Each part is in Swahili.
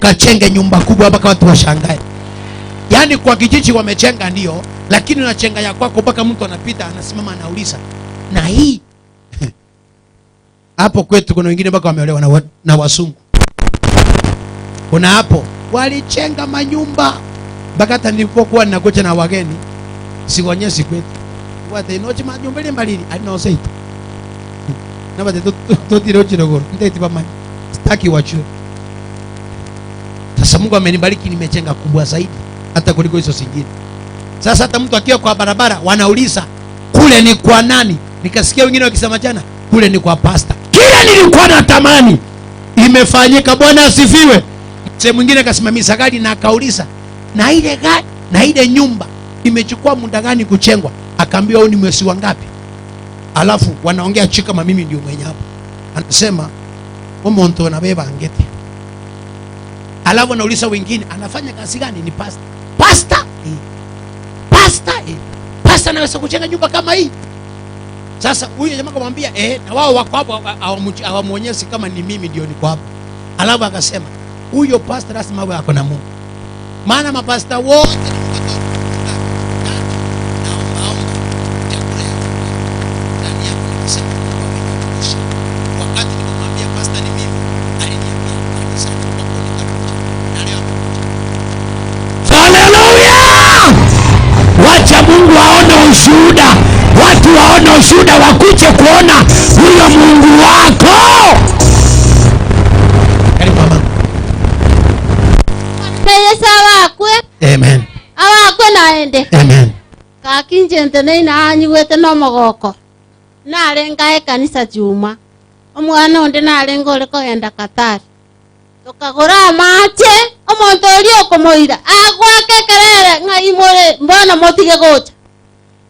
ukachenge nyumba kubwa mpaka watu washangae. Yaani kwa kijiji wamechenga ndio, lakini unachenga ya kwako mpaka mtu anapita anasimama anauliza, na hii hapo kwetu kuna wengine mpaka wameolewa na wasungu. Kuna hapo walichenga manyumba mpaka hata nilipokuwa ninakuja na wageni sionyesi kwetu. Wate inochi majumba ile mbalini alinose. Na bade totiro chirogoro. Ndeti pamani. Sitaki wachue. Sasa Mungu amenibariki nimechenga kubwa zaidi hata kuliko hizo zingine. Sasa hata mtu akiwa kwa barabara wanauliza kule ni kwa nani? Nikasikia wengine wakisema jana kule ni kwa pastor. Kile nilikuwa natamani imefanyika. Bwana asifiwe. Sehemu mwingine akasimamisha gari na akauliza, na ile gari na ile nyumba imechukua muda gani kuchengwa? Akaambiwa huu ni mwezi wa ngapi? Alafu wanaongea chika kama mimi ndio mwenye hapo. Anasema omonto na beba angete. Alafu anauliza wengine anafanya kazi gani? Ni pastor. Pastor? Pastor? Pastor anaweza kuchenga nyumba kama hii? Sasa huyu jamaa akamwambia na wao wako hapo hawamuonyesi kama ni mimi ndio niko hapo. Alafu akasema huyo pastor lazima awe ako na Mungu. Maana mapasta wote Mungu waone ushuhuda, watu waone ushuhuda, wakuje kuona huyo Mungu wako. Karibu mama. Yesu wakwe. Amen. Awakwe naende. Amen. Kakinje ntene ina anyuwete no mogoko. Narenga kanisa Juma. Omwana onde narenga ole kogenda Katari. Tukagura mache omonto oli okomoira agwake kerere ngai more mbona motige gocha.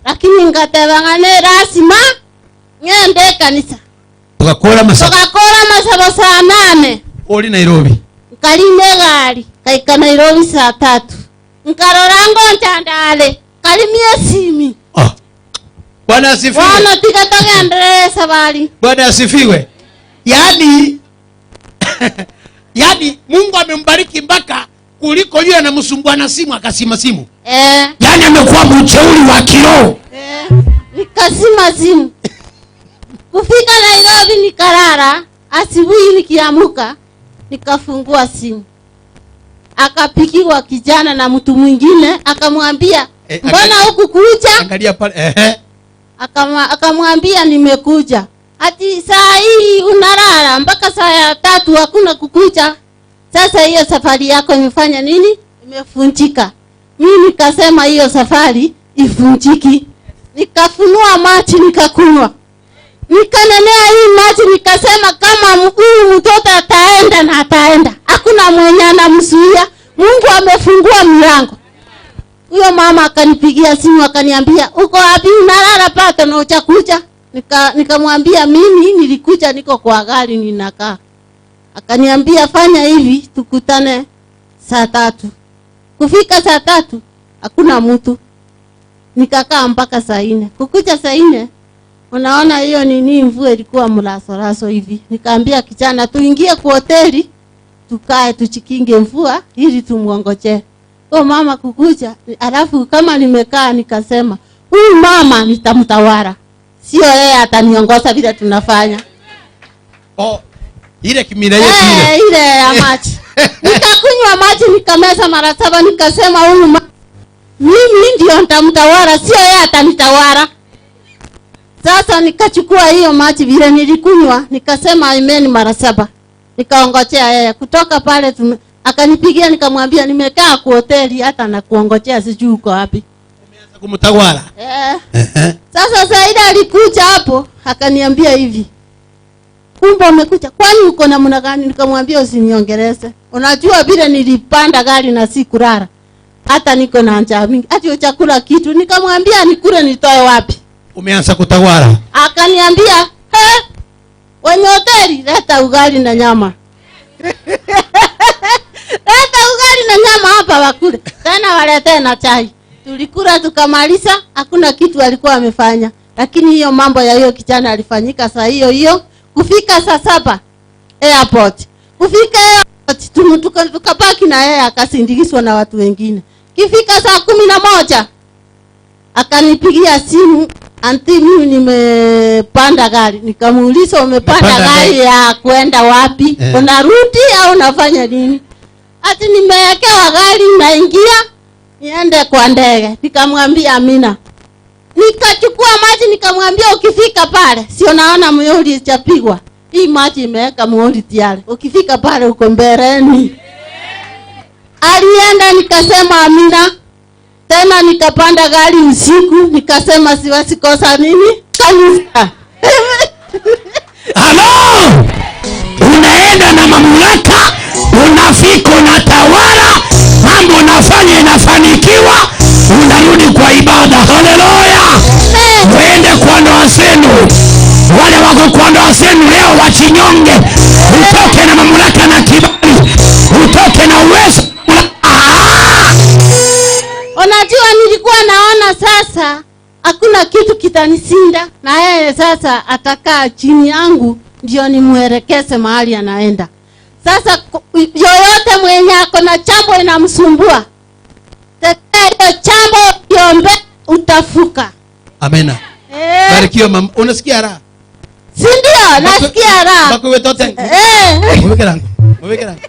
Lakini ngateba ngane rasima ngende kanisa. Tukakora masaba saa 8. Oli Nairobi. Kalime gari kaika Nairobi saa 3. Nkarorango ntandale kalimie simi. Bwana asifiwe. Bwana tiga togendre sabali. Bwana asifiwe. Yaani Mungu amembariki mpaka kuliko yule anamsumbua na simu akasima simu. Yaani amekuwa mcheuli wa kiroho. Nikasima simu. Kufika Nairobi nikarara, asubuhi nikiamuka nikafungua simu. Akapikiwa kijana na mtu mwingine akamwambia mbona huku kuja? Angalia pale. Akamwambia nimekuja. Ati saa hii unarara mpaka saa 3 hakuna kukuja. Sasa hiyo safari yako imefanya nini? Imefunjika. Mimi nikasema hiyo safari ifunjiki. Nikafunua maji nikakunywa. Nikanenea hii maji nikasema kama huyu mtoto ataenda na ataenda. Hakuna mwenye anamzuia. Mungu amefungua mlango. Huyo mama akanipigia simu akaniambia, "Uko wapi? Unalala pato na uchakuja?" Nikamwambia mimi nilikuja niko kwa gari ninakaa. Akaniambia fanya hivi tukutane saa 3. Kufika saa 3 hakuna mtu. Nikakaa mpaka saa 4. Kukuja saa 4 unaona hiyo nini mvua ilikuwa mlaso hivi. Nikaambia kijana tuingie kwa hoteli tukae tuchikinge mvua ili tumuongoje. Mama kukuja alafu kama nimekaa nikasema huyu mama nitamtawala. Sio yeye ataniongoza vile tunafanya. Ile kimila yetu ile ya maji. Nikakunywa maji nikameza mara 7 nikasema huyu mimi ndio nitamtawala sio yeye atanitawala. Sasa nikachukua hiyo maji vile nilikunywa nikasema amen mara 7. Nikaongojea yeye kutoka pale akanipigia nikamwambia nimekaa kwa hoteli hata na kuongojea sijui uko wapi. Umeanza kumtawala? Sasa Saida alikuja hapo akaniambia hivi. Kumbe umekuja. Kwani uko na mna gani? Nikamwambia usiniongeleze. Unajua vile nilipanda gari na sikulala. Hata niko na njaa mingi. Ati chakula kitu. Nikamwambia nikule nitoe wapi? Umeanza kutawala. Akaniambia, "Wenye hoteli leta ugali na nyama." Leta ugali na nyama hapa wakule. Tena walete na chai. Tulikula tukamaliza, hakuna kitu alikuwa amefanya. Lakini hiyo mambo ya hiyo kijana alifanyika saa hiyo. Kufika saa 7 airport. Kufika Tukabaki na yeye, akasindikizwa na watu wengine. Kifika saa 11 akanipigia simu, anti mimi nimepanda gari. Nikamuuliza umepanda gari ya kwenda wapi? Unarudi au unafanya nini? Ati nimewekewa gari naingia niende kwa ndege. Nikamwambia Amina. Nikachukua maji nikamwambia ukifika pale sio naona muhuri chapigwa. Hii maji imeweka muhuri tayari. Ukifika pale uko mbeleni. Alienda nikasema Amina. Tena nikapanda gari usiku nikasema siwezi kosa nini? Kanisa. Halo! Unaenda na mamlaka, unafika unatawala, mambo unafanya inafanikiwa, unarudi kwa ibada. Haleluya! Uende kwa ndoa zenu. Wale wako kwa ndoa zenu leo wachinyonge. Utoke na mamlaka na kibali. Utoke na uwezo. Unajua nilikuwa naona sasa hakuna kitu kitanisinda, na yeye sasa atakaa chini yangu ndio nimuelekeze mahali anaenda. Sasa yoyote mwenye ako na chambo inamsumbua, tetea chambo kiombe utafuka. Amena. Barikiwa mama. Unasikia raha? Si ndio? Nasikia raha. Bako wewe tote. Mweke rangu. Mweke rangu.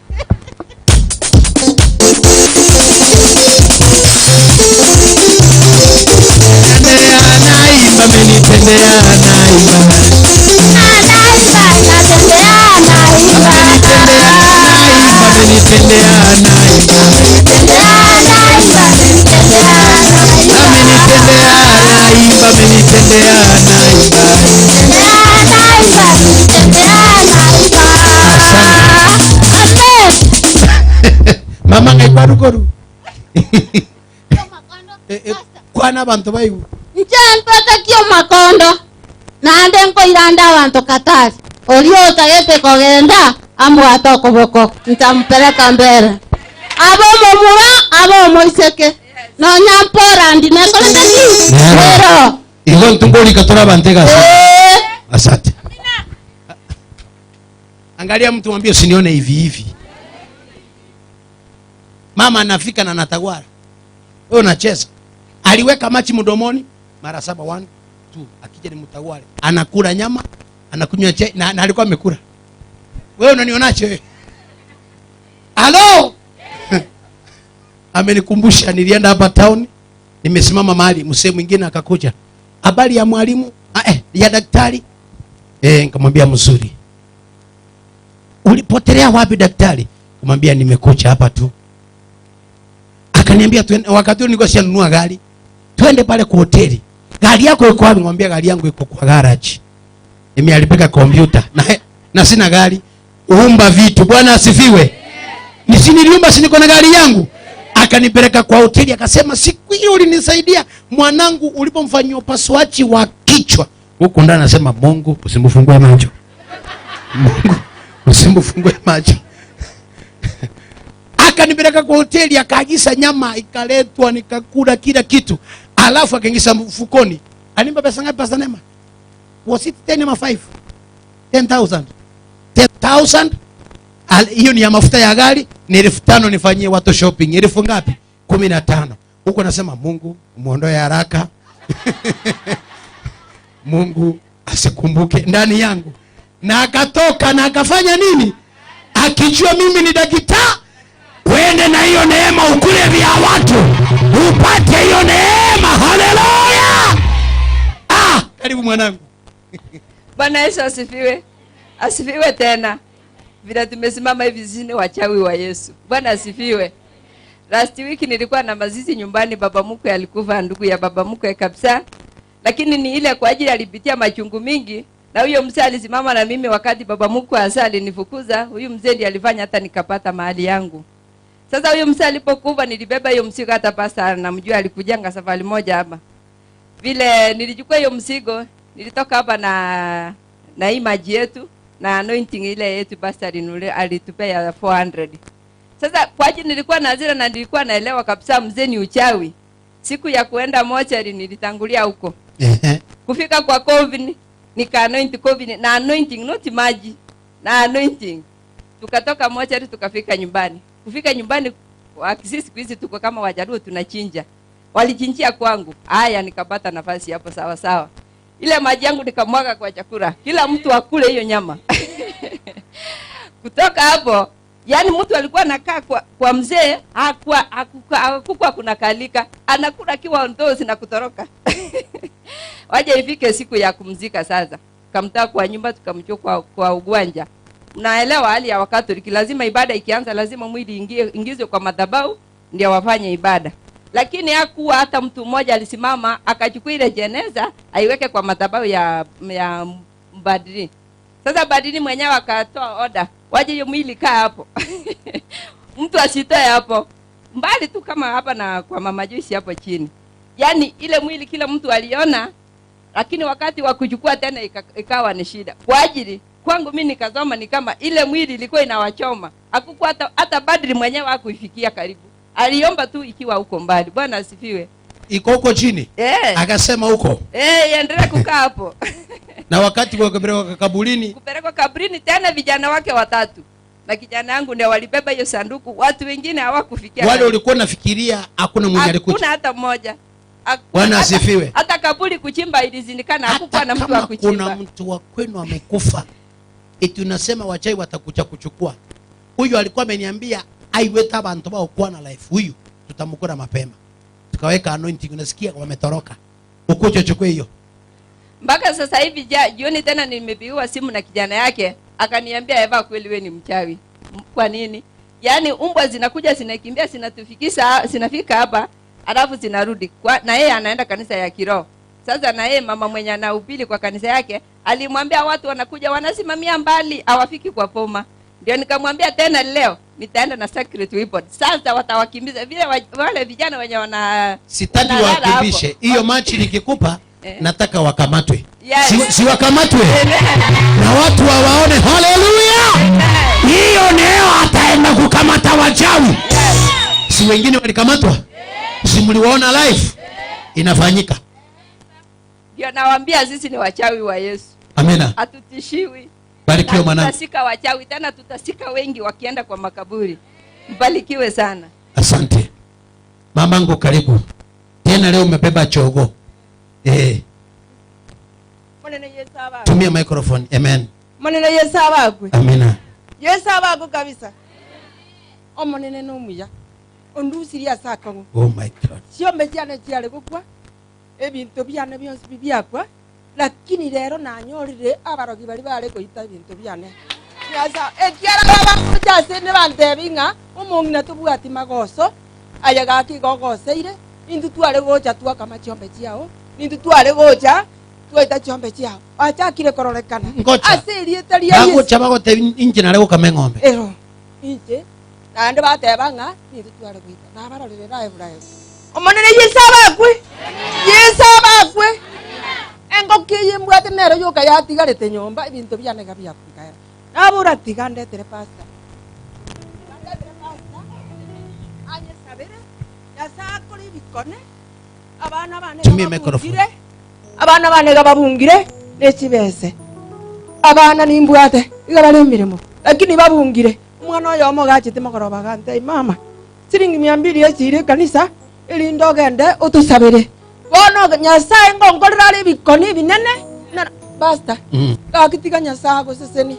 Amenitendea naimba. Mama ngekwarukoru. Kwana bantu bayu. Nchempata kio makondo. Nande nko iranda abantu katari. Olio utagete kogenda amu atoko boko. Nitampeleka mbele. Abo momura, abo moiseke. No nyampora ndine kolenda ki. Pero. Ilo ntungoli katora bantega. Asante. Angalia mtu mwambie usinione hivi hivi. Mama anafika na natagwara. Wewe unacheza. Aliweka machi mdomoni mara 7 1 2 akija ni mtagwara. Anakula nyama, anakunywa chai na alikuwa amekula. Wewe unanionaje wewe? Halo? Amenikumbusha nilienda hapa town, nimesimama mahali msee mwingine akakuja. Habari ya mwalimu? Ya daktari? Nikamwambia mzuri. Ulipotelea wapi daktari? Kumwambia nimekuja hapa tu. Akaniambia wakati huo nilikuwa sianunua gari. Twende pale kwa hoteli. Gari yako iko wapi? Ngomwambia gari yangu iko kwa garage. Mimi alipeka kompyuta na sina gari. Uumba vitu. Bwana asifiwe. Niliumba si niko na gari yangu. Akanipeleka kwa hoteli akasema siku hiyo ulinisaidia mwanangu ulipomfanyia upasuaji wa kichwa. Huko ndani anasema Mungu usimfungue macho. Mungu usimfungue macho. Akanipeleka kwa hoteli akaagiza nyama ikaletwa nikakula kila kitu. Alafu akaingiza mfukoni. Alimpa pesa ngapi pesa Neema? Was it 10 ama 5? 10,000. 10,000. Hiyo ni ya mafuta ya gari, ni 5,000 nifanyie watu shopping. 1000 ngapi? 15. Huko nasema Mungu muondoe haraka. Mungu asikumbuke ndani yangu. Na akatoka na akafanya nini? Akijua mimi ni daktari. Uende na hiyo neema ukule vya watu. Upate hiyo neema. Haleluya. Karibu mwanangu. Bwana Yesu asifiwe. Asifiwe tena. Vile tumesimama hivi zine wachawi wa Yesu. Bwana asifiwe. Last week nilikuwa na mazizi nyumbani, baba mkwe alikufa, ndugu ya baba mkwe kabisa. Lakini ni ile kwa ajili alipitia machungu mingi, na huyo mzee alisimama na mimi wakati baba mkwe hasa alinifukuza. Huyu mzee ndiye alifanya hata nikapata mahali yangu. Sasa huyo mzee alipokufa nilibeba hiyo mzigo, hata pasta namjua alikujanga safari moja hapa. Vile nilichukua hiyo mzigo, nilitoka hapa na hii maji yetu na anointing ile yetu pasta alitupea 400. Sasa kwa ajili nilikuwa na hasira na nilikuwa naelewa kabisa mzee ni uchawi. Siku ya kuenda mochari nilitangulia huko. Kufika kwa COVID nika anoint COVID na anointing, not maji, na anointing. Tukatoka mochari tukafika nyumbani. Kufika nyumbani sisi siku hizi tuko kama Wajaluo tunachinja. Walichinjia kwangu. Haya nikapata nafasi hapo sawa sawa. Ile maji yangu nikamwaga kwa chakula. Kila mtu akule hiyo nyama. Kutoka hapo, yani mtu alikuwa anakaa kwa mzee, hakukuwa kuna kalika. Anakula kiwa ndozi na kutoroka. Waje ifike siku ya kumzika sasa. Kamtaa kwa nyumba tukamchukua kwa ugwanja. Naelewa hali ya Wakatoliki, lazima ibada ikianza lazima mwili ingizwe kwa madhabahu ndio wafanye ibada. Lakini hakuwa hata mtu mmoja alisimama akachukua ile jeneza aiweke kwa madhabahu ya mbadili. Sasa badili mwenyewe akatoa oda, waje hiyo mwili kaa hapo. Mtu asitoe hapo. Mbali tu kama hapa na kwa mama Joyce hapo chini. Yaani ile mwili kila mtu aliona, lakini wakati wa kuchukua tena ikawa ni shida. Kwa ajili kwangu mimi nikazoma ni kama ile mwili ilikuwa inawachoma. Hakukuwa hata badri mwenyewe hakuifikia karibu. Aliomba tu ikiwa huko mbali. Bwana asifiwe. Iko huko chini. Akasema huko. Endelea kukaa hapo. Na wakati wa kupelekwa kaburini. Kupelekwa kaburini tena vijana wake 3. Na kijana yangu ndio walibeba hiyo sanduku. Watu wengine hawakufikia. Wale ulikuwa nafikiria hakuna mwenye alikuja. Hakuna hata mmoja. Bwana asifiwe. Hata kaburi kuchimba ilizindikana hakukuwa na mtu wa kuchimba. Kuna mtu wa kwenu amekufa. Eti unasema wachai watakuja kuchukua. Huyu alikuwa ameniambia aiweta abantu bao kwa na life. Huyu tutamkura mapema. Tukaweka anointing, unasikia wametoroka. Ukuja chukue hiyo. Mpaka sasa hivi jioni tena nimepigiwa simu na kijana yake, akaniambia Eva, kweli wewe ni mchawi. Kwa nini? Yaani umbwa zinakuja zinakimbia zinafika hapa, alafu zinarudi. Na yeye anaenda kanisa ya kiroho. Sasa na yeye mama mwenye anahubiri kwa kanisa yake, alimwambia watu wanakuja wanasimamia mbali, hawafiki kwa poma. Ndio nikamwambia tena leo nitaenda na secret weapon. Sasa watawakimbiza vile wale vijana wenye sitaki wakimbishe. Hiyo machi nikikupa nataka wakamatwe. Si wakamatwe. Na watu waone haleluya. Hiyo neo ataenda kukamata wachawi. Si wengine walikamatwa? Si mliwaona live? Inafanyika. Ndio nawaambia sisi ni wachawi wa Yesu. Amina. Hatutishiwi. Barikiwe mwanangu. Tutasika wachawi tena, tutasika wengi wakienda kwa makaburi. Mbarikiwe sana. Asante. Mamangu karibu. Tena leo umebeba chogo. Monene Yesu abagu. Tumia microphone. Amen. Monene Yesu abagu. Amina. Yesu abagu kabisa. Omonene nomuya. Ondusiria sakongo. Oh my God. Sio mejane cyale gukwa. Ebintu byane byonse bibyakwa. Lakini rero nanyorire abarogi bari bare koita ibintu byane. Yasa ekiara baba kujase ne bandebinga umungina tubwati magoso ayaga kigogoseire indu tware gocha twakama chombe chiao nindu tware gocha tweta chombe chiao achakire kororekana aserie taria Yesu bago chaba gote inje nare gukame ng'ombe inje nande batebanga nindu tware goita na barorere rae burae omonene Yesu abakwe engokiye mbwate nero yoka yatigarete nyomba ibintu byane gabyakukaya abura tigande tere pasta anye sabere yasakori bikone abana bane abana bane gababungire nekibese abana nimbwate igabale mirimo lakini babungire umwana oyo omogachite mogoroba gante mama siringi 200 yachire kanisa ili ndogende utusabire bono Nyasaye ngongorera bikoni binene na basta kakitiga Nyasaye guseseni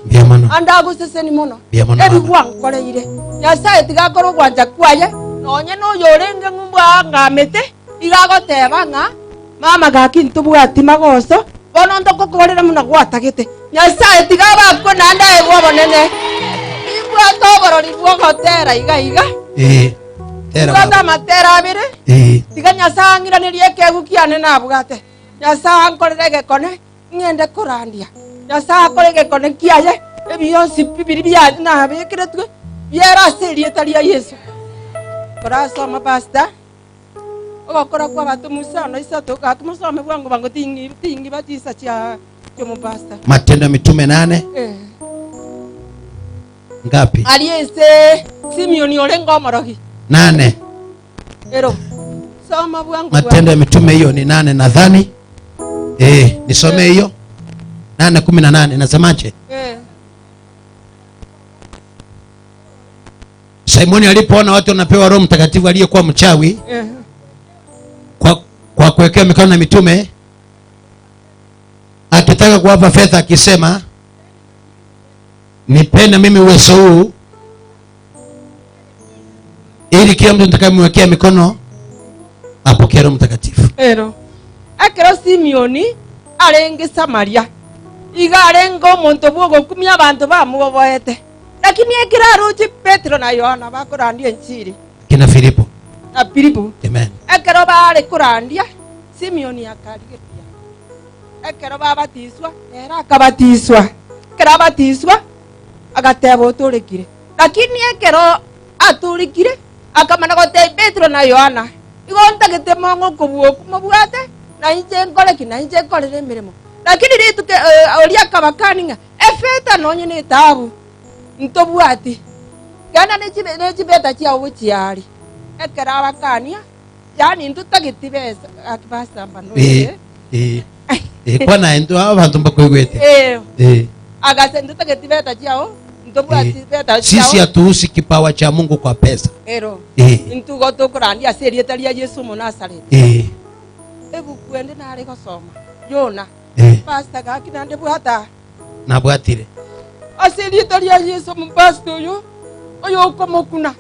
anda guseseni mono ebi bwankoreire Nyasaye tigakoro gwanja kwaye nonye no yorenge ngumbwa ngamete igagoteba nga mama gakintu bwati magoso bono ndokokorera muno gwatagite Nyasaye tigabakwo nanda egwo bonene ibwa toborori bwogotera iga Bwata matera abire tiga Nyasaye ngiranirie kegu kiane nabwate Nyasaye nkorere gekone ngende kurandia Nyasaye akore gekone kiaye ebiyonsi bibiri bya nabikiretwe byera serie taria Yesu korasoma pastor ogokora kwa batu musano isato katumusome bwangu bango tingi batisa cha mu pastor Matendo Mitume 8 ngapi aliese Simeoni olengo morogi 8 ero soma bwangu Matendo ya Mitume hiyo ni 8 nadhani nisome hiyo 8:18 nasemaje Simoni alipoona watu wanapewa Roho Mtakatifu aliyekuwa mchawi kwa kuwekea mikono na mitume, akitaka kuwapa fedha akisema, nipende mimi uwezo huu ili kila mtu nitakayemwekea mikono apokee Roho Mtakatifu. Akero Simeoni arenge Samaria igarengo omonto bwogo kumya abantu bamuboete, lakini ekiraruchi Petro na Yohana bakorandia enchiri kina Filipo na Filipo. Amen. Ekero bare kurandia Simeoni akarigetia, ekero babatiswa era akabatiswa, ekero batiswa agateba oturikire, lakini ekero aturikire akamana gote Petro na Yohana igonta getemongo kubuoku mabwate na inje ngoleki na inje ngolere mirimo, lakini rituke oria kabakaninga efeta nonye ne tabu ntobwati kana ne beta chia uchiari ekera abakania yani ntutagitibesa akibasamba no kwana ndo abantu bakwegwete agase ntutagitibeta chiao ntobwati beta chiao. Sisi hatuhusi kipawa cha Mungu kwa pesa. Ntugo tukurandia serietalia Yesu Munasareti. Ebu kwende nari gosoma Yona pastor gaki nande bwata na bwatire aserietalia Yesu mpastor oyo komokuna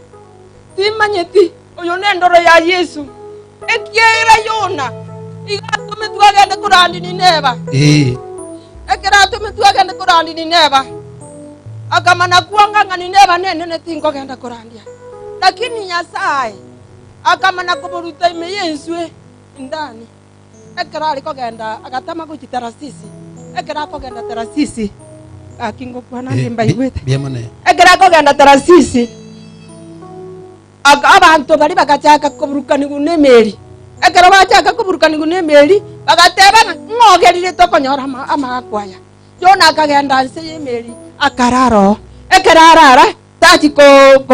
timanyeti oyo nendoro ya Yesu ekiera Yona igatume twagende kurandi Nineva ekera tume twagende kurandi Nineva akamana kuanga Nineva nene tingo genda kurandia, lakini Nyasaye akamana kuburuta ime Yenswe ndani ekera aliko genda agatama kuchitarasisi ekera ko genda tarasisi akingo kwana ndimba igwete ekera ko genda tarasisi abantu bari bagachaka kuburuka nigunemeri ekera bachaka kuburuka nigunemeri bagateba ngogerire tokonyora amakwaya Yona akagenda nse yemeri akararo ekerarara tati ko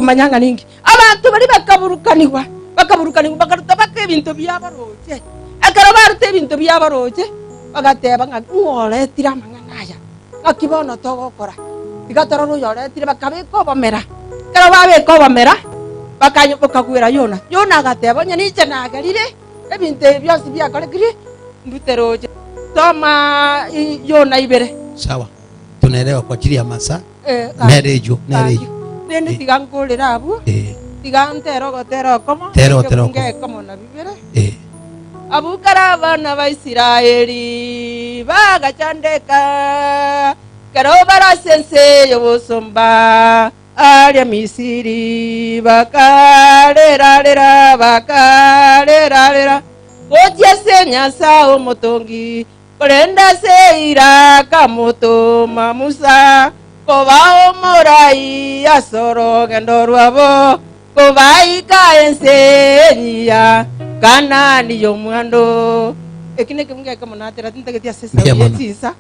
manyanga ningi abantu bari bakaburukanirwa bakaruta bakebinto byabaroje akarabarute ebinto byabaroje bagateba ngoretira amanganaya akibono togokora igatororo yoretire bakabeko bomera kero babeko bomera bakanyo bakagwira Yona agateba nya nije nagarire ebinto byose byakorekire nduteroje toma Yona ibere. Sawa, tunaelewa kwa ajili ya masaa nerejo nene tigankurira abu tigantero gotero komo komo na bibere abu karavana ba Israeli bagachandeka kero barasense yobosomba alia Misiri bakarera otia senyasa omotongi korenda seira kamoto mamusa kobao morai asoro gendorwabo kobai kaenseria kanani yomwando ekine kimge kamonatera tintegetia sesa yetisa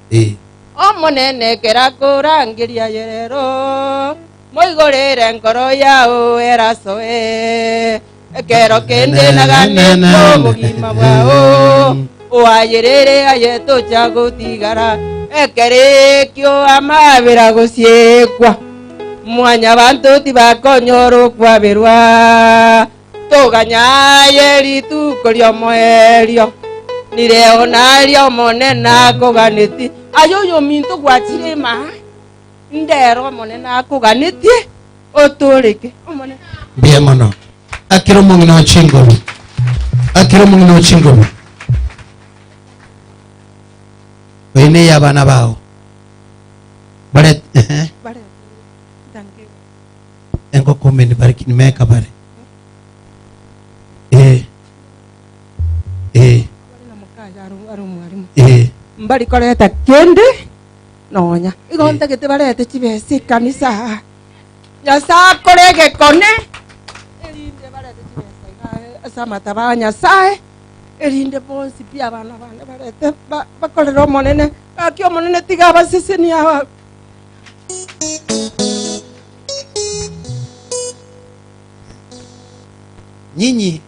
omonene kerakorangeria yerero moigorere nkoro yao erasoe ekero kende nagane mugima bwao oayerere ayeto chagotigara ekerekyo amabera gosiekwa mwanya bantu tibakonyoro kwaberwa toganyaye rituko lyomoerio nireo nario monena koganeti ayoyo minto gwachirema ndero monena koganeti otoreke omone biemano akiro mungino chingo wene yabana bao bare engo komeni bariki nimeka bare mbari koreta kende nonya igonta gete barete chibesi kanisa Nyasaye korege kone erinde barete chibesi samata ba Nyasaye erinde bonsi pia bana barete bakorero monene akio monene tiga basiseni aba nyinyi.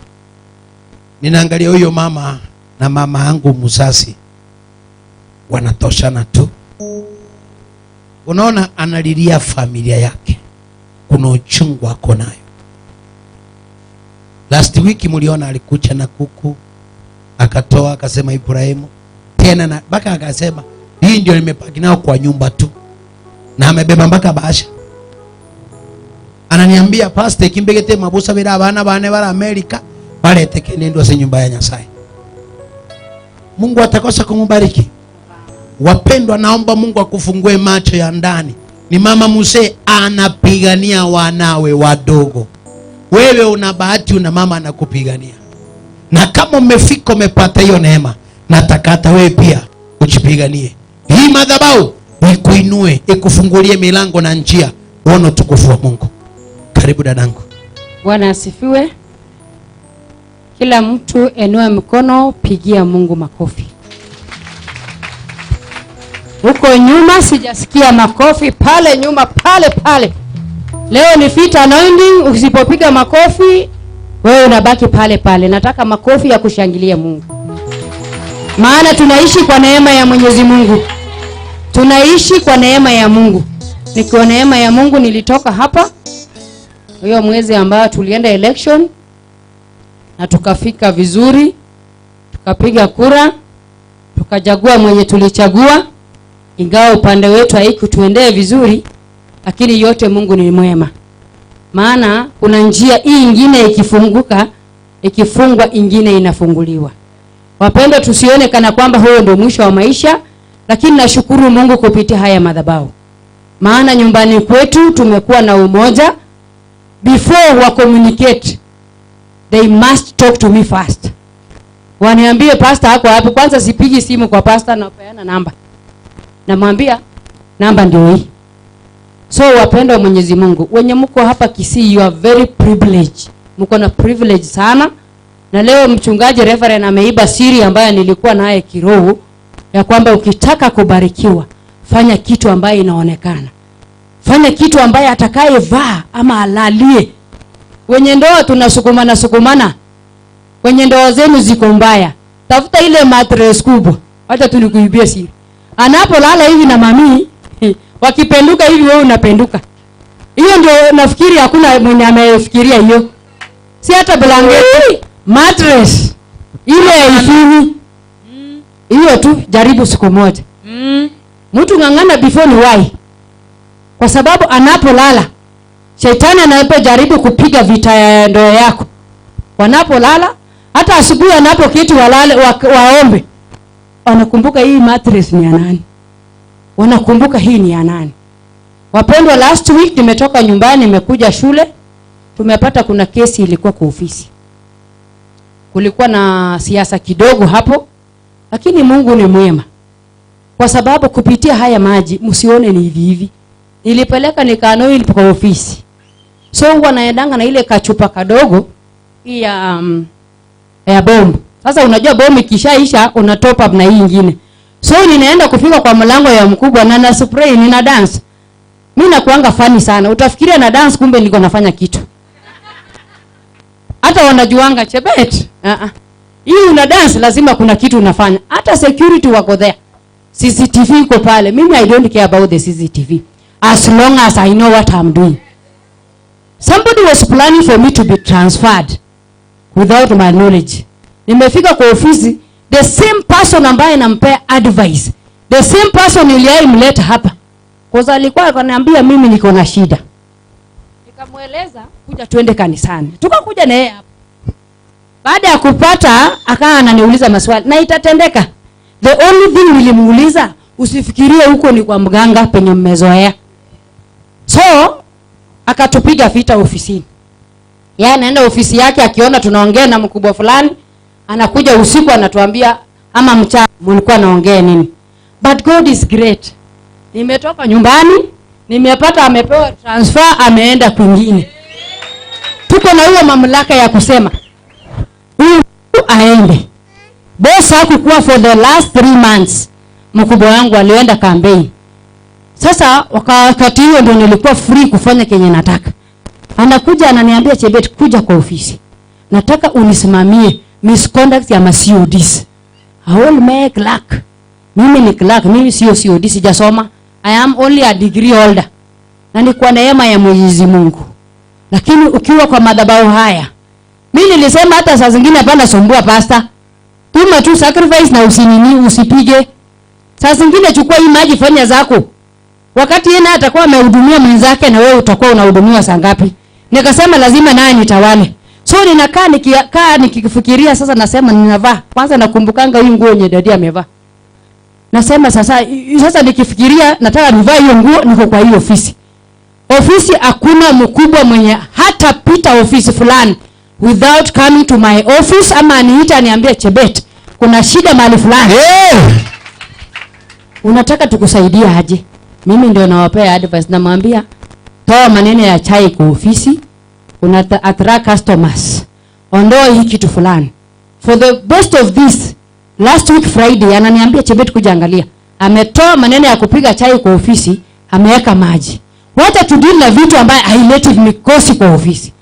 Ninaangalia huyo mama na mama yangu mzazi wanatoshana tu. Unaona, analilia familia yake, kuna uchungu ako nayo. Last week mliona alikucha na kuku, akatoa akasema Ibrahimu tena, na baka akasema hii ndio nimepaki nao kwa nyumba tu, na amebeba mpaka bahasha. Ananiambia pastor kimbegete mabusa bila abana bane bara Amerika balete kenendo se nyumba ya Nyasaye. Mungu atakosa kumubariki. Wapendwa, naomba Mungu akufungue macho ya ndani. Ni mama Muse anapigania wanawe wadogo. Wewe una bahati, una mama anakupigania. Na kama umefika umepata hiyo neema, nataka hata wewe pia ujipiganie. Hii madhabahu ikuinue, ikufungulie milango na njia, uone utukufu wa Mungu. Karibu dadangu. Bwana asifiwe. Kila mtu enua mkono, pigia Mungu makofi. Huko nyuma sijasikia makofi, pale nyuma pale. Leo ni fit anointing, usipopiga makofi wewe unabaki pale. Nataka makofi ya kushangilia Mungu. Maana tunaishi kwa neema ya Mwenyezi Mungu. Tunaishi kwa neema ya Mungu. Ni kwa neema ya Mungu nilitoka hapa hiyo mwezi ambao tulienda election na tukafika vizuri, tukapiga kura, tukachagua mwenye tulichagua, ingawa upande wetu haikutuendea vizuri, lakini yote Mungu ni mwema. Maana kuna njia hii nyingine ikifungwa ingine inafunguliwa. Wapendwa, tusione kana kwamba huo ndio mwisho wa maisha, lakini nashukuru Mungu kupitia haya madhabahu. Maana nyumbani kwetu tumekuwa na umoja. Before wa communicate, they must talk to me first. Waniambie pastor hako hapo, kwanza sipigi simu kwa pastor na peana namba. Namwambia namba ndio hii. So wapendwa Mwenyezi Mungu, wenye mko hapa Kisii, you are very privileged. Mko na privilege sana. Na leo mchungaji Reverend ameiba siri ambayo nilikuwa naye kiroho, ya kwamba ukitaka kubarikiwa, fanya kitu ambayo inaonekana. Fanya kitu ambaye atakayevaa ama alalie. Wenye ndoa tunasukumana. Wenye ndoa zenu ziko mbaya, tafuta ile mattress kubwa. Acha tulikuibia siri. Anapolala hivi na mami, wakipenduka hivi wewe unapenduka. Hiyo ndio nafikiri hakuna mwenye amefikiria hiyo. Si hata blanketi, mattress ile ifini. Hiyo tu jaribu siku moja. Mtu ngangana before ni why. Kwa sababu anapolala, shetani anapojaribu kupiga vita ya ndoa yako. Wanapolala, hata asubuhi anapoketi walale waombe, wanakumbuka hii mattress ni ya nani? Wanakumbuka hii ni ya nani? Wapendwa, last week nimetoka nyumbani nimekuja shule, tumepata kuna kesi ilikuwa kwa ofisi. Kulikuwa na siasa kidogo hapo, lakini Mungu ni mwema. Kwa sababu kupitia haya maji msione ni hivi. Nilipeleka nikanoil kwa ofisi. So wanaendanga na ile kachupa kadogo ya bomb. Sasa unajua bomb ikishaisha una top up na hii nyingine. So ninaenda kufika kwa mlango ya mkubwa na spray nina dance. Mimi nakuanga funny sana. Utafikiria na dance kumbe niko nafanya kitu. Hata wanajuanga Chebet. Hii una dance lazima kuna kitu unafanya. Hata security wako there. CCTV iko pale. Mimi I don't care about the CCTV. As long as I know what I'm doing. Somebody was planning for me to be transferred without my knowledge. Nimefika kwa ofisi, the same person ambaye nampea advice, the same person niliyemleta hapa. Kwa alikuwa ananiambia mimi niko na shida. Nikamueleza kuja tuende kanisani. Tukakuja na yeye hapa. Baada ya kupata akawa ananiuliza maswali na itatendeka. The only thing nilimuuliza, usifikirie huko ni kwa mganga penye mmezoea. So akatupiga vita ofisini. Yeye anaenda ofisi yake akiona tunaongea na mkubwa fulani, anakuja usiku anatuambia ama mchana mlikuwa naongea nini. But God is great. Nimetoka nyumbani, nimepata amepewa transfer, ameenda kwingine. Tuko na hiyo mamlaka ya kusema huyu aende. Boss hakukuwa for the last 3 months. Mkubwa wangu alienda campaign. Sasa wakati hiyo ndio nilikuwa free kufanya kenye nataka. Anakuja ananiambia, Chebet, kuja kwa ofisi. Nataka unisimamie misconduct ya CODs. I will make clerk. Mimi ni clerk, mimi sio COD, sijasoma. I am only a degree holder. Na ni kwa neema ya Mwenyezi Mungu. Lakini ukiwa kwa madhabahu haya, Mimi nilisema hata saa zingine hapana sumbua pastor. Tuma tu sacrifice na usipige. Saa zingine chukua hii maji fanya zako. Wakati yeye atakuwa amehudumia mwenzake na wewe utakuwa unahudumiwa saa ngapi? Nikasema lazima naye nitawale. So ninakaa nikifikiria sasa nasema ninavaa. Kwanza nakumbukanga hii nguo yenye dadi amevaa. Nasema sasa nikifikiria nataka nivae hiyo nguo niko kwa hiyo ofisi. Ofisi hakuna mkubwa mwenye hata pita ofisi fulani without coming to my office ama aniita niambie Chebet kuna shida mahali fulani. Unataka tukusaidia aje? Mimi ndio nawapea advice, namwambia toa maneno ya chai kwa ofisi, attract customers. Ondoa hii kitu fulani. For the best of this, last week Friday ananiambia Chebet kuja angalia. Ametoa maneno ya kupiga chai kwa ofisi, ameweka maji. Wacha tudili na vitu ambaye haileti mikosi kwa ofisi.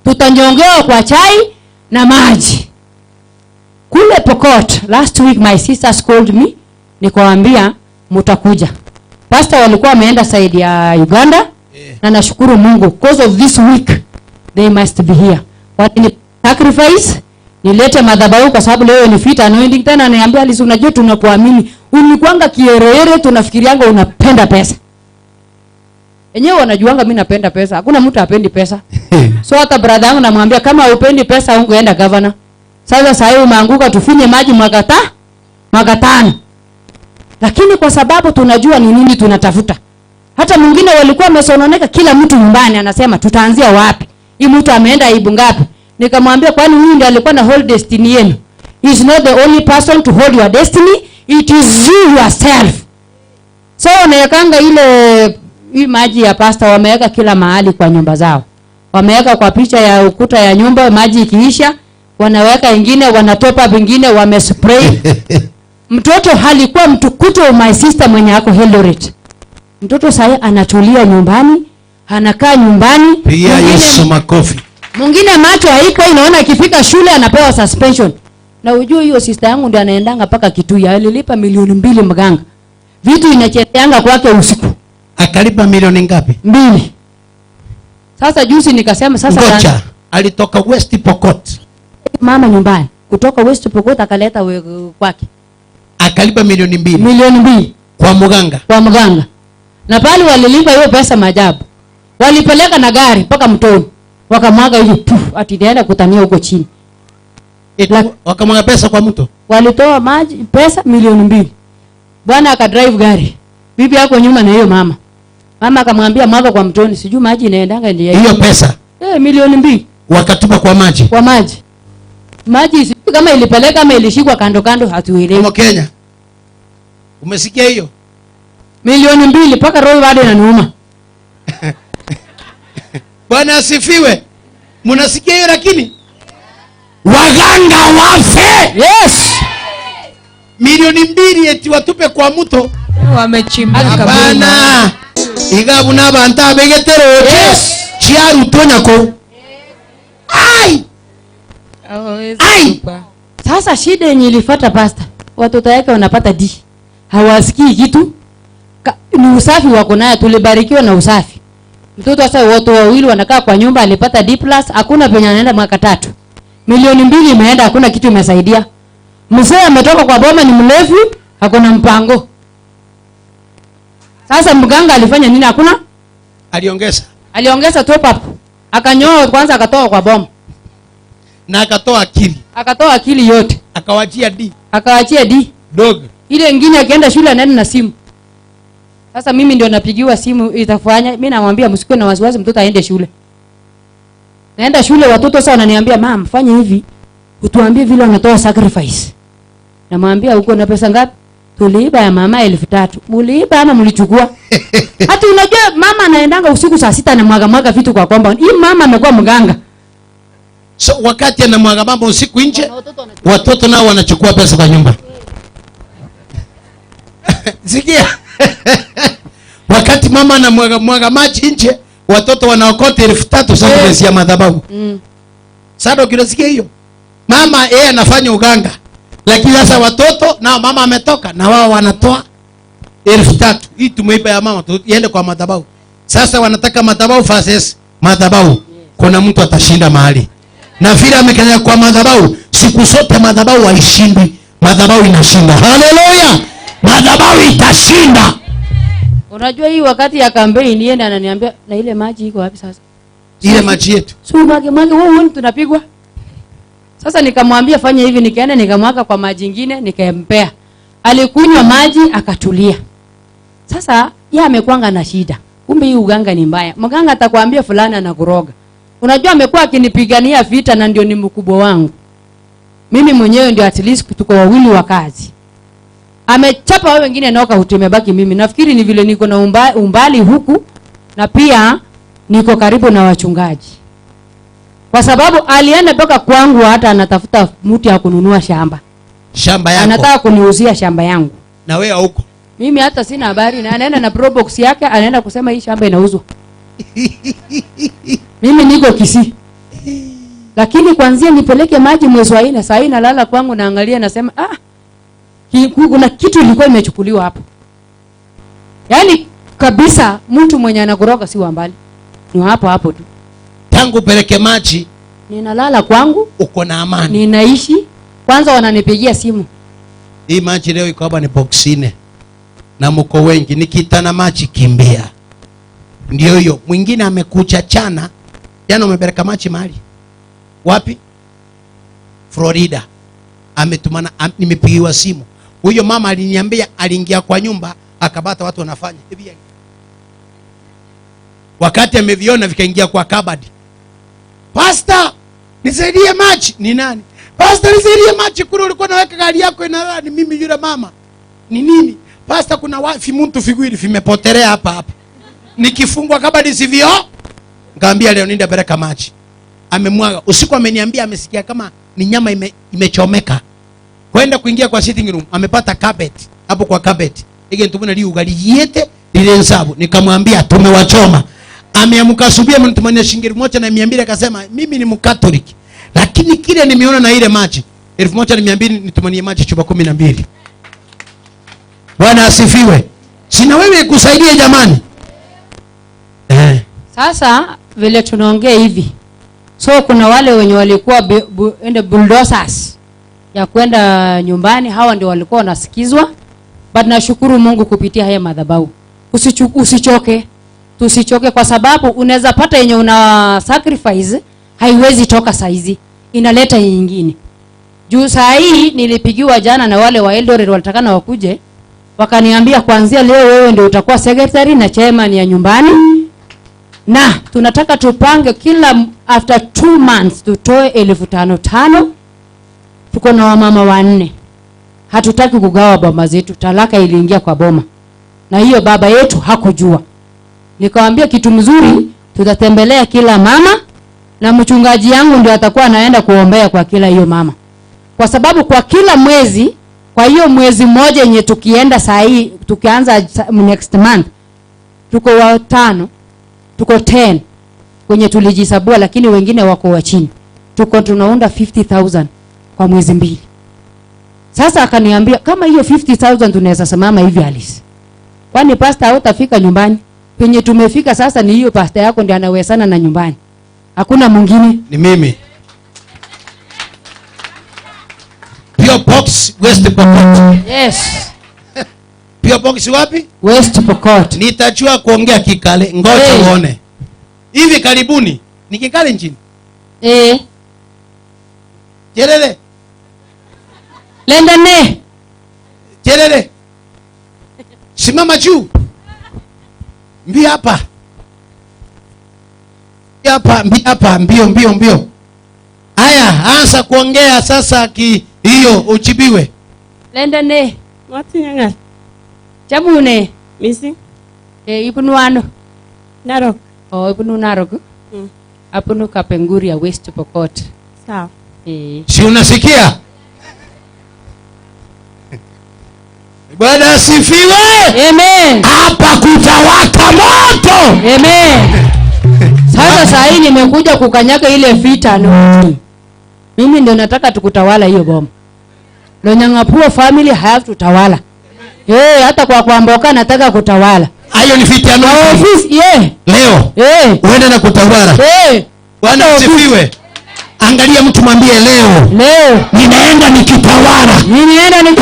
Tutanyongewa kwa chai na maji. Kule Pokot, last week my sisters called me, nikawaambia mtakuja. Pastor walikuwa wameenda side ya Uganda, na nashukuru Mungu because of this week they must be here. What sacrifice nilete madhabahu kwa sababu leo ni fit anointing. Tena ananiambia Alice, unajua tunakuamini. Unikwanga kierere tunafikirianga unapenda pesa. Enyewe wanajuanga mimi napenda pesa. Hakuna mtu apendi pesa. So hata brother yangu namwambia kama upendi pesa ungeenda governor. Sasa hiyo umeanguka tufinye maji mwaka 5. Lakini kwa sababu tunajua ni nini tunatafuta. Hata mwingine walikuwa wamesononeka kila mtu nyumbani anasema tutaanzia wapi? Hii mtu ameenda aibu ngapi? Nikamwambia kwani huyu ndiye alikuwa na hold destiny yenu? He is not the only person to hold your destiny. It is you yourself. So wanawekanga ile hii maji ya pasta wameweka kila mahali kwa nyumba zao. Wameweka kwa picha ya ukuta ya nyumba, maji ikiisha wanaweka ingine, wanatopa vingine, wamespray. Mtoto halikuwa mtukuto my sister mwenye ako Eldoret. Mtoto sasa anatulia nyumbani, anakaa nyumbani. Pia Yesu makofi. Mwingine macho haiko inaona ikifika shule anapewa suspension. Na ujue hiyo sister yangu ndiye anaendanga paka Kitui, alilipa 2 milioni mganga. Vitu inacheteanga kwake usiku. Akalipa milioni ngapi? 2. Sasa juzi nikasema sasa Ngocha, alitoka West Pokot. Mama nyumbani. Kutoka West Pokot akaleta kwake. Akalipa milioni 2. Milioni 2 kwa mganga. Kwa mganga. Na pale walilipa hiyo pesa maajabu. Walipeleka na gari mpaka mtoni. Wakamwaga hiyo ati naenda kutania huko chini. Wakamwaga pesa kwa mto. Walitoa maji pesa milioni 2. Bwana akadrive gari. Bibi yako nyuma na hiyo mama. Mama akamwambia mwaga kwa mtoni, sijui maji inaendanga ndiye. Hiyo pesa. Milioni 2. Wakatupa kwa maji. Kwa maji. Maji sijui kama ilipeleka ama ilishikwa kando hatuelewi. Kama Kenya. Umesikia hiyo? Milioni 2 paka roho bado inaniuma. Bwana asifiwe. Mnasikia hiyo lakini? Waganga wafe. Yes. Milioni 2 eti watupe kwa mto. Wamechimba kaburi. Bana. Igabu na banta begetero. Yes. Chiaru tonyako. Ai. Ai. Sasa shida yenye ilifuata pasta. Watoto yake wanapata D. Hawasikii kitu. Ni usafi wako naye, tulibarikiwa na usafi. Mtoto sasa wote wawili wanakaa kwa nyumba, alipata D+, hakuna penye anaenda mwaka 3. Milioni 2 imeenda, hakuna kitu imesaidia. Mzee ametoka kwa boma ni mlevi, hakuna mpango. Sasa mganga alifanya nini? Hakuna? Aliongeza top up. Akanyoa kwanza, akatoa kwa boma. Na akatoa akili. Akatoa akili yote. Akawachia D. Dog. Ile nyingine akienda shule anaenda na simu. Sasa mimi ndio napigiwa simu itafanya. Mimi namwambia msikuwe na wasiwasi, mtoto aende shule. Naenda shule, watoto sasa wananiambia mama fanya hivi. Utuambie vile unatoa sacrifice. Namwambia uko na pesa ngapi? Tuliiba ya mama 3,000. Muliiba ama mlichukua? Hata unajua mama anaendanga usiku saa 6 na mwaga vitu kwa compound. Hii mama amekuwa mganga. So wakati anamwaga mambo usiku nje, watoto nao wanachukua pesa kwa nyumba. Sikia. Wakati mama anamwaga maji nje, watoto wanaokota 3,000 sasa ya madhabahu. Sasa ukisikia hiyo, mama yeye anafanya uganga. Lakini sasa watoto nao mama ametoka na wao wanatoa 3,000. Hii tumeiba ya mama tuende kwa madhabahu. Sasa wanataka madhabahu versus madhabahu. Kuna mtu atashinda mahali. Na vile amekanyaga kwa madhabahu, siku zote madhabahu haishindi, madhabahu inashinda. Haleluya! Madhabahu itashinda. Unajua hii wakati ya kampeni niende ananiambia na ile maji iko wapi sasa? Ile maji yetu. Mwage wewe tunapigwa. Sasa nikamwambia fanya hivi, nikaenda nikamwaga kwa maji nyingine nikampea. Alikunywa maji akatulia. Sasa yeye amekwanga na shida. Kumbe hii uganga ni mbaya. Mganga atakwambia fulani anakuroga. Unajua amekuwa akinipigania vita na ndio ni mkubwa wangu. Mimi mwenyewe ndio at least tuko wawili wa kazi. Amechapa wao wengine noka utemebaki mimi. Nafikiri ni vile niko na umbali huku na pia niko karibu na wachungaji. Kwa sababu alienda mpaka kwangu hata anatafuta mtu ya kununua shamba. Shamba yako. Anataka kuniuzia shamba yangu. Na wewe huko. Mimi hata sina habari na anaenda na pro box yake anaenda kusema hii shamba inauzwa. Mimi niko Kisii. Lakini kwanza nipeleke maji mwezi wa 4, saa hii nalala kwangu naangalia nasema kuna kitu ilikuwa imechukuliwa hapo. Yaani kabisa mtu mwenye anakuroga si wa mbali. Ni hapo hapo tu. Tangu peleke maji ninalala kwangu, uko na amani. Ninaishi, kwanza wananipigia simu. Hii maji leo iko hapa ni box 4. Na mko wengi, nikitana maji kimbia. Ndio hiyo. Mwingine amekucha chana. Jana umepeleka maji mahali. Wapi? Florida. Ametumana nimepigiwa simu. Huyo mama aliniambia aliingia kwa nyumba akabata watu wanafanya. Wakati ameviona vikaingia kwa kabadi. Pastor, nisaidie maji. Ni nani? Pastor, nisaidie maji, kule ulikuwa naweka gari yako inalala. Ni mimi yule mama. Ni nini? Pastor, kuna wafi mtu figuri vimepotelea hapa. Nikifungwa kabadi sivyo? Ngambia leo nenda peleka maji. Amemwaga. Usiku ameniambia amesikia kama ni nyama imechomeka. Kwenda kuingia kwa sitting room, amepata carpet. Hapo kwa carpet. Ige ntubuna li ugali yete ile nsabu. Nikamwambia tumewachoma. Ameamka asubuhi mnitumania shilingi 1,200 akasema mimi ni Mkatoliki. Lakini kile nimeona na ile maji 1,200 nitumanie maji chupa 12. Bwana asifiwe. Sina wewe kusaidia jamani. Sasa vile tunaongea hivi. So kuna wale wenye walikuwa bulldozers ya kwenda nyumbani, hawa ndio walikuwa wanasikizwa. But nashukuru Mungu kupitia haya madhabahu. Usichoke. Tusichoke kwa sababu unaweza pata yenye una sacrifice haiwezi toka saizi. Inaleta nyingine. Juu saa hii nilipigiwa jana na wale wa Eldoret walitakana wakuje. Wakaniambia kuanzia leo wewe ndio utakuwa secretary na chairman ya nyumbani. Na tunataka tupange kila after 2 months tutoe 5,500. Tuko na wamama 4. Hatutaki kugawa boma zetu. Talaka iliingia kwa boma. Na hiyo baba yetu hakujua. Nikamwambia kitu mzuri, tutatembelea kila mama na mchungaji yangu ndio atakuwa anaenda kuombea kwa kila hiyo mama. Kwa sababu kwa kila mwezi, kwa hiyo mwezi mmoja yenye tukienda saa hii, tukianza next month, tuko 5, tuko 10 kwenye tulijisabua, lakini wengine wako wa chini. Tunaunda 50,000 kwa mwezi 2. Sasa akaniambia kama hiyo 50,000 tunaweza simama hivi Alice. Kwani pastor hautafika nyumbani? Penye tumefika sasa ni hiyo pastor yako ndiye anawezana na nyumbani. Hakuna mwingine. Ni mimi. Pure Box West Pokot. Yes. Pure Box wapi? West Pokot. Nitajua kuongea Kikale, ngoja uone. Hivi karibuni ni Kikale nchini. Jelele. Lendane. Jelele. Simama juu. Mbi hapa. Hapa mbio. Haya, anza kuongea sasa hiyo uchibiwe. Lendane. Wati nyanga. Chamune. Misi. Ipunu ano. Narok. Ipunu Narok. Apunu Kapenguria West Pokot. Sawa. Si unasikia? Bwana asifiwe. Amen. Hapa kutawaka moto. Amen. Sasa saa hii nimekuja kukanyaga ile vita no. Mimi ndio nataka tukutawala hiyo boma. Lonyangapuo family have tutawala. Hata kwa kuamboka nataka kutawala. Hayo ni vita no. Office leo. Uende na kutawala. Bwana asifiwe. Angalia mtu mwambie leo ninaenda nikitawala.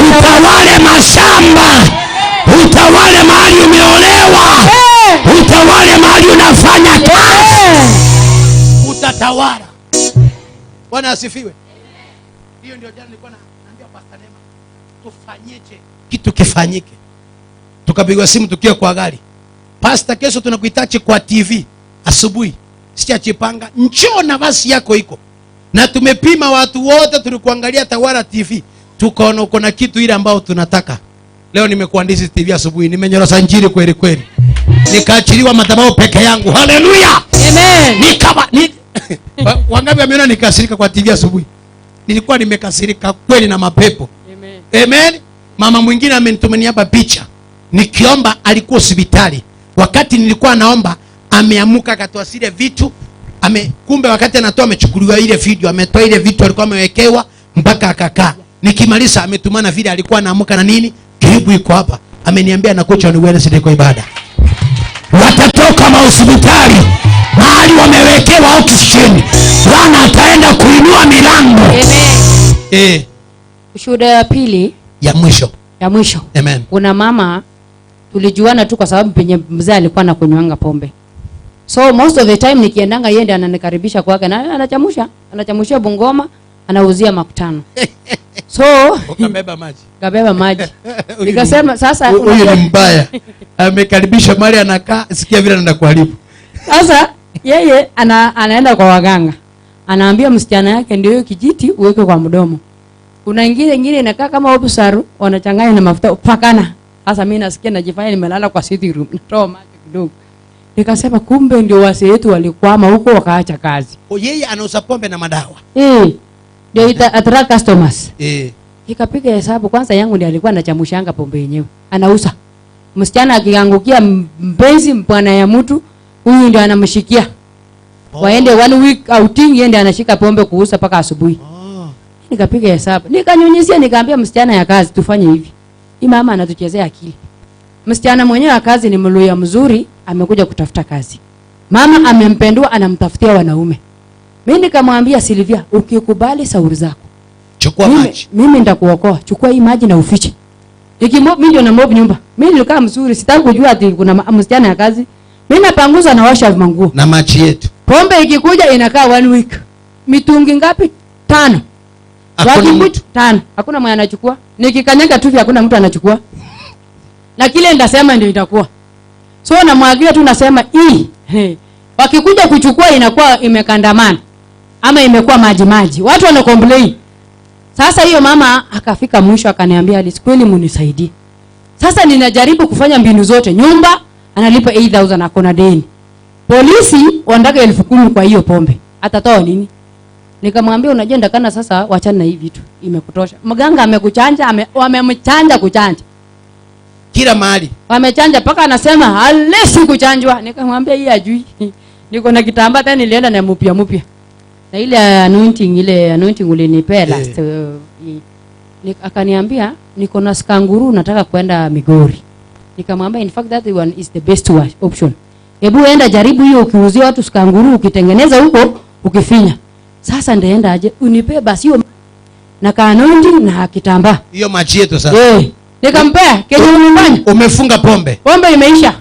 Utawale mashamba, utawale mahali umeolewa, utawale mahali unafanya kazi, utatawala. Bwana asifiwe. Hiyo ndio jana nilikuwa naambia Pastor Neema, tufanyeje kitu kifanyike. Tukapigwa simu tukiwa kwa gari, Pastor, kesho tunakuhitaji kwa TV asubuhi. Sichachipanga, njoo na basi yako iko. Na tumepima watu wote, tulikuangalia Tawala TV, tukaona uko na kitu ile ambao tunataka. Leo nimekuandishi TV asubuhi, nimenyorosa injili kweli kweli. Nikaachiliwa madhabahu peke yangu. Haleluya. Amen. Wangapi wameona nikasirika kwa TV asubuhi? Nilikuwa nimekasirika kweli na mapepo. Amen. Amen. Mama mwingine amenitumania hapa picha. Nikiomba alikuwa hospitali. Wakati nilikuwa naomba ameamuka akatoa zile vitu. Kumbe wakati anatoa amechukuliwa ile video, ametoa ile vitu alikuwa amewekewa mpaka akakaa. Nikimaliza ametumana vile alikuwa anaamuka na nini? Karibu iko hapa. Ameniambia na kocha ni Wednesday kwa ibada. Watatoka hospitali mahali wamewekewa oxygen. Bwana ataenda kuinua milango. Amen. Ushuhuda ya pili ya mwisho. Amen. Kuna mama tulijuana tu kwa sababu penye mzee alikuwa anakunywanga pombe. So most of the time nikiendanga yeye ndiye ananikaribisha kwake na anachamusha Bungoma, anauzia makutano. So kabeba maji. Nikasema sasa huyu ni mbaya. Amekaribisha mali anakaa, sikia vile anaenda kuharibu. Sasa yeye anaenda kwa waganga. Anaambia msichana yake ndio hiyo kijiti uweke kwa mdomo. Kuna ingine inakaa kama obusaru, wanachanganya na mafuta upakana. Sasa mimi nasikia najifanya nimelala kwa sitting room, natoa maji kidogo. Nikasema kumbe ndio wase wetu walikwama huko wakaacha kazi. Yeye anauza pombe na madawa. Ndio attract customers. Nikapiga hesabu kwanza yangu ndiye alikuwa anachamushanga pombe yenyewe. Anauza. Msichana akiangukia mpenzi bwana ya mtu, huyu ndio anamshikia. Waende 1 week outing, yeye ndiye anashika pombe kuuza paka asubuhi. Nikapiga hesabu. Nikanyunyizia nikaambia msichana ya kazi tufanye hivi. Hii mama anatuchezea akili. Msichana mwenyewe wa kazi ni mluya mzuri, amekuja kutafuta kazi. Mama amempendua, anamtafutia wanaume. Mimi nikamwambia Silvia, ukikubali sauri zako, chukua maji. Mimi nitakuokoa. Chukua hii maji na ufiche. Mimi ndio na mob nyumba. Mimi nilikaa mzuri, sitaki kujua ati kuna msichana ya kazi. Mimi napanguza na washa manguo. Na maji yetu. Pombe ikikuja inakaa 1 week. Mitungi ngapi? 5. Hakuna mtu 5. Hakuna mwenye anachukua. Nikikanyaga tu hakuna mtu anachukua. Na kile ndasema ndio itakuwa. So namwagia tu nasema wakikuja kuchukua inakuwa imekandamana ama imekuwa maji. Watu wana complain. Sasa hiyo mama akafika mwisho akaniambia Alice, kweli munisaidie. Sasa ninajaribu kufanya mbinu zote. Nyumba analipa 8000 na kona deni. Polisi wanataka 10,000 kwa hiyo pombe. Atatoa nini? Nikamwambia unajua ndakana sasa wachana na hivi vitu. Imekutosha. Mganga amekuchanja, wamemchanja kuchanja. Kila mahali. Wamechanja paka anasema halisi kuchanjwa. Nikamwambia hii ajui. Niko na kitambaa tena nilienda na mpya. Na ile anointing ulinipea last. Akaniambia niko na skanguru nataka kwenda Migori. Nikamwambia in fact that one is the best option. Hebu enda jaribu hiyo, ukiuzia watu skanguru ukitengeneza huko ukifinya. Sasa ndaenda aje unipe basi hiyo na anointing na kitambaa. Hiyo maji yetu sasa. Nikampea kenye nyumbani. Umefunga pombe. Pombe imeisha.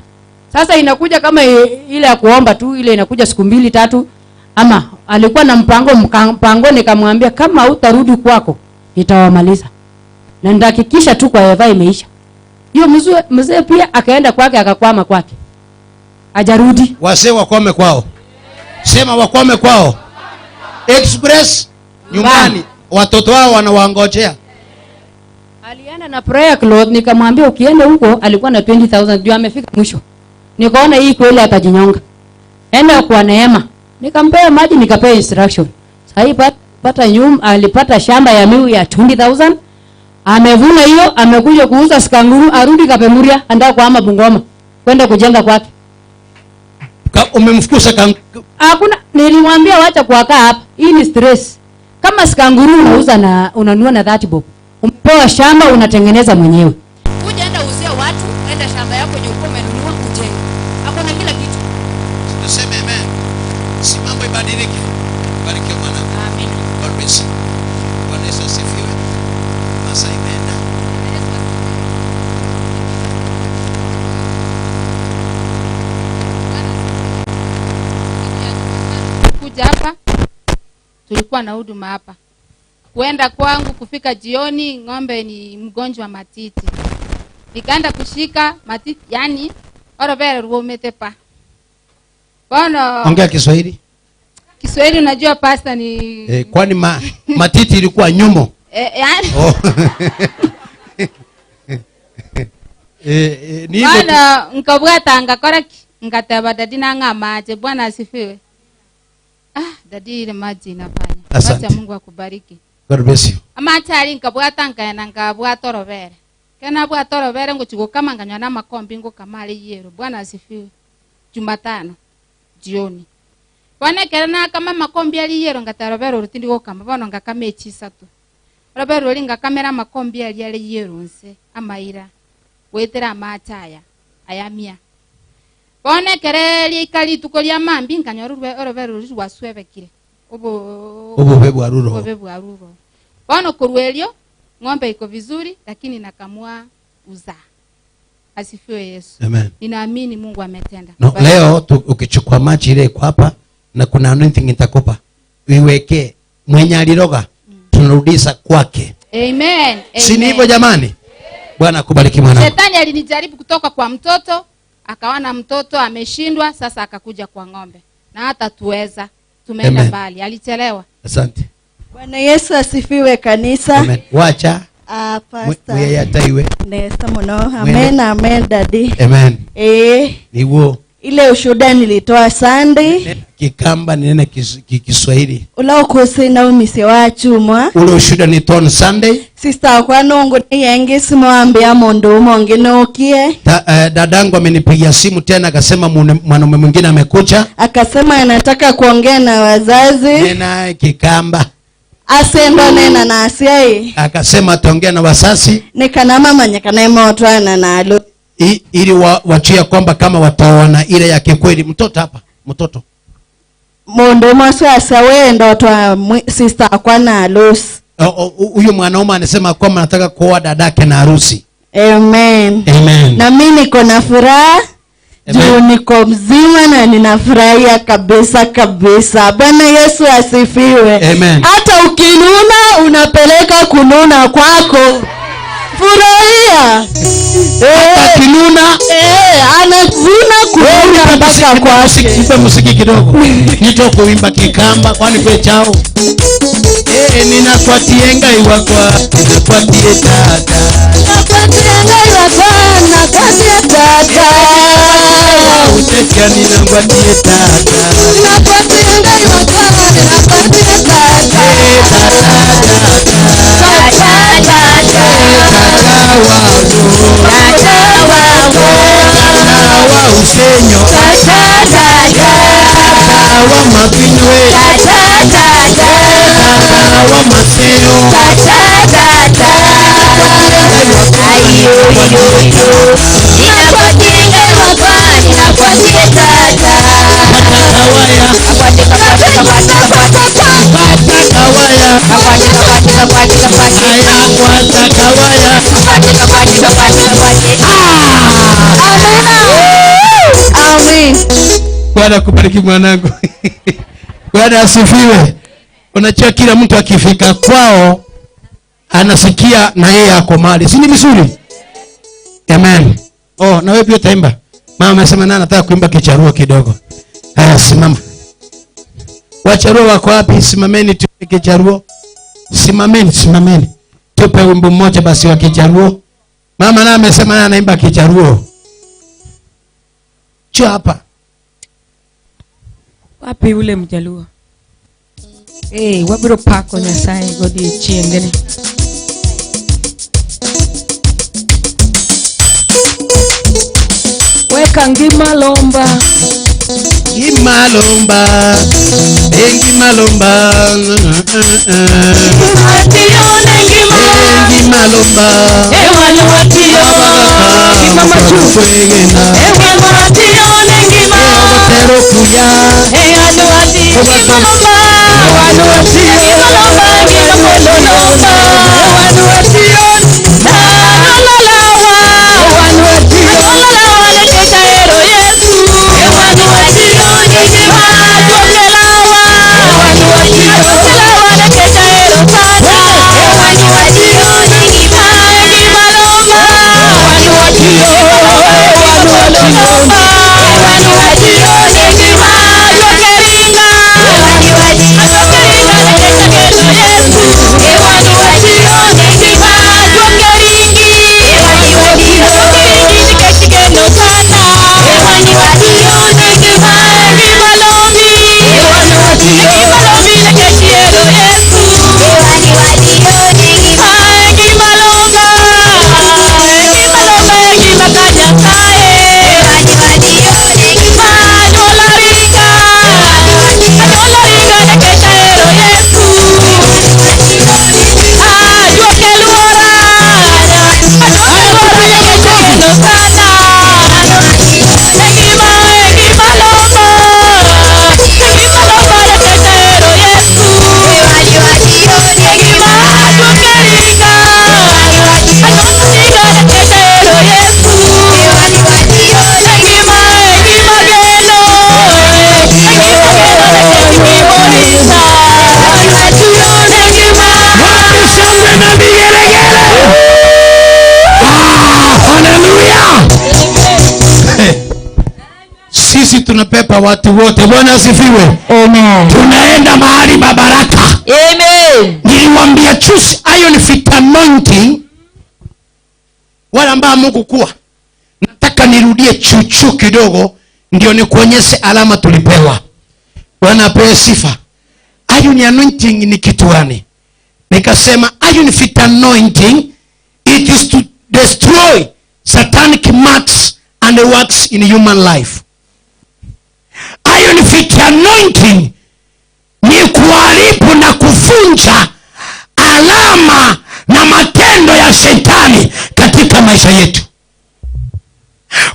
Sasa inakuja kama ile ya kuomba tu, ile inakuja siku 2 3 ama alikuwa na mpango nikamwambia kama utarudi kwako nitawamaliza. Na ndahakikisha tu kwa Eva imeisha. Hiyo mzee pia akaenda kwake akakwama kwake. Hajarudi. Wase wakwame kwao. Sema wakwame kwao. Express nyumbani. Watoto wao wanawaangojea. Alienda na prayer cloth nikamwambia ukienda huko alikuwa na 20,000 ndio amefika mwisho. Nikaona hii kweli atajinyonga. Enda kwa Neema. Nikampea maji nikapea instruction. Sasa alipata shamba ya miwa ya 20,000. Amevuna hiyo, amekuja kuuza skanguru, arudi Kapemuria, andaa kwa ama Bungoma. Kwenda kujenga kwake. Umemfukuza Hakuna, nilimwambia wacha kuakaa hapa. Hii ni stress. Kama skanguru unauza na unanunua na 30 bob. Umepewa shamba unatengeneza mwenyewe. Kuja enda uzia watu, enda shamba yako yenye uko umenunua ujenge. Hapo na kila kitu. Tuseme amen. Si mambo ibadilike. Barikiwa mwana. Amen. tulikuwa na huduma hapa. Kuenda kwangu kufika jioni, ng'ombe ni mgonjwa matiti. Nikaenda kushika matiti, yani orovere ruometepa. Bwana ongea Kiswahili. Kiswahili unajua pasta ni kwani matiti ilikuwa nyumo. Yani Oh. Bwana nkabwata ngakora ngataba dadi nanga maje. Bwana asifiwe. Dadi ile maji inafanya. Acha Mungu akubariki. God bless you. Amachari nkabwata ngana ngabwata orovere. Kana bwata orovere ngochiko kama nganywa na makombi ngo kamali yero. Bwana asifiwe. Jumatano jioni. Bwana kerana kama makombi ali yero ngatarovero rutindi go kama bano ngakame chisatu. Robero linga kamera makombi ali yero nse amaira. Wetera amachaya ayamia. Bwana kereli kali tukolia mambi nkanyorwe orovero rwaswebekire. Obo bebu aruro. Bwana kurwelio ng'ombe iko vizuri lakini nakamua uza. Asifiwe Yesu. Amen. Ninaamini Mungu ametenda. No, leo ukichukua maji ile iko hapa na kuna anointing nitakupa. Uiweke mwenye aliroga tunarudisha kwake. Amen. Si ni hivyo jamani? Bwana akubariki mwanangu. Shetani alinijaribu kutoka kwa mtoto, akaona mtoto ameshindwa, sasa akakuja kwa ng'ombe. Na hata tuweza tumeenda mbali. Alichelewa. Asante. Bwana Yesu asifiwe kanisa. Amen. Wacha. Pastor. Wewe yataiwe. Nesta mono. Amen, amen daddy. Amen. Niwo. Ile ushuhuda nilitoa Sunday. Kikamba nene Kiswahili. Ula ukose na umise wa chumwa. Ule ushuhuda nitoa Sunday. Sister kwa nongo yenge simwambia mondo mongenokie. Dadangu amenipigia simu tena akasema mwanaume mwingine amekuja. Akasema anataka kuongea na wazazi. Nena Kikamba. Asendo nena na asiai. Akasema ataongea na wasasi. Nikana mama nyakana motwana nalo. Ili wachia kwamba kama wataona ile ya kweli mtoto hapa mtoto mondo maswasa wendo twa sister kwa na harusi. Huyo mwanaume anasema kwamba anataka kuoa dadake na harusi. Amen. Amen. Na mimi niko na furaha. Juu niko mzima na ninafurahia kabisa kabisa. Bwana Yesu asifiwe. Amen. Hata ukinuna unapeleka kununa kwako. Furahia. Kinuna anazuna kununa mpaka kwake. Nipe muziki kidogo. Nito kuimba Kikamba kwani kwa chao. Ninakwatienga iwakwa, ninakwatie tata. Ninakwatienga iwakwa, ninakwatie tata. Utekia ninakwatie tata. Ninakwatienga iwakwa, ninakwatie tata. Usenyo wa mapinwe wa maseo Bwana kubariki mwanangu. Bwana asifiwe. Unachia kila mtu akifika kwao anasikia na yeye ako mali. Si ni vizuri? Amen. Na wewe pia utaimba. Mama amesema nani anataka kuimba kicharuo kidogo. Haya simama. Wacharuo wako wapi? Simameni tupe kicharuo. Simameni. Tupe wimbo mmoja basi wa kicharuo. Mama naye amesema nani anaimba kicharuo. Cho hapa. Wapi ule mjaluo? Wabiro pako Nyasaye godi chiengene. Weka ngima lomba. Ngima lomba. Ngima lomba. Ngima lomba. Ewanu watio. Ngima machu. Ewanu watio ngima. Tero kuya. Ewanu watio. Ewanu watio. Ngima lomba. Ngima mololomba. Ewanu watio. Nalalawa. Ewanu watio. Nalalawa lekeka ero Yesu. Ewanu watio ngima. Tokelawa. Ewanu watio. Sisi tunapepa watu wote. Bwana asifiwe. Amen. Tunaenda mahali pa baraka. Amen. Niliwaambia choose iron fit anointing. Wala ambao Mungu kuwa. Nataka nirudie chuchu kidogo ndio nikuonyeshe alama tulipewa. Bwana apewe sifa. Iron anointing ni kitu gani? Nikasema iron fit anointing, it is to destroy satanic marks and works in human life. Iron fit anointing ni kuharibu na kufunja alama na matendo ya shetani katika maisha yetu.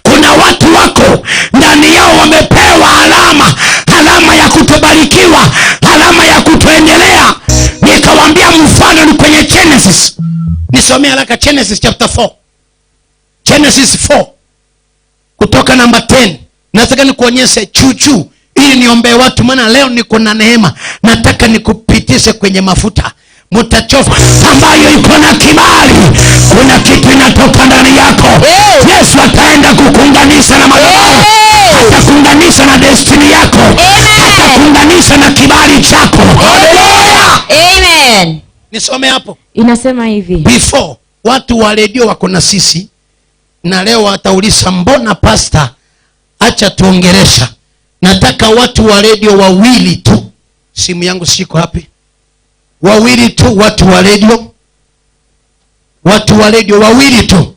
Kuna watu wako ndani yao wamepewa alama ya kutobarikiwa, alama ya kutoendelea. Nikawaambia mfano ni kwenye Genesis. Nisomea haraka Genesis chapter 4. Genesis 4 kutoka namba 10. Nataka nikuonyeshe chuchu ili niombee watu, maana leo niko na neema. Nataka nikupitishe kwenye mafuta mutachofa ambayo iko na kibali. Kuna kitu inatoka ndani yako. Yesu ataenda kukuunganisha na madhabahu. Atakuunganisha na destiny yako. Atakuunganisha na kibali chako. Haleluya. Amen. Nisome hapo. Inasema hivi. Before watu wa radio wako na sisi, na leo watauliza mbona pastor acha tuongelesha. Nataka watu wa radio wawili tu. Simu yangu siko hapi. Wawili tu watu wa radio. Watu wa radio wawili tu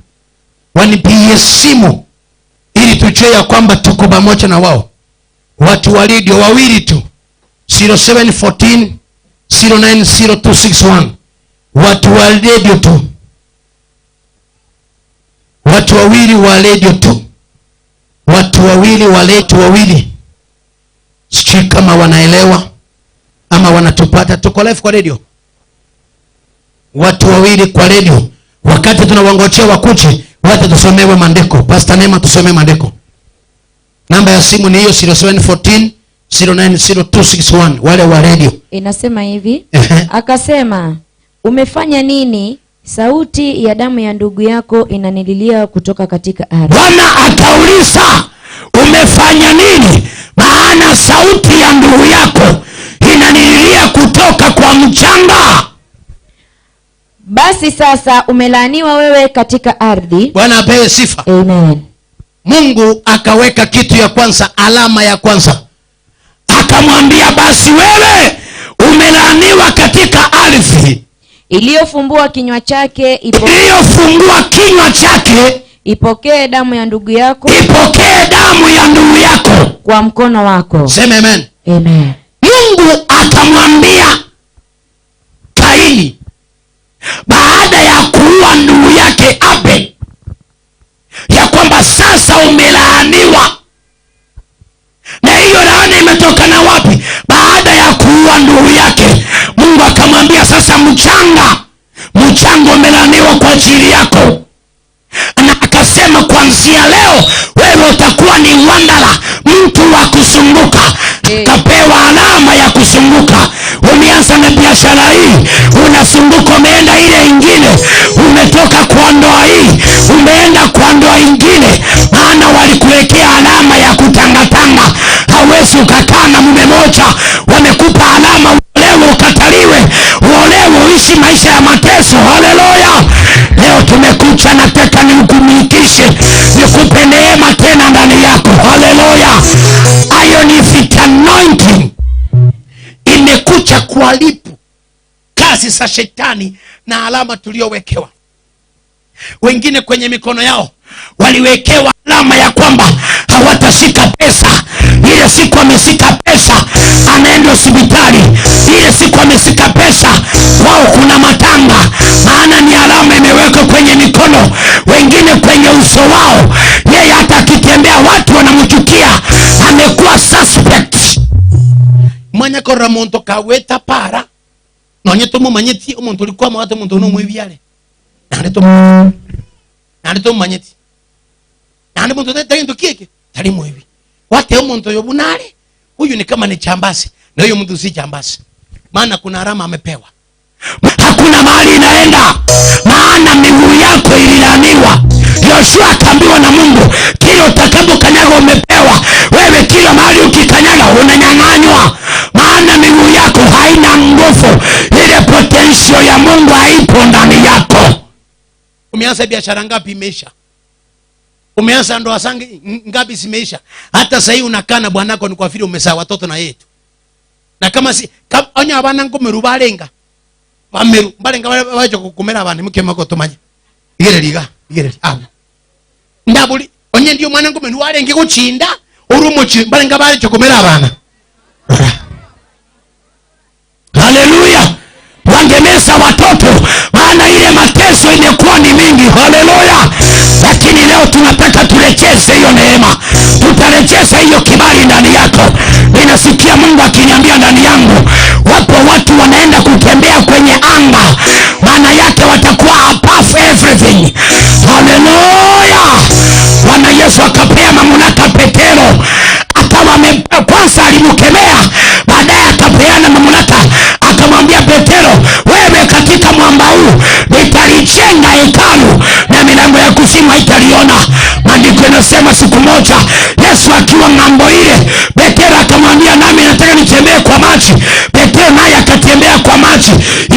wanipigie simu ili tujue ya kwamba tuko pamoja na wao. Watu wa radio wawili tu. 0714 090261. Watu wa radio tu. Watu wawili wa radio tu. Watu wawili wa radio wawili. Sijui kama wanaelewa ama wanatupata. Tuko live kwa radio. Watu wawili kwa radio. Wakati tunawangojea wakuje, wacha tusomewe maandiko. Pastor Neema tusomee maandiko. Namba ya simu ni hiyo 0714 090261. Wale wa radio. Inasema hivi. Akasema, umefanya nini? Sauti ya damu ya ndugu yako inanililia kutoka katika ardhi. Bwana atauliza, umefanya nini? Maana sauti ya ndugu yako inanililia kutoka kwa mchanga. Basi sasa umelaaniwa wewe katika ardhi. Bwana apewe sifa. Amen. Mungu akaweka kitu ya kwanza, alama ya kwanza. Akamwambia basi wewe umelaaniwa katika ardhi. Iliyofumbua kinywa chake ipokee damu ya ndugu yako. Ipokee damu ya ndugu yako kwa mkono wako. Sema amen. Amen. Mungu akamwambia Kaini baada ya kuua ndugu yake Abel ya kwamba sasa umelaaniwa. Na hiyo laana imetokana wapi? Baada ya kuua ndugu yake, Mungu akamwambia sasa mchanga umelaaniwa kwa ajili yako. Na akasema kuanzia leo wewe utakuwa ni wandala, mtu wa kusunguka. Kapewa alama ya kusunguka. Umeanza na biashara hii, unasunguka, umeenda ile ingine, umetoka kwa ndoa hii, umeenda kwa ndoa ingine, maana walikuwekea moja. Wamekupa alama, uolewe, ukataliwe, uolewe, uishi maisha ya mateso. Haleluya. Leo tumekucha, nataka nikumilikishe, nikupe neema tena ndani yako. Haleluya. Iron Feet anointing imekucha kuharibu kazi za shetani na alama tuliowekewa. Wengine kwenye mikono yao waliwekewa alama ya kwamba hawatashika pesa. Ile siku ameshika pesa anaenda hospitali. Ile siku ameshika pesa wao kuna matanga, maana ni alama imewekwa kwenye mikono. Wengine kwenye uso wao, yeye hata akitembea watu wanamchukia, amekuwa suspect. Mwanya kora muntu kaweta para nonye tumumanyeti umuntu ulikuwa mawate muntu no mwibyale nande tumumanyeti nande muntu tete kike tali mwibi wate umuntu yobunale huyu ni kama ni chambasi na huyu mtu si chambasi, maana kuna alama amepewa. Hakuna mahali inaenda, maana miguu yako ililaniwa. Yoshua akaambiwa na Mungu, kila utakapokanyaga umepewa. Wewe kila mahali ukikanyaga unanyang'anywa, maana miguu yako haina nguvu. Ile potential ya Mungu haipo ndani yako. Umeanza biashara ngapi imeisha? Umeanza ndoa sangi ngapi zimeisha? Hata sasa hivi unakaa na bwanako ni kwa vile umezaa watoto na yetu. Na kama si onya abana ngomeru barenga bameru barenga baje kukumera abana mukema tumanye igereriga abo ndabuli onye ndio mwana ngomeru warenge guchinda urumuchi barenga baje kukumera abana. Haleluya. Wangemeza watoto, maana ile mateso imekuwa ni mingi. Haleluya. Lakini leo tunataka turejeze hiyo neema, tutarejeza hiyo kibali ndani yako. Ninasikia Mungu akiniambia ndani yangu, wapo watu wanaenda kutembea kwenye anga, maana yake watakuwa above everything. Haleluya. Bwana Yesu akapea mamlaka Petero, akawa kwanza alimkemea, baadaye akapeana mamlaka, akamwambia Petero, wewe katika mwamba huu nitalijenga hekalu na milango ya kuzimu haitaliona. Maandiko yanasema siku moja Yesu akiwa ng'ambo ile, Petero akamwambia, nami nataka nitembee kwa maji. Petero naye akatembea kwa maji,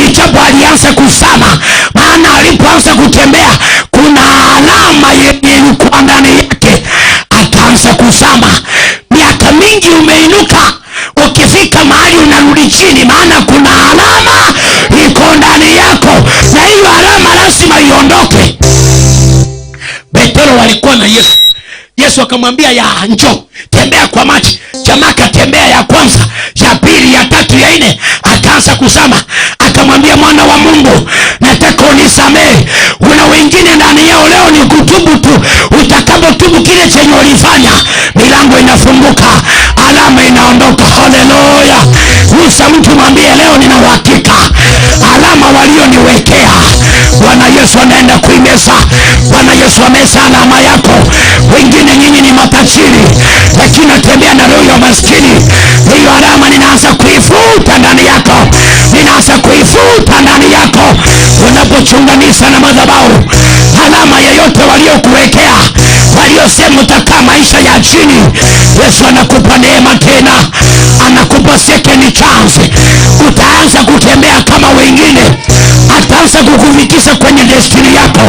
ijapo alianza kuzama, maana alipoanza kutembea kuna alama yenye ilikuwa ndani yake, akaanza kuzama. Miaka mingi umeinuka, ukifika mahali unarudi chini, maana kuna alama iko ndani yako, na hiyo alama lazima iondoke. Petero walikuwa na Yesu. Yesu akamwambia, ya njoo tembea kwa maji. Jamaa akatembea ya kwanza, ya pili, ya tatu, ya nne, akaanza kuzama. Akamwambia, mwana wa Mungu, nataka unisamehe. Kuna wengine ndani yao leo ni kutubu tu. Utakapotubu kile chenye ulifanya, milango inafunguka, alama inaondoka. Haleluya. Musa mtu mwambie, leo nina uhakika alama walioniwekea Bwana Yesu anaenda kuimeza. Bwana Yesu amesa alama yako. Wengine nyinyi ni matajiri, lakini natembea na roho ya maskini. Hiyo alama ninaanza kuifuta ndani yako, ninaanza kuifuta ndani yako. Unapochunganisha na madhabahu, alama yoyote waliokuwekea, waliosema utakaa maisha ya chini, Yesu anakupa neema tena, anakupa second chance. Utaanza kutembea kama wengine, ataanza kukufikisha kwenye destiny yako.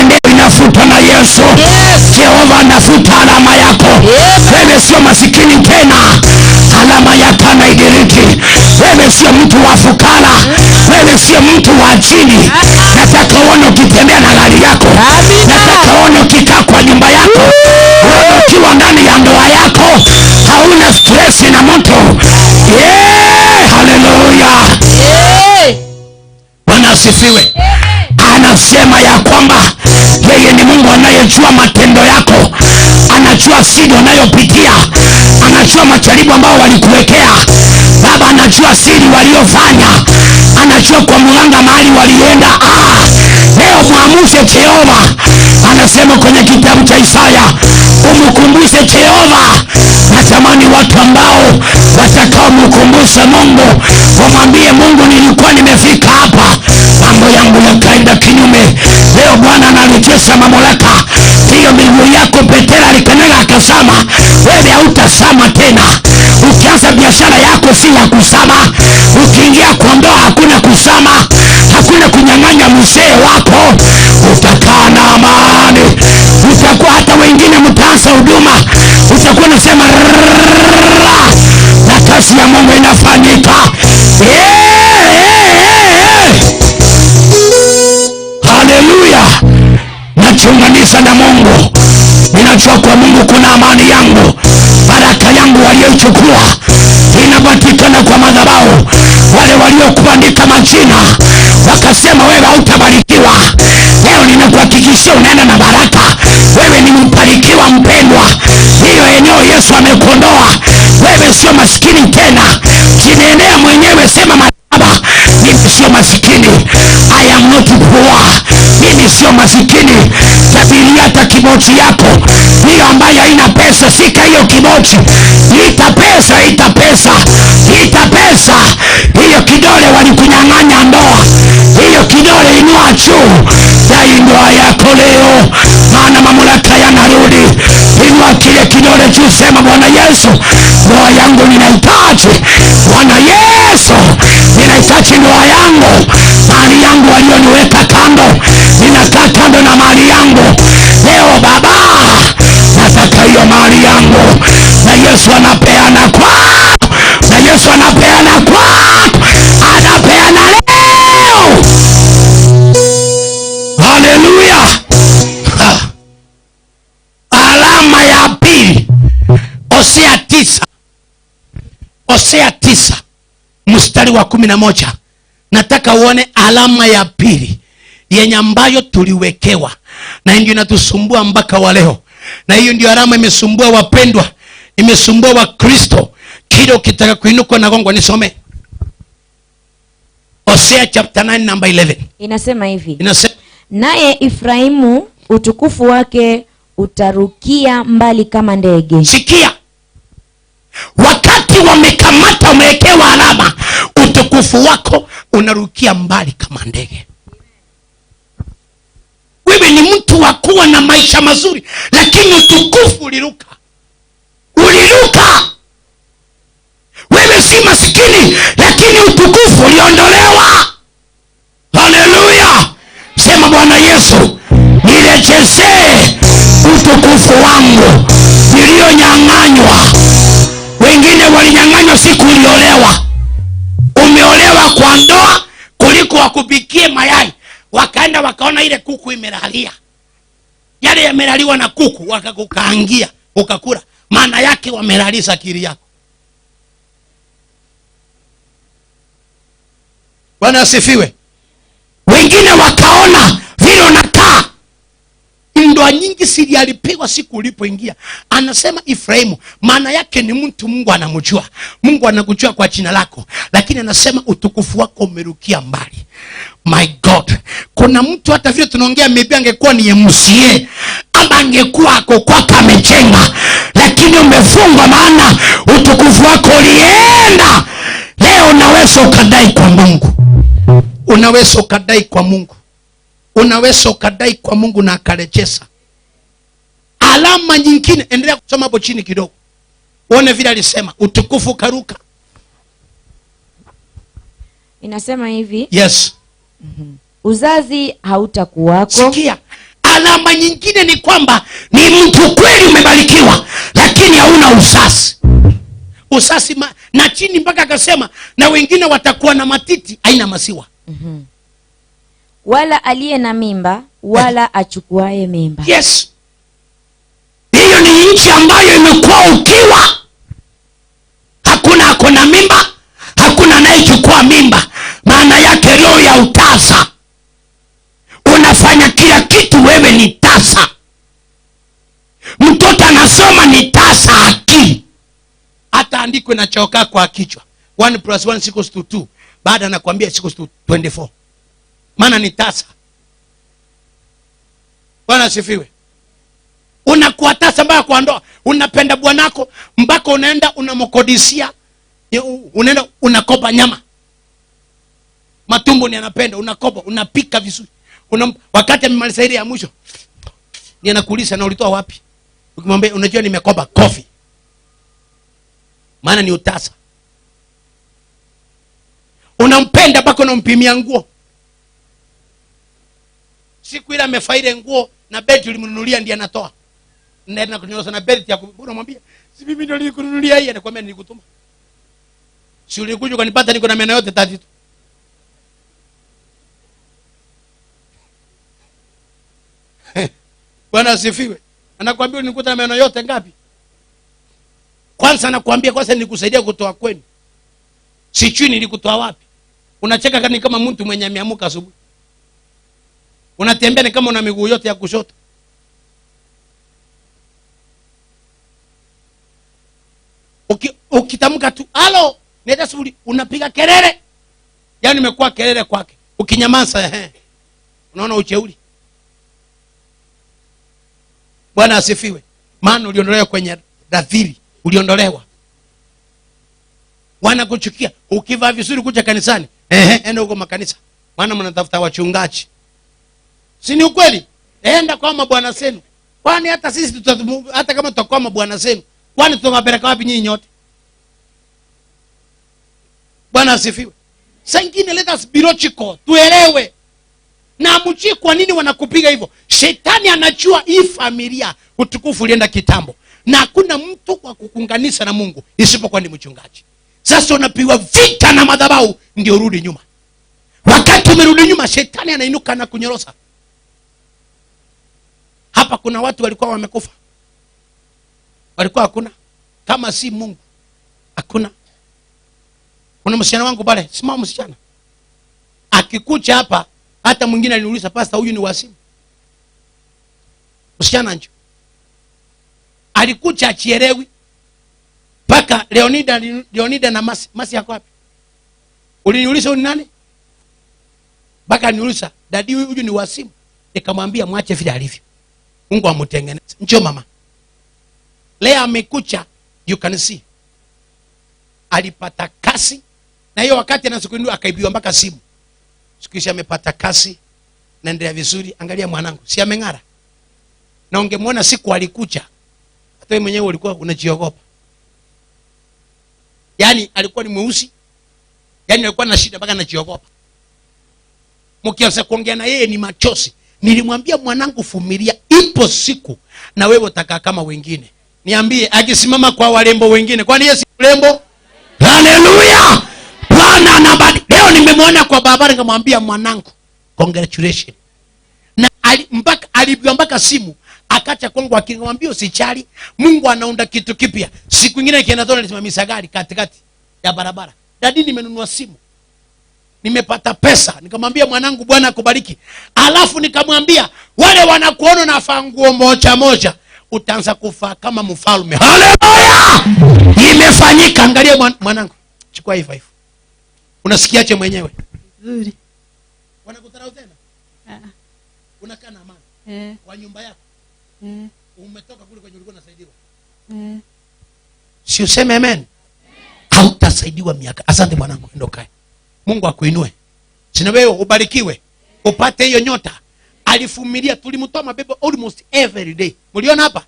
Ndio inafuta na Yesu. Jehova anafuta alama yako. Wewe sio masikini tena, alama yako anaidiriki. Wewe sio mtu wa fukara, wewe sio mtu wa chini. Nataka uone ukitembea na gari yako, nataka uone ukikaa kwa nyumba yako, wewe ukiwa ndani ya ndoa yako, hauna stress na moto. Haleluya. Bwana asifiwe. Anasema ya kwamba yeye ni Mungu anayejua matendo yako, anajua siri unayopitia, anajua majaribu ambao walikuwekea. Baba anajua siri waliofanya, anajua kwa mganga mahali walienda. Leo muamuze Jehova. Anasema kwenye kitabu cha Isaya, umkumbushe Jehova. Natamani watu ambao watakao mkumbusha Mungu, wamwambie Mungu, nilikuwa nimefika hapa, mambo yangu yakaenda kinyume. Leo Bwana anarejesha mamlaka. Hiyo miguu yako Petero alikanyaga akasama, wewe hautasama tena. Ukianza biashara yako si ya kusama. Ukiingia kwa ndoa hakuna kusama, hakuna kunyang'anya mzee wako. Utakaa na amani. Utakuwa hata wengine mtaanza huduma, utakuwa unasema na kazi ya Mungu inafanyika. Haleluya. Najiunganisha na Mungu. Ninajua kwa Mungu kuna amani yangu. Baraka yangu walioichukua inapatikana kwa madhabahu. Wale waliokuandika majina wakasema wewe hautabarikiwa, leo ninakuhakikishia unaenda na baraka. Wewe ni mbarikiwa mpendwa. Hiyo eneo Yesu amekondoa. Wewe sio maskini tena. Jinenea mwenyewe, sema Baba, mimi sio maskini. I am not poor. Mimi sio masikini. Tabiria hata kibochi yako hiyo ambayo haina pesa, sika hiyo kibochi. Ita pesa, ita pesa, ita pesa. Hiyo kidole walikunyang'anya ndoa, hiyo kidole inua juu. Dai ndoa yako leo, maana mamlaka yanarudi. Inua kile kidole juu, sema Bwana Yesu, ndoa yangu ninahitaji. Bwana Yesu, ninahitaji ndoa yangu. Mali yangu walioniweka kando, ninakaa kando na mali yangu. Leo Baba, nataka hiyo mali yangu. Na Yesu anapeana kwa, na Yesu anapeana kwa, anapeana leo. Haleluya. Alama ya pili, Hosea 9, Hosea 9 mstari wa 11. Nataka uone alama ya pili yenye ambayo tuliwekewa, na ndio inatusumbua mpaka wa leo. Na hiyo ndio alama imesumbua wapendwa, imesumbua wa Kristo. Kile ukitaka kuinuka na gongo, nisome Hosea chapter 9 number 11. Inasema hivi. Inasema, naye Efraimu utukufu wake utarukia mbali kama ndege. Sikia, wakati wamekamata, wamewekewa alama, utukufu wako unarukia mbali kama ndege. Wewe ni mtu wa kuwa na maisha mazuri, lakini utukufu uliruka. Uliruka. Wewe si masikini, lakini utukufu uliondolewa. Haleluya. Sema Bwana Yesu, nirejeshee utukufu wangu nilionyang'anywa. Wengine walinyang'anywa siku uliolewa. Umeolewa kwa ndoa, kuliko wakupikie mayai, wakaenda wakaona ile kuku imelalia, yale yamelaliwa na kuku, wakakukaangia ukakula. Maana yake wamelalisa akili yako. Bwana asifiwe. Wengine wakaona vile unakaa. Ndoa nyingi siri alipigwa siku ulipoingia. Anasema Efraimu, maana yake ni mtu Mungu anamjua. Mungu anakujua kwa jina lako, lakini anasema utukufu wako umerukia mbali. My God, kuna mtu hata vile tunaongea, maybe angekuwa ni MCA ama angekuwa ako kwake amejenga, lakini umefungwa, maana utukufu wako ulienda. Leo unaweza ukadai kwa Mungu, unaweza ukadai kwa Mungu, unaweza ukadai kwa Mungu na akarejesa. Alama nyingine, endelea kusoma hapo chini kidogo, uone vile alisema utukufu karuka. Inasema hivi. Yes. Uzazi hautakuwako. Sikia, alama nyingine ni kwamba ni mtu kweli umebarikiwa, lakini hauna uzazi. Uzazi na chini mpaka akasema na wengine watakuwa na matiti haina maziwa. Wala aliye na mimba wala achukuaye mimba. Yes. Hiyo ni nchi ambayo imekuwa ukiwa. Hakuna akona mimba, hakuna anayechukua mimba. Maana yake roho ya utasa. Unafanya kila kitu, wewe ni tasa. Mtoto anasoma ni tasa akili. Hata andiko na choka kwa kichwa 1 + 1 = 2. Baada anakuambia = 24. Maana ni tasa. Bwana asifiwe. Unakuwa tasa mbaya kwa ndoa. Unapenda bwanako mpaka unaenda unamkodisia, unaenda unakopa nyama. Matumbo ni anapenda, unakopa, unapika vizuri. Wakati amemaliza ile ya mwisho, ni anakuuliza na ulitoa wapi? Ukimwambia unajua nimekopa coffee. Maana ni utasa. Unampenda mpaka unampimia nguo. Siku ile amefaile nguo na belt ulimnunulia ndiye anatoa. Nenda kunyoosha na belt ya unamwambia, "Si mimi ndio nilikununulia hii." Anakuambia, "Nilikutuma." Si ulikuja ukanipata niko na meno yote 32. Bwana asifiwe. Anakuambia unikuta na meno yote ngapi? Kwanza anakuambia kwanza nilikusaidia kutoa kwenu. Sijui nilikutoa wapi. Unacheka kama mtu mwenye ameamuka asubuhi. Unatembea ni kama una miguu yote ya kushoto. Ukitamka tu, "Halo, nenda subiri," unapiga kelele. Yaani umekuwa kelele kwake. Ukinyamaza unaona ucheuri. Bwana asifiwe. Maana uliondolewa kwenye radhiri, uliondolewa. Wanakuchukia. Ukivaa vizuri kuja kanisani, enda huko makanisa. Maana mnatafuta wachungaji. Si ni ukweli? Enda kwa mabwana zenu. Kwani hata sisi hata kama tutakuwa mabwana zenu, kwani tutawapeleka wapi nyinyi nyote? Bwana asifiwe. Sangine let us be logical. Tuelewe. Na mchi kwa nini wanakupiga hivyo? Shetani anajua hii familia utukufu ulienda kitambo. Na hakuna mtu wa kukunganisha na Mungu isipokuwa ni mchungaji. Sasa unapigwa vita na madhabahu ndio rudi nyuma. Wakati umerudi nyuma, shetani anainuka na kunyorosa. Hapa kuna watu walikuwa wamekufa. Walikuwa hakuna. Kama si Mungu hakuna. Kuna msichana wangu pale, simama msichana. Akikucha hapa, hata mwingine aliniuliza, "Pastor, huyu ni wasimu?" Msichana nje. Alikucha achielewi. Paka Leonida na Masi yako wapi? Uliniuliza huyu ni nani? Baka niuliza, "Dadi, huyu ni wasimu?" Nikamwambia mwache vile alivyo. Mungu amutengeneze. Njoo mama. Leo amekucha, you can see. Alipata kasi na hiyo wakati anasukuindua akaibiwa mpaka simu. Siku hizi amepata kasi, naendelea vizuri. Angalia mwanangu, si ameng'ara? Na ungemwona siku alikucha, hata wewe mwenyewe ulikuwa unajiogopa. Yaani alikuwa ni mweusi. Yaani alikuwa na shida mpaka anajiogopa. Mkianza kuongea na yeye ni machozi. Nilimwambia mwanangu, vumilia, ipo siku na wewe utakaa kama wengine. Niambie, akisimama kwa warembo wengine, kwani yeye si mrembo? Haleluya! Bwana anabadi. Leo nimemwona kwa barabara nikamwambia, "Mwanangu, congratulations." Na mpaka simu akacha kwangu akimwambia, "Usijali, Mungu anaunda kitu kipya." Siku nyingine kienda tona nisimamisha gari katikati ya barabara. "Dadi, nimenunua simu. Nimepata pesa." Nikamwambia, "Mwanangu, Bwana akubariki." Alafu nikamwambia, "Wale wanakuona nafaa nguo moja moja, utaanza kufaa kama mfalme." Haleluya! Imefanyika. Angalia mwanangu. Chukua hii 5. Unasikiaje mwenyewe? Nzuri. Wanakutarau tena? Unakaa na amani. Kwa nyumba yako. Umetoka kule kwenye ulikuwa unasaidiwa. Si useme amen. Hautasaidiwa miaka. Asante mwanangu, ndio kae. Mungu akuinue. Sina wewe ubarikiwe. Upate hiyo nyota. Alifumilia, tulimtoa mabebe almost every day. Mliona hapa?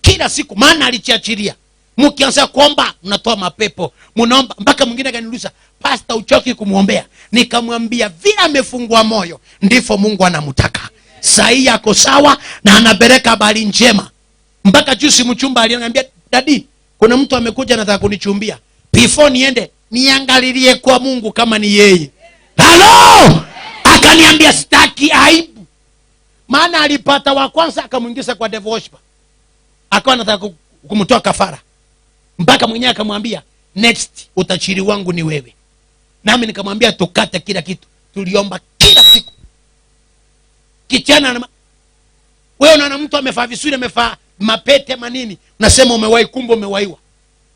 Kila siku, maana alichiachilia. Mkianza kuomba, mnatoa mapepo. Mnaomba mpaka mwingine akaniuliza, "Pastor, uchoki kumuombea?" Nikamwambia, "Vile amefungua moyo, ndivyo Mungu anamtaka." Sahi yako sawa na anapeleka habari njema. Mpaka juzi mchumba aliniambia, "Dadi, kuna mtu amekuja anataka kunichumbia. Before niende, niangalilie kwa Mungu kama ni yeye." Halo! Akaniambia, "Sitaki aibu." Maana alipata wa kwanza akamuingiza kwa devil worshiper. Akawa anataka kumtoa kafara. Mpaka mwenyewe akamwambia, "Next utachiri wangu ni wewe." Nami nikamwambia tukate kila kitu. Tuliomba kila siku. Kichana wewe unaona mtu amefaa vizuri, amefaa mapete manini, unasema umewahi, kumbe umewaiwa.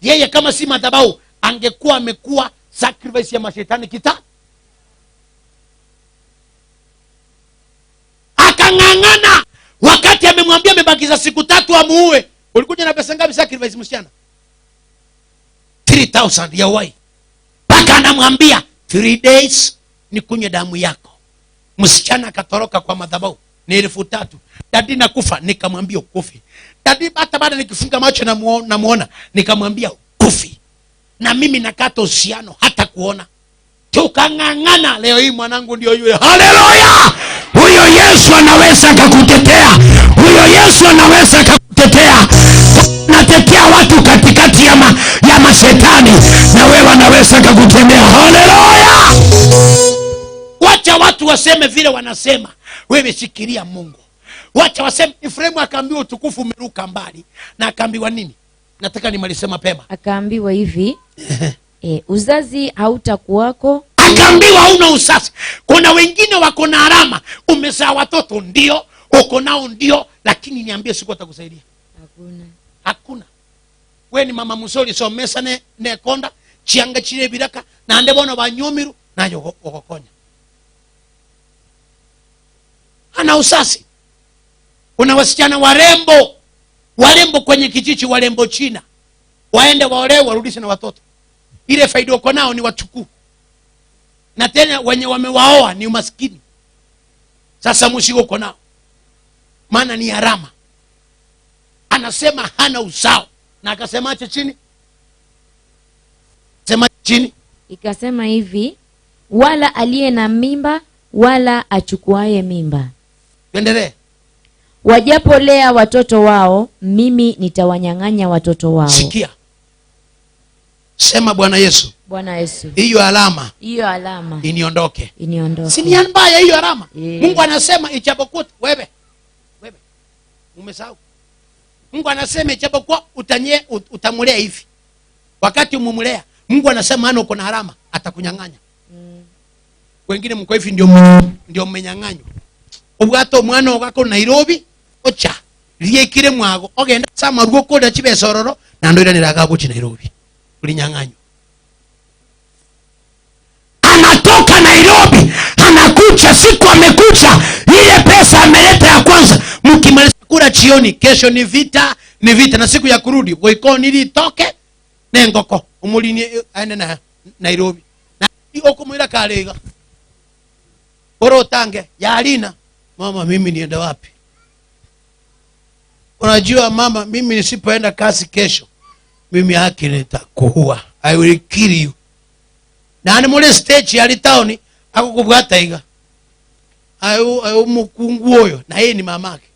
Yeye kama si madhabahu angekuwa amekuwa sacrifice ya mashetani kita. Akang'ang'ana wakati amemwambia amebakiza siku 3 amuue. Ulikuja na pesa ngapi sacrifice msichana? 3,000 ya wai. Paka anamwambia 3 days ni kunywa damu yako. Msichana akatoroka kwa madhabahu. Ni 3,000. "Dadi, nakufa." Nikamwambia, "Ukufi." "Dadi, hata baada nikifunga macho namuona." Nikamwambia, "Ukufi." Na mimi nakata uhusiano hata kuona. tukang'ang'ana. Leo hii mwanangu ndio yule. Haleluya! Huyo Yesu anaweza kukutetea. Huyo Yesu anaweza kukutetea. Natetea watu katikati ya mashetani, na wewe anaweza kukutendea. Haleluya! Wacha watu waseme vile wanasema, wewe shikilia Mungu. Wacha waseme. Efraimu akaambiwa utukufu umeruka mbali, na akaambiwa nini? Nataka nimalize mapema. Akaambiwa hivi uzazi hautakuwako. Akaambiwa hauna uzazi. Kuna wengine wako na alama, umezaa watoto ndio, uko nao ndio, lakini niambie siku atakusaidia. Hakuna. Wewe ni mama musoli somesa ne konda chianga chire biraka na ande bono banyumiru nayo okokonya. Ana usasi. Una wasichana warembo kwenye kijiji, warembo China. Waende waolewe warudishe na watoto. Ile faida uko nao ni wachukuu. Na tena wenye wamewaoa ni umaskini. Sasa mshigo uko nao. Maana ni harama. Anasema hana uzao. Na akasema acha chini. Sema chini. Ikasema hivi, wala aliye na mimba wala achukuaye mimba. Endelee. Wajapolea watoto wao, mimi nitawanyang'anya watoto wao. Sikia. Sema Bwana Yesu. Bwana Yesu. Hiyo alama iniondoke. Si ni mbaya hiyo alama. Mungu anasema ichapokuwa wewe umesahau. Mungu anasema ichapokuwa utamulea hivi. Wakati umumulea, Mungu anasema ana uko na alama, atakunyang'anya. Wengine mko hivi ndio mmenyang'anywa. Ubwato mwana wako Nairobi ocha liekire mwago ogenda sama rugo koda chibesororo na ndo iranira gabuchi Nairobi. Ulinyang'anywa. Anatoka Nairobi, anakucha siku amekucha, ile pesa ameleta ya kwanza, mkimaliza kula chioni, kesho ni vita, na siku ya kurudi boiko nili toke nengoko umulini aende na Nairobi. Na iko mwira kalega. Oro tange ya alina, mama mimi nienda wapi? Unajua mama, mimi nisipoenda kazi kesho, mimi haki nitakuua. I will kill you. Na animole stage ya town akukubwata iga. Ayo mukungu oyo na yeye ni mamake.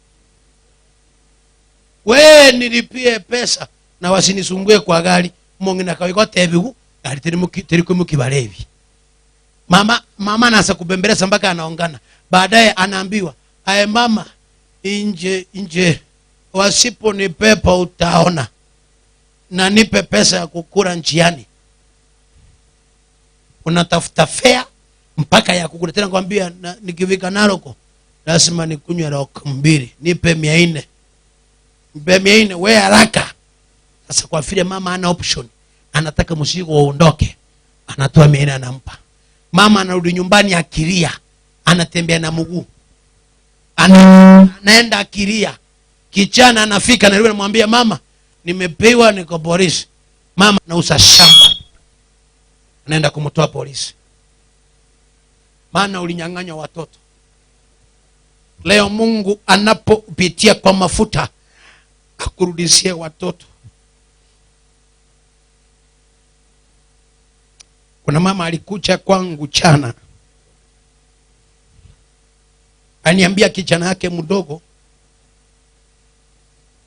We nilipie pesa na wasinisumbue kwa gari. Mungu nakawiko tebigu gari tiri mukibalevi. Mama anasa kubembeleza mpaka anaongana. Baadaye anaambiwa, "Aye mama, nje wasipo ni pepa utaona. Na nipe pesa ya kukula njiani." Unatafuta fare mpaka ya kukula. Tena kwambia nikifika Naroko lazima nikunywe rock 2. Nipe 400. Nipe 400 wewe haraka. Sasa kwa vile mama ana option, anataka mzigo uondoke, anatoa 400 anampa. Mama anarudi nyumbani akilia, anatembea na mguu. Anaenda akilia. Kichana anafika na yule anamwambia, "Mama, nimepewa niko polisi." Mama anauza shamba. Anaenda kumtoa polisi. Maana ulinyang'anya watoto. Leo Mungu anapopitia kwa mafuta akurudishie watoto. Kuna mama alikuja kwangu chana. Aniambia kijana yake mdogo,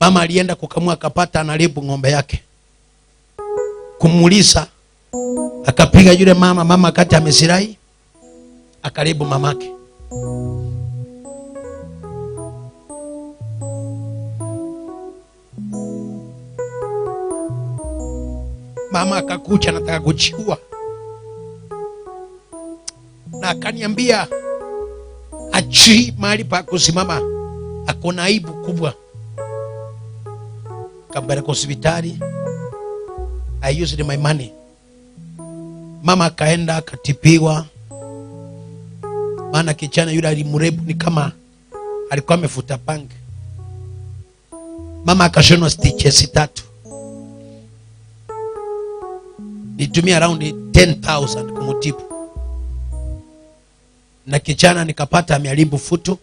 mama alienda kukamua akapata analibu ng'ombe yake. Kumuuliza, akapiga yule mama kati amesirai, akaribu mamake. Mama akakucha nataka kuchiua. Na akaniambia achi mahali pa kusimama, akona aibu kubwa. Kambele kwa hospitali. I used my money. Mama akaenda akatipiwa. Maana kichana yule alimrebu ni kama alikuwa amefuta bangi. Mama akashonwa stitches 3. Nitumia around 10,000 kumutibu. Na kichana nikapata ameharibu futu.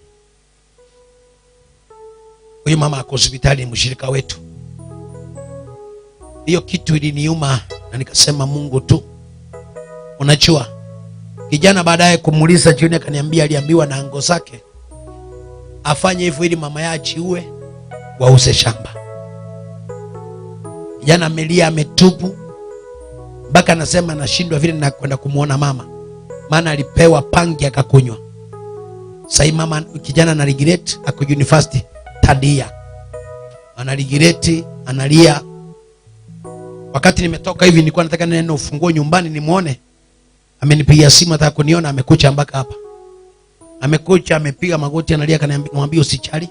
Huyu mama ako hospitali, mshirika wetu. Hiyo kitu iliniuma na nikasema Mungu tu. Unajua Kijana baadaye kumuuliza jioni akaniambia aliambiwa na ango zake afanye hivyo ili mama yake achiue wause shamba. Kijana amelia ametubu mpaka anasema anashindwa vile na kwenda kumuona mama. Maana alipewa pangi akakunywa. Sasa mama kijana ana regret ako university tadia. Ana regret analia. Wakati nimetoka hivi nilikuwa nataka nene ufunguo nyumbani nimuone. Amenipigia simu ataka kuniona amekucha mpaka hapa. Amekucha amepiga magoti analia akaniambia usichali.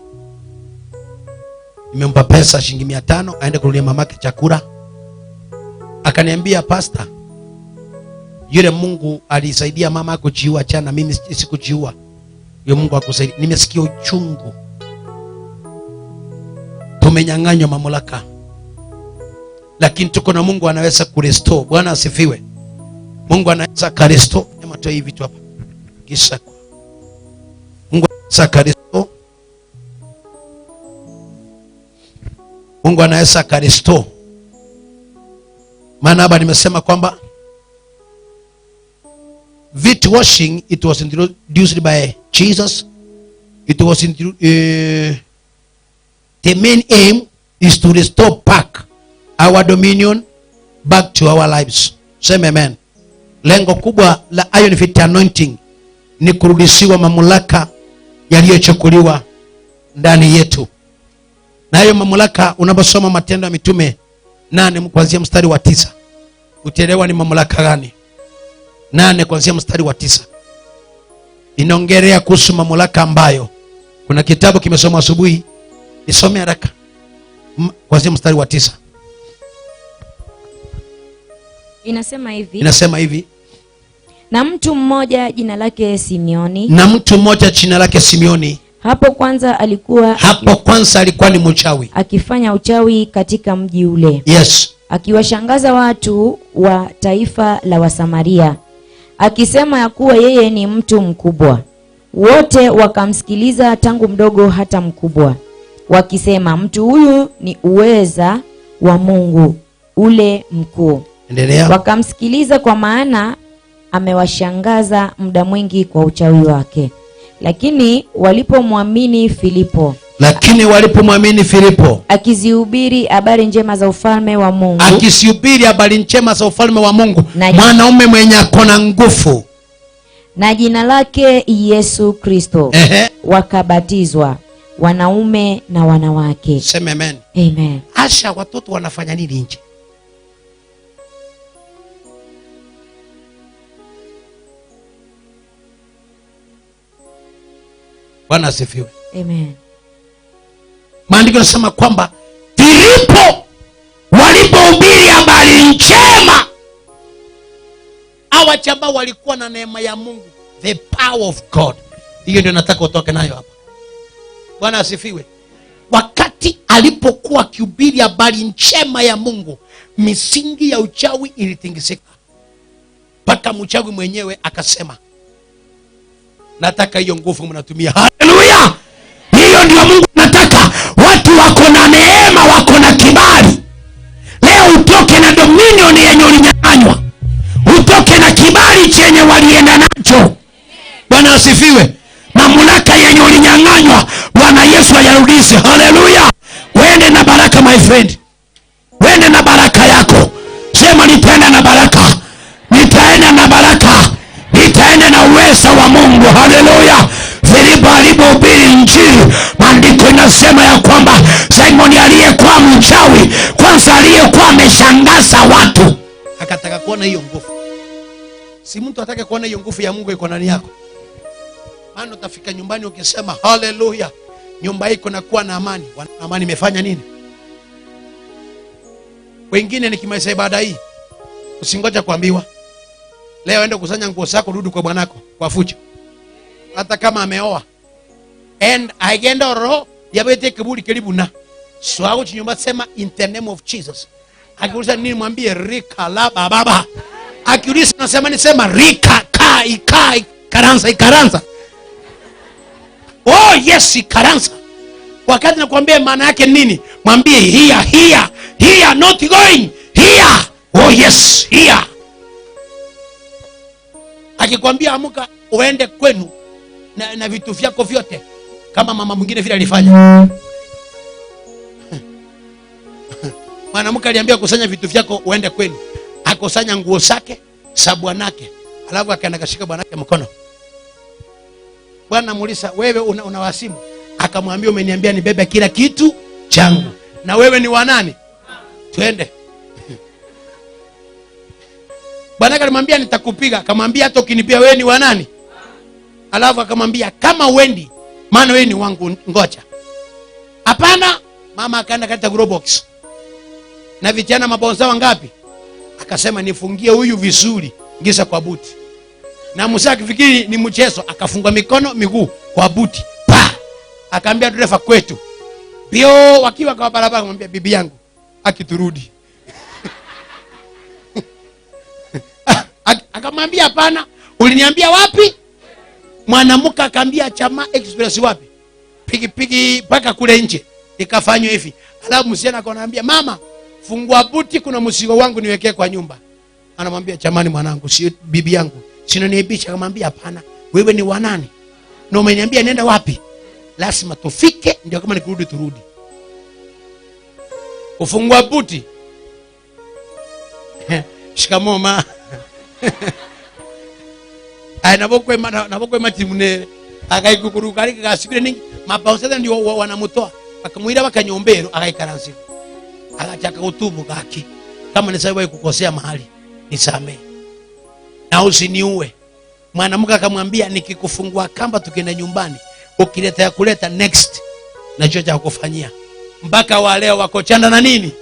Nimempa pesa shilingi 500 aende kununulia mamake chakula. Akaniambia pastor, yule Mungu alisaidia mama kujiua chana mimi sikujiua. Yule Mungu akusaidia. Nimesikia uchungu. Tumenyang'anywa mamlaka. Lakini tuko na Mungu anaweza kurestore. Bwana asifiwe. Mungu anaweza kurestore. Hebu toa hivi vitu hapa. Kisha Mungu anaweza kurestore. Mungu anaweza kurestore. Maana hapa nimesema kwamba Vit washing, it was introduced by Jesus. It was the main aim is to restore back our dominion back to our lives. Say amen. Lengo kubwa la Iron Fit anointing ni kurudishiwa mamlaka yaliyochukuliwa ndani yetu. Na hayo mamlaka unaposoma Matendo ya Mitume 8 kuanzia mstari wa 9 utaelewa ni mamlaka gani. 8 kuanzia mstari wa 9 inaongelea kuhusu mamlaka ambayo kuna kitabu kimesoma asubuhi. Nisome haraka kuanzia mstari wa 9. Inasema hivi. Na mtu mmoja jina lake Simeoni. Hapo kwanza alikuwa ni mchawi. Akifanya uchawi katika mji ule. Yes. Akiwashangaza watu wa taifa la Wasamaria. Akisema ya kuwa yeye ni mtu mkubwa. Wote wakamsikiliza tangu mdogo hata mkubwa. Wakisema mtu huyu ni uweza wa Mungu ule mkuu. Endelea. Wakamsikiliza kwa maana amewashangaza muda mwingi kwa uchawi wake. Lakini walipomwamini Filipo akizihubiri habari njema za ufalme wa Mungu, mwanaume mwenye akona nguvu na jina lake Yesu Kristo, wakabatizwa wanaume na wanawake. Sema amen. Amen. Asha watoto wanafanya nini nje? Bwana asifiwe. Amen. Maandiko yanasema kwamba Filipo walipohubiri habari njema, hawa ambao walikuwa na neema ya Mungu, the power of God. Hiyo ndio nataka utoke nayo hapa. Bwana asifiwe. Wakati alipokuwa akihubiri habari njema ya Mungu, misingi ya uchawi ilitingizika. Mpaka mchawi mwenyewe akasema, nataka hiyo nguvu mnatumia. Haleluya! Hiyo ndio Mungu nataka. Watu wako na neema, wako na kibali. Leo utoke na dominion yenye ulinyang'anywa. Utoke na kibali chenye walienda nacho. Bwana asifiwe. Mamlaka yenye ulinyang'anywa, Bwana Yesu ayarudishe. Haleluya! Wende na baraka my friend. Wende na baraka yako. Sema nitaenda na baraka. Nitaenda na baraka. Nitaenda na uwezo wa Mungu. Haleluya! Filipo alipohubiri Injili, maandiko inasema ya kwamba Simoni aliyekuwa mchawi kwanza aliyekuwa ameshangaza watu akataka kuona hiyo nguvu. Si mtu atake kuona hiyo nguvu ya Mungu iko ndani yako. Maana utafika nyumbani ukisema haleluya, nyumba iko na kuwa na amani. Amani imefanya nini? Wengine nikimaliza ibada hii usingoja kuambiwa. Leo enda kusanya nguo zako rudi kwa bwanako kwa fujo. Hata kama ameoa. And agenda roho yabete kiburi karibu na. Swao chinyumba sema in the name of Jesus. Akiuliza nini mwambie rika la baba. Akiuliza nasema nisema rika kai karanza. Oh yes, karanza. Wakati nakwambia maana yake nini? Mwambie here not going here. Oh yes, here. Akikwambia amuka uende kwenu na vitu vyako vyote, kama mama mwingine vile alifanya. Mwanamke aliambia kusanya vitu vyako uende kwenu, akosanya nguo zake, sabwanake, alafu akaenda kashika bwanake mkono. Bwana muuliza, wewe una wasimu? Akamwambia, umeniambia nibebe kila kitu changu, na wewe ni wa nani? Twende. Bwana akamwambia, nitakupiga. Akamwambia, hata ukinipia wewe ni wa nani? Alafu akamwambia, kama uendi, maana wewe ni wangu, ngoja. Hapana. Mama akaenda katika grow box na vijana mabonza wangapi, akasema nifungie huyu vizuri, ingiza kwa buti. Na Musa akifikiri ni mchezo, akafungwa mikono miguu kwa buti. Pa! Akaambia dereva kwetu. Bio wakiwa kwa barabara, akamwambia, bibi yangu akiturudi. Akamwambia, hapana, uliniambia wapi? Mwanamke akaambia, Chama Express. Wapi? Piki paka kule nje. Ikafanywa hivi. Alafu msichana akamwambia, mama, fungua buti, kuna mzigo wangu niwekee kwa nyumba. Anamwambia, Chamani mwanangu, si bibi yangu, sinoniibisha. Akamwambia, hapana, wewe ni wa nani? Na umeniambia nenda wapi? Lazima tufike, ndio kama nikirudi turudi. Ufungua buti. Shikamoo ma. Ai nabokwe matimune akaikukuruka akasibire ningi mabausa ndio wanamutoa, akamwira bakanyombero akaikaransi. Akataka utubu kaki, kama nisawe kukosea mahali nisamee na usiniue. Mwanamke akamwambia, nikikufungua kamba tukienda nyumbani, ukileta ya kuleta next na chochote cha kufanyia. Mpaka wa leo wako chanda na nini?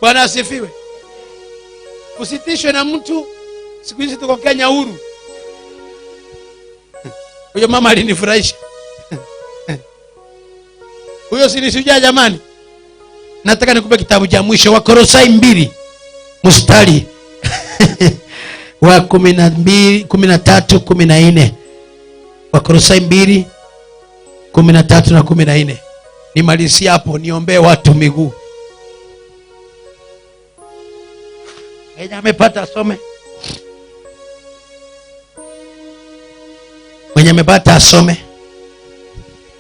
Bwana asifiwe. Usitishwe na mtu. Siku hizi tuko Kenya huru. Huyo mama alinifurahisha. Huyo si shujaa jamani. Nataka nikupe kitabu cha mwisho wa Kolosai 2 mstari wa 12, 13, 14. Wa Kolosai 2 13 na 14. Nimalizie hapo, niombee watu miguu. Mwenye amepata asome. Mwenye amepata asome.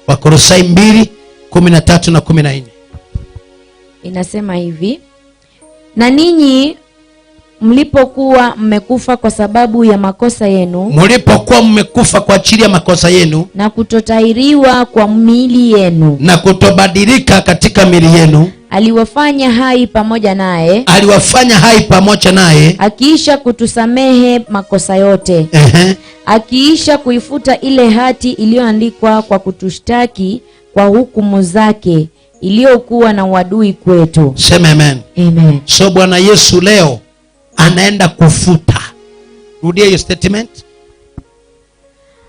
Wakolosai 2:13 na 14. Inasema hivi: na ninyi mlipokuwa mmekufa kwa sababu ya makosa yenu, mlipokuwa mmekufa kwa ajili ya makosa yenu, na kutotahiriwa kwa miili yenu, na kutobadilika katika miili yenu, aliwafanya hai pamoja naye, akiisha kutusamehe makosa yote. Akiisha kuifuta ile hati iliyoandikwa kwa kutushtaki kwa hukumu zake, iliyokuwa na uadui kwetu. Sema amen. Amen. So Bwana Yesu leo anaenda kufuta. Rudia hiyo statement.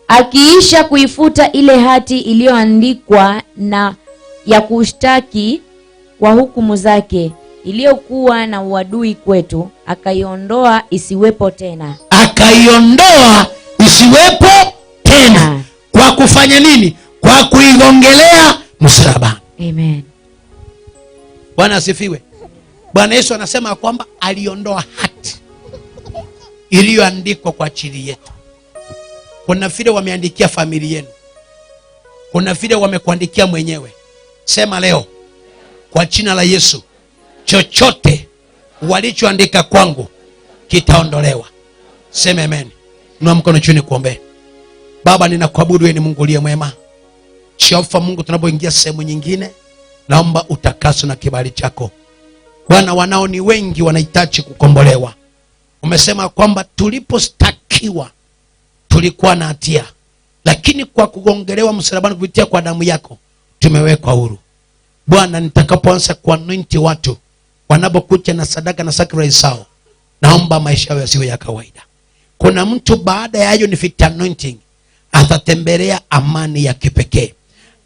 Akiisha kuifuta ile hati iliyoandikwa na ya kushtaki kwa hukumu zake, iliyokuwa na uadui kwetu, akaiondoa isiwepo tena. Kwa kufanya nini? Kwa kuigongelea msalaba. Amen. Bwana asifiwe. Bwana Yesu anasema kwamba aliondoa hati iliyoandikwa kwa ajili yetu. Kuna vile wameandikia familia yenu, kuna vile wamekuandikia mwenyewe. Sema leo, kwa jina la Yesu, chochote walichoandika kwangu kitaondolewa. Sema amen. Inua mkono chini kuombe. Baba, ninakuabudu wewe ni Mungu uliye mwema. Jehova Mungu, tunapoingia sehemu nyingine, naomba utakaso na kibali chako. Bwana, wanao ni wengi wanahitaji kukombolewa. Umesema kwamba tulipostakiwa tulikuwa na hatia, lakini kwa kugongelewa msalabani kupitia kwa damu yako tumewekwa huru. Bwana, nitakapoanza kuanoint watu wanapokuja na sadaka na sacrifice zao, naomba maisha yao yasiwe ya kawaida. Kuna mtu baada ya hiyo ni fit anointing atatembelea amani ya kipekee,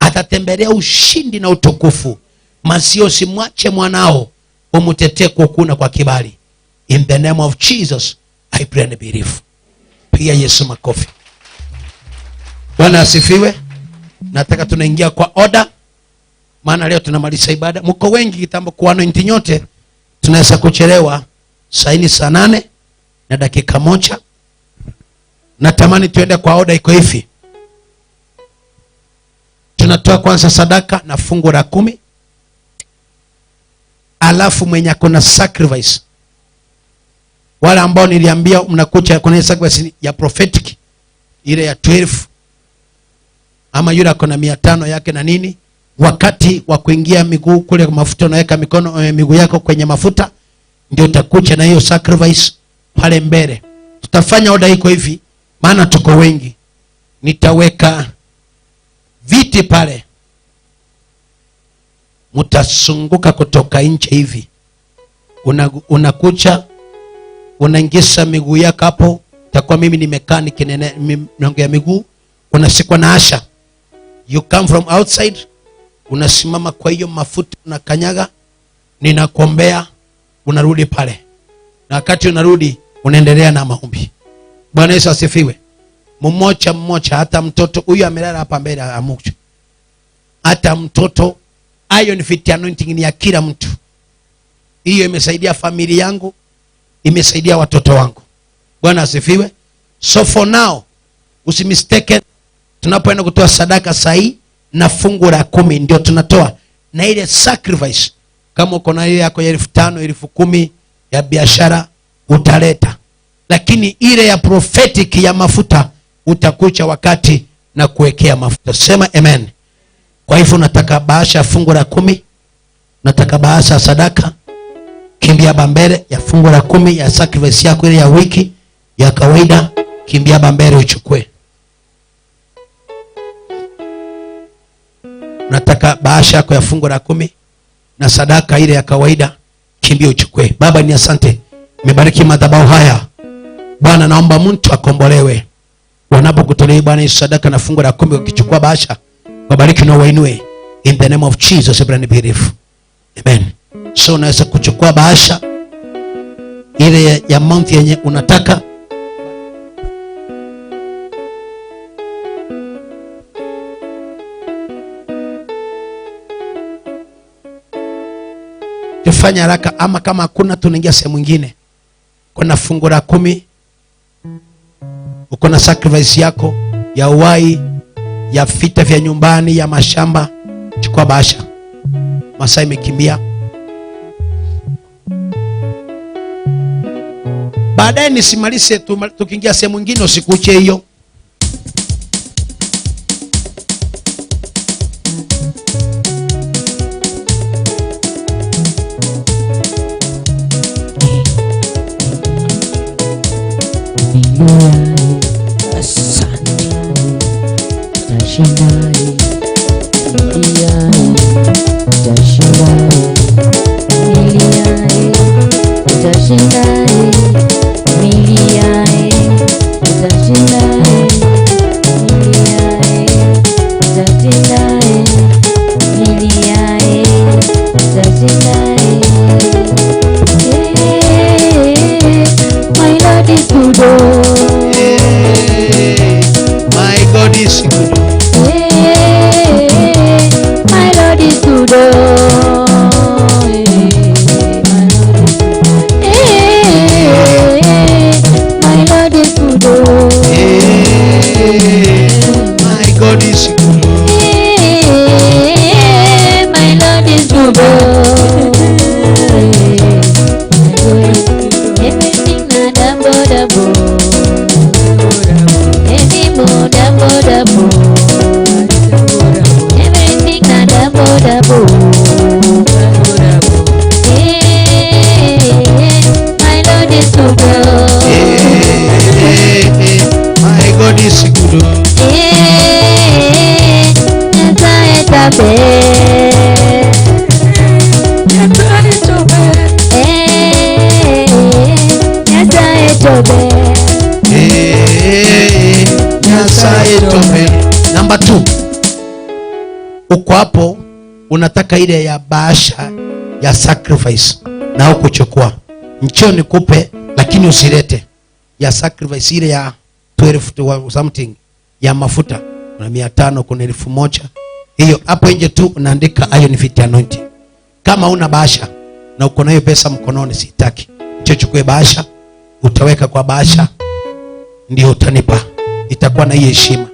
atatembelea ushindi na utukufu. Masio, simwache mwanao, umutetee kwa kuna kwa kibali. In the name of Jesus I pray and believe. Pia Yesu makofi. Bwana asifiwe. Nataka tunaingia kwa order, maana leo tunamaliza ibada. Mko wengi kitambo kwa anointing nyote tunaweza kuchelewa. Saini saa 8 na dakika 1. Natamani tuende kwa oda iko hivi. Tunatoa kwanza sadaka na fungu la 10. Alafu mwenye kuna sacrifice, wale ambao niliambia mnakucha kuna sacrifice ya prophetic ile ya 12, ama yule akona 500 yake na nini, wakati wa kuingia miguu kule mafuta unaweka mikono miguu yako kwenye mafuta, ndio utakucha na hiyo sacrifice pale mbele. Tutafanya oda iko hivi, maana tuko wengi. Nitaweka viti pale, mtasunguka kutoka nje hivi. Unakucha unaingisha miguu yako hapo. Takuwa mimi nimekaa nikiongea miguu, unasikwa na asha. You come from outside, unasimama kwa hiyo mafuta, unakanyaga, ninakuombea, unarudi pale. Na wakati unarudi unaendelea na maombi. Bwana Yesu asifiwe. Mmoja mmoja, hata mtoto huyu amelala hapa mbele amucho. Hata mtoto, iron fit anointing ni ya kila mtu. Hiyo imesaidia familia yangu, imesaidia watoto wangu. Bwana asifiwe. So for now, usimistake, tunapoenda kutoa sadaka sahi na fungu la 10 ndio tunatoa. Na ile sacrifice, kama uko na ile yako ya 5,000, 10,000 ya biashara utaleta. Lakini ile ya prophetic ya mafuta utakucha wakati na kuwekea mafuta. Sema amen. Kwa hivyo nataka bahasha ya fungu la 10, nataka bahasha sadaka, kimbia bambele ya fungu la 10 ya sacrifice yako ile ya wiki ya kawaida, kimbia bambele uchukue. Nataka bahasha yako ya fungu la 10 na sadaka ile ya kawaida, kimbia uchukue. Baba ni asante, umebariki madhabahu haya. Bwana naomba mtu akombolewe. Wanapokutolea Bwana sadaka na fungu la 10 ukichukua bahasha, wabariki na wainue in the name of Jesus. Amen. So unaweza kuchukua bahasha ile ya month yenye unataka. Tufanya haraka, ama kama hakuna tunaingia sehemu nyingine. Kuna fungu la 10, uko na sacrifice yako ya uhai, ya vita vya nyumbani, ya mashamba, chukua bahasha. Masaa imekimbia. Baadaye nisimalize tukiingia sehemu nyingine, usikuche hiyo. Number 2. Uko hapo unataka ile ya bahasha ya sacrifice na huko kuchukua. Njoo nikupe, lakini usilete ya sacrifice ile ya 12 something ya mafuta. Kuna 500, kuna 1,000. Hiyo hapo nje tu unaandika iron fit anointing. Kama una bahasha na uko nayo pesa mkononi, sitaki. Chukue bahasha, utaweka kwa bahasha, ndio utanipa, itakuwa na heshima.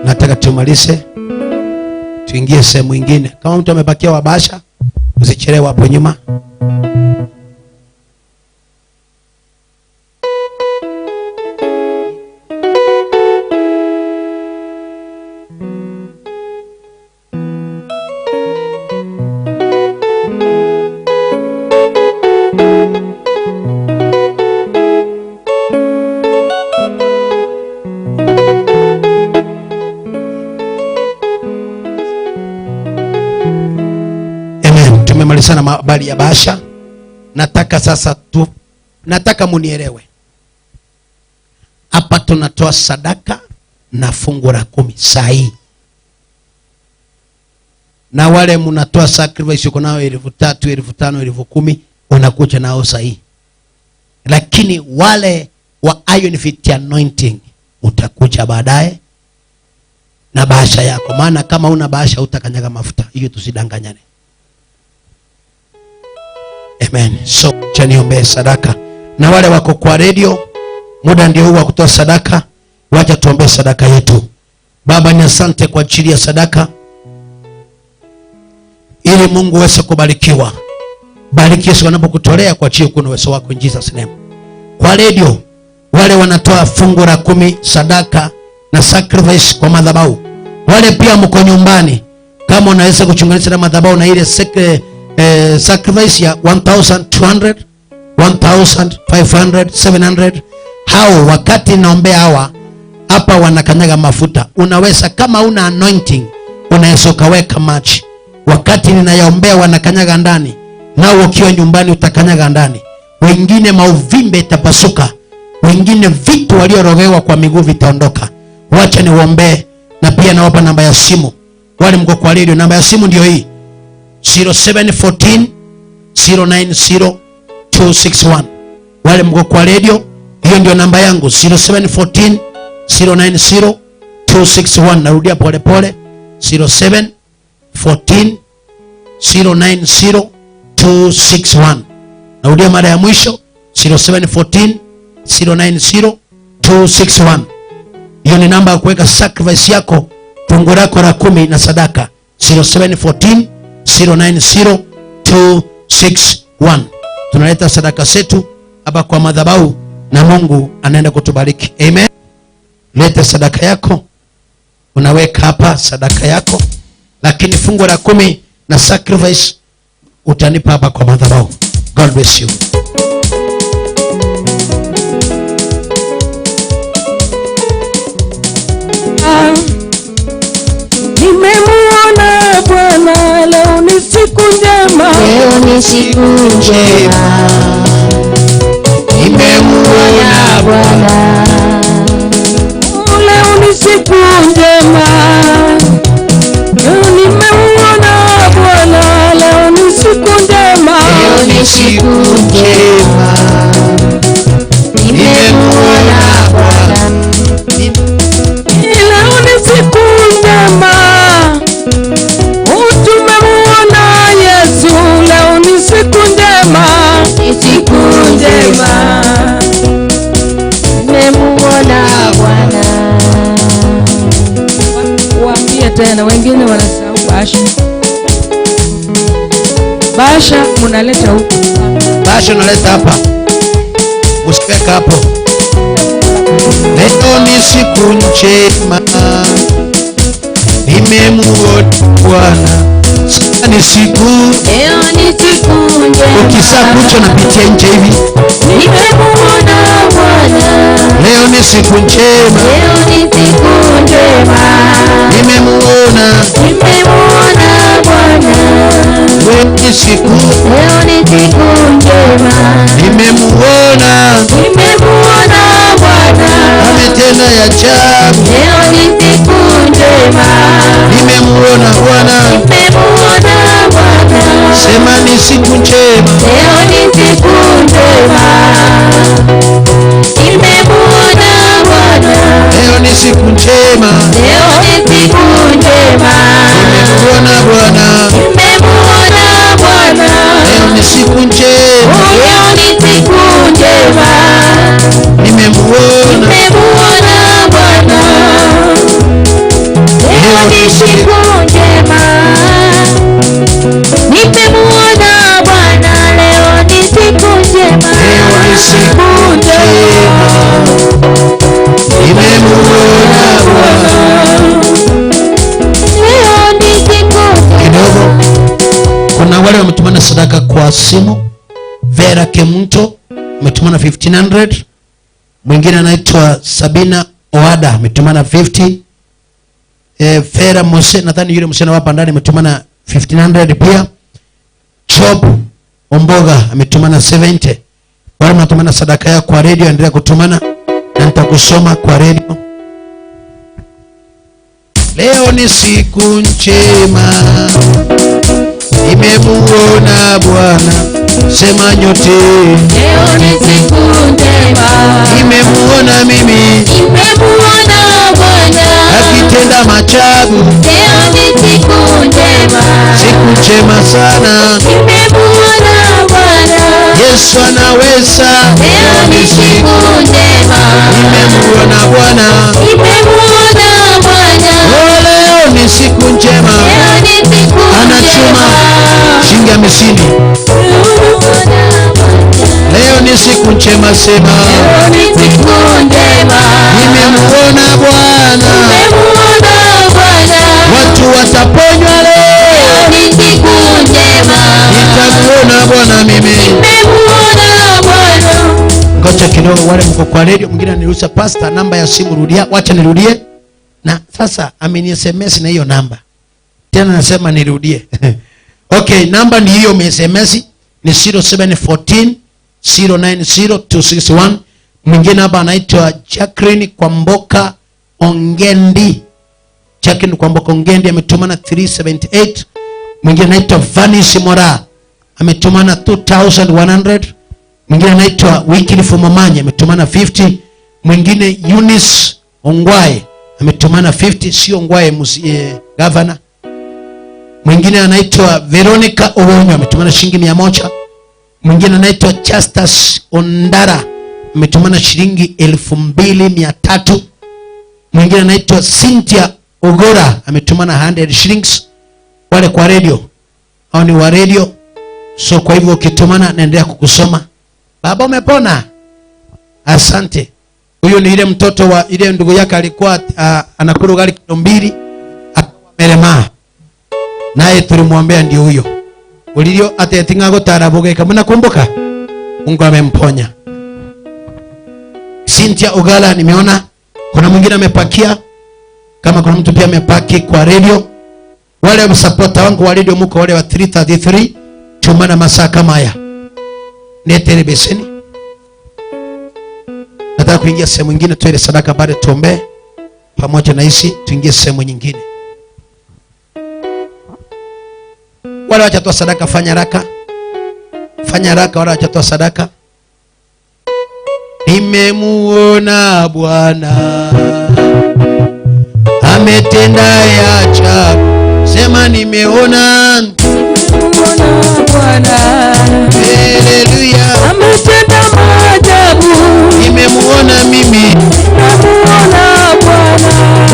Nataka tumalize, tuingie sehemu nyingine. Kama mtu amebakia wa bahasha, usichelewe hapo nyuma. Tumemalizana habari ya bahasha. Nataka sasa nataka munielewe. Hapa tunatoa sadaka na fungu la 10 sahi. Na wale mnatoa sacrifice uko nao 3,000, 5,000, 10,000 unakuja nao sahi. Lakini wale wa Iron Fit Anointing utakuja baadaye na bahasha yako, maana kama una bahasha utakanyaga mafuta. Hiyo tusidanganyane. Amen. So chaniombee sadaka. Na wale wako kwa radio, muda ndio huu wa kutoa sadaka. Wacha tuombe sadaka yetu. Baba, ni asante kwa ajili ya sadaka, ili Mungu uweze kubarikiwa. Bariki Yesu wanapokutolea kwa ajili ya uwezo wako, in Jesus name. Kwa radio, wale wanatoa fungu la 10 sadaka na sacrifice kwa madhabahu. Wale pia mko nyumbani, kama unaweza kuchunganisha na madhabahu na ile sacrifice ya 1,200, 1,500, 700. Hao wakati naombea hawa hapa wanakanyaga mafuta. Unaweza kama una anointing, unaweza kaweka maji. Wakati ninayaombea wanakanyaga ndani, nao ukiwa nyumbani utakanyaga ndani. Wengine mauvimbe itapasuka, wengine vitu waliorogewa kwa miguu vitaondoka. Wacha niwaombee, na pia nawapa namba ya simu. Wale mko kwa radio, namba ya simu ndio hii: 0714 090 261. Wale mko kwa radio, hiyo ndio namba yangu, 0714 090 261. Narudia pole pole, 0714 090 261. Narudia mara ya mwisho, 0714 090261. Hiyo ni namba ya kuweka sacrifice yako, fungu lako la 10 na sadaka. 0714090261. Tunaleta sadaka zetu hapa kwa madhabahu na Mungu anaenda kutubariki. Amen. Leta sadaka yako, unaweka hapa sadaka yako, lakini fungu la 10 na sacrifice utanipa hapa kwa madhabahu. God bless you. Nimemuona Bwana, leo ni siku njema. Leo ni siku njema. Nimemuona Bwana. Leo ni siku njema. Leo nimemuona Bwana, leo ni siku njema. Leo ni siku njema. Nimemuona Bwana. Leo ni siku njema. Tumemuona Yesu, leo ni siku njema. Ni siku njema. Nimemuona Bwana. Waambie tena, wengine wanasahau bahasha. Bahasha mnaleta huko. Bahasha unaleta hapa. Usiweka hapo. Leo ni siku njema. Nimemuona Bwana. Sasa ni siku. Leo ni siku njema. Ukisa kucho napitia nje hivi. Nimemuona Bwana. Leo ni siku njema. Leo ni siku njema. Nimemuona. Nimemuona Bwana. Leo ni siku. Leo ni siku njema. Nimemuona. Nimemuona Bwana. Ametenda ya ajabu. Leo ni siku njema. Nimemuona Bwana. Nimemuona Bwana. Sema ni siku njema. Leo ni siku njema. Nimemuona Bwana. Leo ni siku njema. Leo ni siku njema. Nimemuona Bwana. Nimemuona Bwana. Leo ni siku njema. Leo ni siku njema. Nimemuona. Nimemuona Bwana. Leo ni siku njema. Nimemuona Bwana. Leo ni siku njema. Leo ni siku njema. Nimemuona Bwana. Leo ni siku Kidogo. Kuna wale wametumana sadaka kwa simu. Vera Kemunto ametumana 1500. Mwingine anaitwa Sabina Oada ametumana 50. Fera Mose, nadhani yule msichana hapa ndani ametumana 1500 pia. Chop Omboga ametumana 70. Wale mnatumana sadaka yao kwa radio, endelea kutumana na nitakusoma kwa radio. Leo ni siku njema. Nimemuona Bwana. Sema nyote. Leo ni siku njema. Nimemuona mimi. Nimemuona Bwana. Akitenda maajabu. Leo ni siku njema. Siku njema sana. Nimemuona Bwana. Yesu anaweza. Leo ni siku njema. Nimemuona Bwana. Nimemuona Bwana. Oh, leo ni siku njema. Leo ni siku Anachuma shilingi 50. Leo ni siku njema, sema. Leo ni siku njema. Nimemuona Bwana. Nimemuona Bwana. Watu wataponywa leo. Leo ni siku njema. Nitamuona Bwana mimi. Nimemuona Bwana. Ngoja kidogo, wale mko kwa radio, mwingine anirusha pastor namba ya simu, rudia. Wacha nirudie. Na sasa ameni SMS na hiyo namba. Tena nasema nirudie. Okay, namba ni hiyo SMS ni 0714 090261. Mwingine hapa anaitwa Jacqueline Kwamboka Ongendi. Jacqueline Kwamboka Ongendi ametumana 378. Mwingine anaitwa Vanish Mora ametumana 2100. Mwingine anaitwa Wycliffe Momanya ametumana 50. Mwingine Eunice Ongwae ametumana 50, sio Ongwae governor. Mwingine anaitwa Veronica Owonyo ametumana shilingi 100. Mwingine anaitwa Justus Ondara ametumana shilingi 2,300. Mwingine anaitwa Cynthia Ogora ametumana 100 shillings. Wale kwa radio au ni wa radio, so kwa hivyo ukitumana naendelea kukusoma. Baba umepona, asante. Huyo ni ile mtoto wa ile ndugu yake alikuwa anakula ugali kilo 2 akamelema, naye tulimwombea ndio huyo ulilio atetinga gotarabuge. Kama nakumbuka, Mungu amemponya. Cynthia Ogala nimeona. Kuna mwingine amepakia, kama kuna mtu pia amepaki kwa radio. Wale msupporter wangu wa radio mko wale wa 333 tumana masaa kama haya. Netere beseni. Nataka kuingia sehemu nyingine, tuele sadaka baada tuombe pamoja na hisi tuingie sehemu nyingine. Wale wachatoa sadaka fanya haraka. Fanya haraka wale wachatoa sadaka. Nimemuona Bwana ametenda ya ajabu. Sema nimeona Bwana. Haleluya. Ametenda maajabu. Nimemuona mimi. Nimemuona Bwana.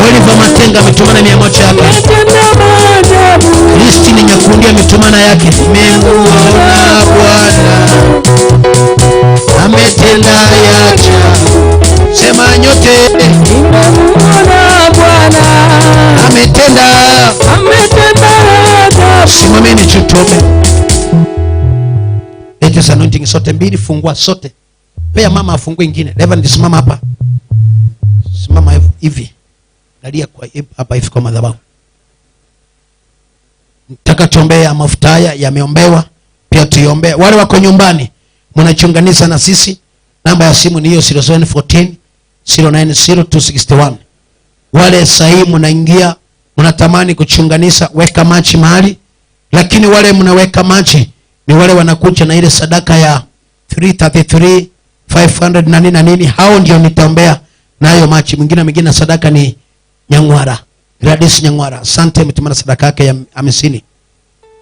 Oliver Matenga ametumana 100 yake. Ametenda maajabu. Christine Nyakundi ametumana yake. Nimemuona Bwana ametenda ya ajabu. Sema nyote. Nimemuona Bwana Ametenda ajabu. Simameni tuombe. Leta anointing sote mbili, fungua sote. Pea mama afungue ingine. Reverend simama hapa. Simama hivi. Angalia kwa hapa hivi kwa madhabahu. Nataka tuombee mafuta haya yameombewa. Pia tuiombe wale wako nyumbani. Mnachunganisha na sisi. Namba ya simu ni hiyo 0714 090261. Wale sahihi mnaingia mnatamani kuchunganisha, weka machi mahali. Lakini wale mnaweka machi ni wale wanakuja na ile sadaka ya 333 500 na nini. Hao ndio nitaombea nayo machi. Mwingine sadaka ni Nyangwara, Gladys Nyangwara. Asante, mtumana sadaka yake ya 50.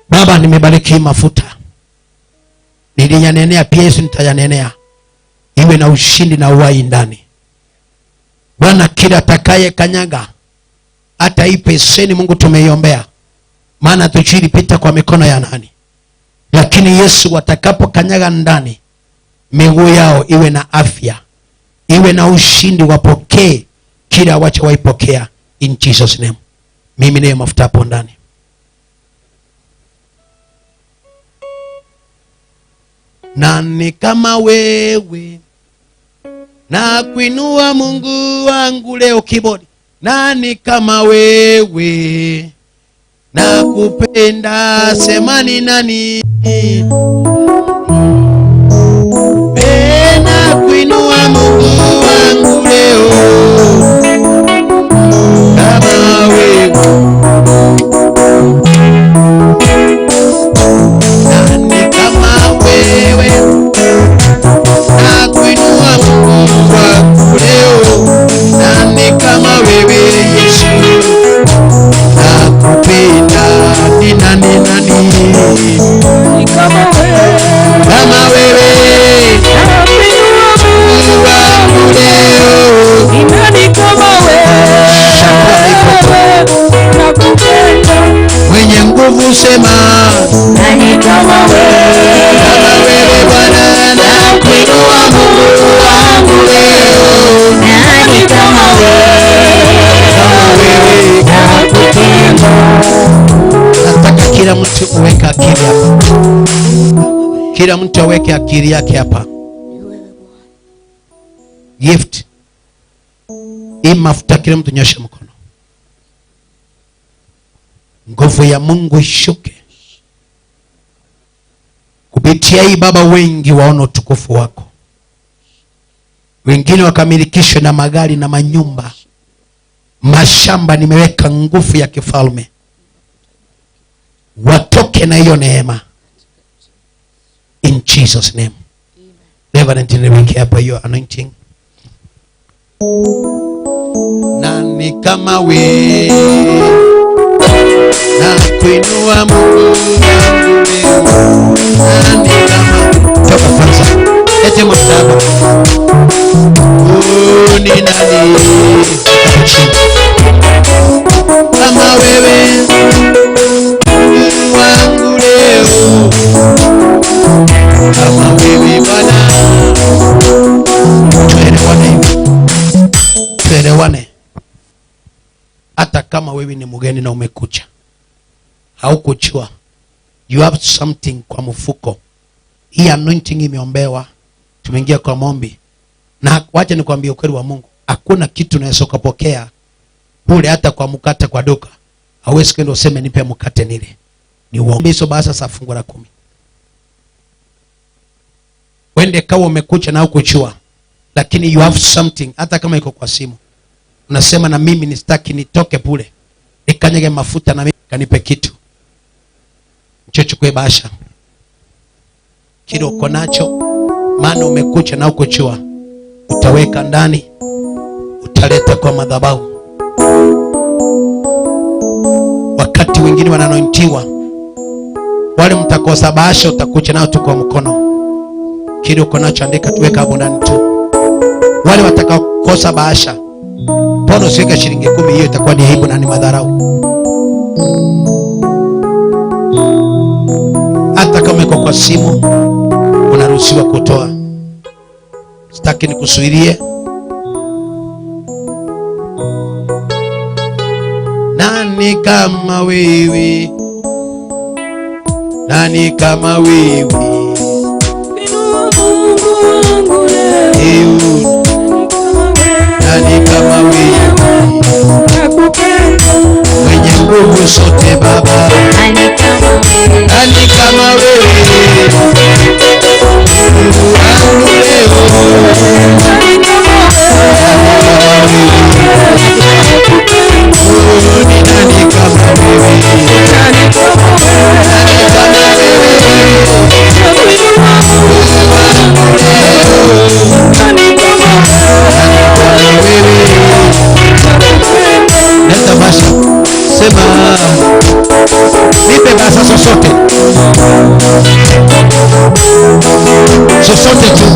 Baba nimebariki mafuta. Niliyanenea pia Yesu nitayanenea. Iwe na ushindi na uhai ndani. Bwana, kila atakaye kanyaga hata hii peseni Mungu tumeiombea. Maana tuchili pita kwa mikono ya nani. Lakini Yesu watakapo kanyaga ndani, miguu yao iwe na afya, iwe na ushindi, wapokee kila wacha waipokea in Jesus name. Mimi niye mafuta hapo ndani. Nani kama wewe, na kuinua Mungu wangu leo kibodi. Nani kama wewe, na kupenda semani nani. Na kuinua Mungu wangu leo kama wewe. Nani kama wewe, na kuinua Mungu wangu leo. Nani kama wewe Yesu, na kupenda ni nani. Ni kama wewe, kama wewe, na kuinua Mungu wangu leo. Ni nani kama wewe, na kupenda. Mwenye nguvu sema nani kama wewe. Kama wewe Bwana, na kuinua Mungu wangu leo. Nani kama wewe, na kupenda. Nataka kila mtu uweke akili hapa. Kila mtu aweke akili yake hapa. Gift. Hii mafuta kila mtu nyosha mkono. Nguvu ya Mungu ishuke. Kupitia hii Baba, wengi waona utukufu wako. Wengine wakamilikishwe na magari na manyumba. Mashamba nimeweka nguvu ya kifalme. Watoke na hiyo neema. In Jesus name. Reverend niweke hapa hiyo anointing. Nani kama wewe, na kuinua Mungu wangu leo. Nani kama toka kwanza. Ete mtaba. ni nani kama wewe wangu leo, kama wewe Bwana. Tuelewane. Hata kama wewe ni mgeni na umekucha, haukuchua, you have something kwa mfuko. Hii anointing imeombewa, tumeingia kwa maombi. Na wacha nikwambie ukweli wa Mungu, hakuna kitu unaweza kupokea bure. Hata kwa mkate kwa duka hauwezi kwenda useme nipe mkate nile, ni uongo. Hizo basa sa fungu la 10. Wende kawa umekucha na hukuchua, lakini you have something. Hata kama iko kwa simu, unasema na mimi nistaki nitoke bure, nikanyage mafuta na mimi kanipe kitu. Chukue basha kile uko nacho, maana umekucha na hukuchua, utaweka ndani, utaleta kwa madhabahu. Wakati wengine wananointiwa, wale mtakosa bahasha, utakucha nao tu kwa mkono. Kile uko nacho andika, tuweka hapo ndani tu. Wale watakaokosa bahasha, pono siweka shilingi 10, hiyo itakuwa ni aibu na ni madharau. Hata kama iko kwa simu, unaruhusiwa kutoa. Sitaki nikusuirie. Nani kama wewe? Nani kama wewe? Nani kama wewe? Mwenye nguvu zote Baba. Nani kama wewe? Nani kama wewe? Wangu leo. Nani kama wewe? Ni nani kama wewe? Nani kama wewe? Nani kama wewe? Wangu leo. Nani kama wewe? Nenda basha, sema nipe basa sosote, sosote tu.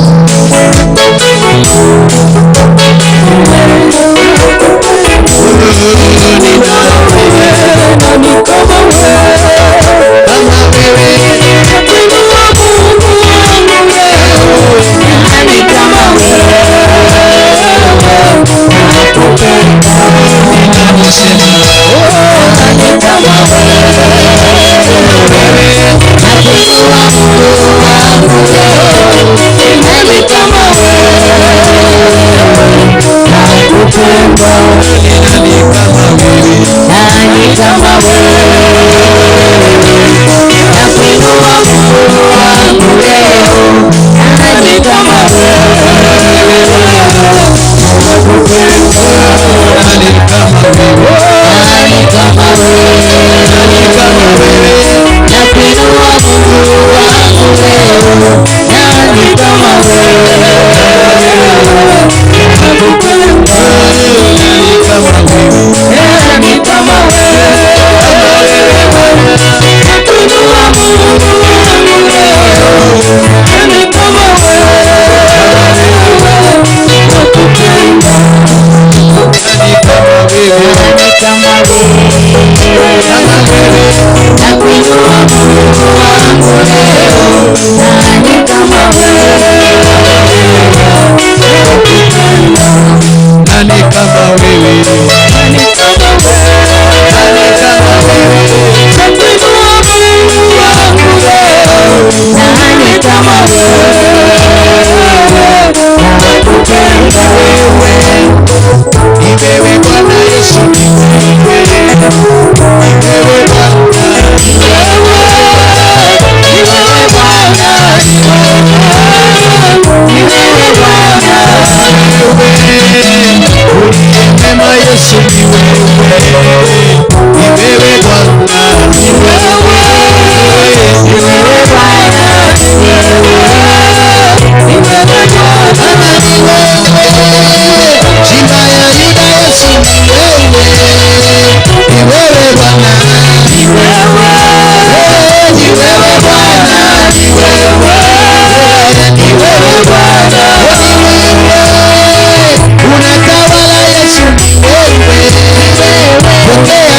Nani kama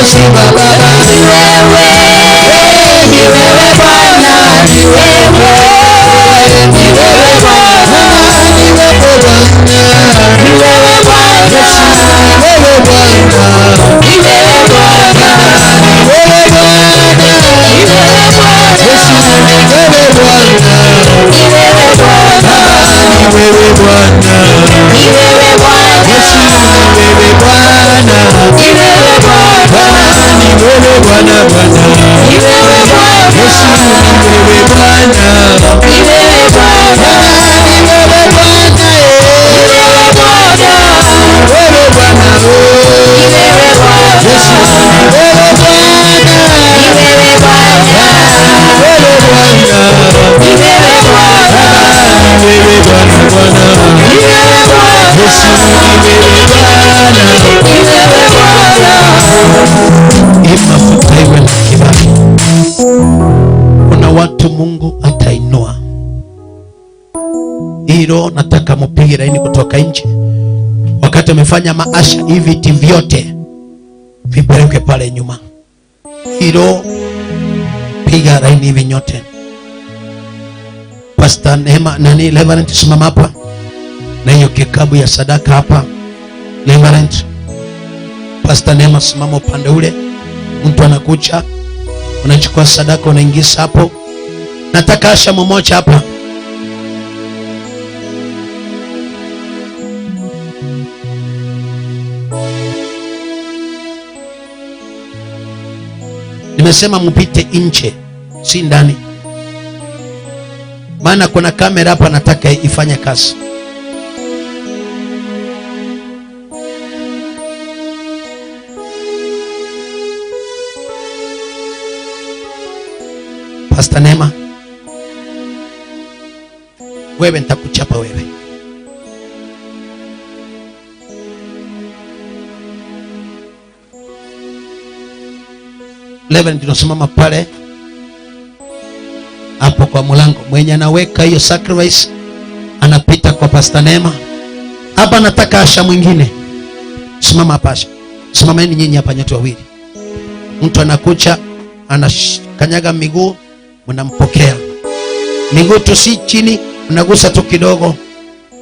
Simba Baba, ni wewe Bwana, ni wewe, ni wewe Bwana, ni wewe Bwana, ni wewe Bwana, ni wewe Bwana, ni wewe Bwana, ni wewe Bwana, ni wewe Bwana, Yesu ni wewe Bwana, ni wewe Bwana, ni wewe Bwana, ni wewe Bwana, Yesu ni wewe Bwana, ni wewe Bwana, ni wewe Bwana, Bwana, ni wewe Bwana, Yesu ni wewe Bwana, ni wewe Bwana, ni wewe Bwana, wewe Bwana, wewe Bwana, ni wewe Bwana, Yesu ni wewe Bwana, ni wewe Bwana, wewe Bwana, ni wewe Bwana, ni wewe Bwana, Bwana, ni wewe Bwana, Yesu ni wewe Bwana, ni wewe Bwana. Mafuta iwe na kibali. Kuna watu Mungu atainua. Hilo nataka mpige laini kutoka nje. Wakati umefanya maasha, hivi viti vyote vipeleke pale nyuma. Hilo piga laini hivi nyote. Pastor Neema nani Reverend simama hapa. Na hiyo kikabu ya sadaka hapa. Reverend Pastor Neema simama upande ule. Mtu anakucha, unachukua sadaka unaingiza hapo. Nataka asha mmoja hapa. Nimesema mpite nje, si ndani. Maana kuna kamera hapa nataka ifanye kazi. Pastor Neema, wewe nitakuchapa wewe. Reverend tunasimama pale hapo kwa mlango. Mwenye anaweka hiyo sacrifice anapita kwa Pastor Neema. Hapa nataka asha mwingine. Simama hapa asha. Simameni nyinyi hapa nyote wawili. Mtu anakucha, anakanyaga miguu, mnampokea. Miguu tu si chini, unagusa tu kidogo.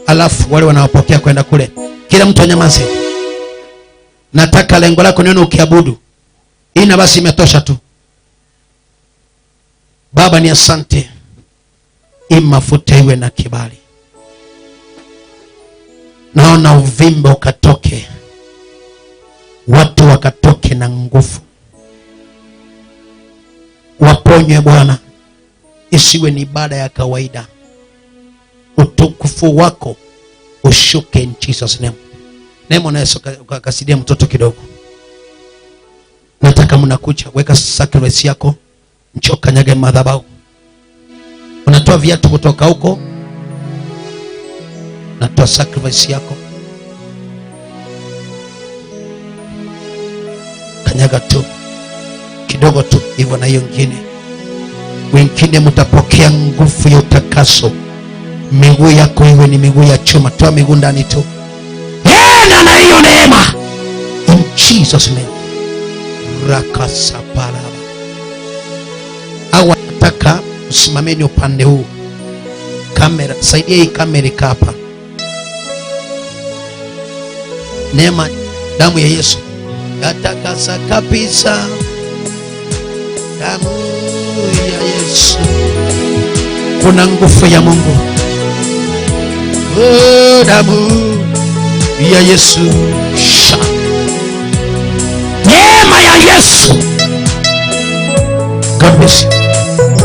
Alafu wale wanaopokea kwenda kule. Kila mtu anyamaze. Nataka lengo lako nione ukiabudu. Hii na basi imetosha tu. Baba ni asante. Mafuta iwe na kibali. Naona uvimbe ukatoke. Watu wakatoke na nguvu. Waponywe Bwana. Isiwe ni ibada ya kawaida. Utukufu wako ushuke in Jesus name. Neema unaweza kasidia mtoto kidogo. Nataka mnakucha, weka sacrifice yako, mchoka nyage madhabahu. Unatoa viatu kutoka huko. Natoa sacrifice yako. Kanyaga tu kidogo tu hivyo, na hiyo nyingine. Wengine mtapokea nguvu ya utakaso. Miguu yako iwe ni miguu ya chuma. Toa miguu ndani tu. Yena na hiyo neema. In Jesus name. Rakasapara. Au nataka usimameni upande huu. Kamera, saidia hii kamera hapa. Neema, damu ya Yesu yatakasa kabisa. Damu ya Yesu. Kuna nguvu ya Mungu. Oh, damu ya Yesu. Neema ya Yesu. Kabisa.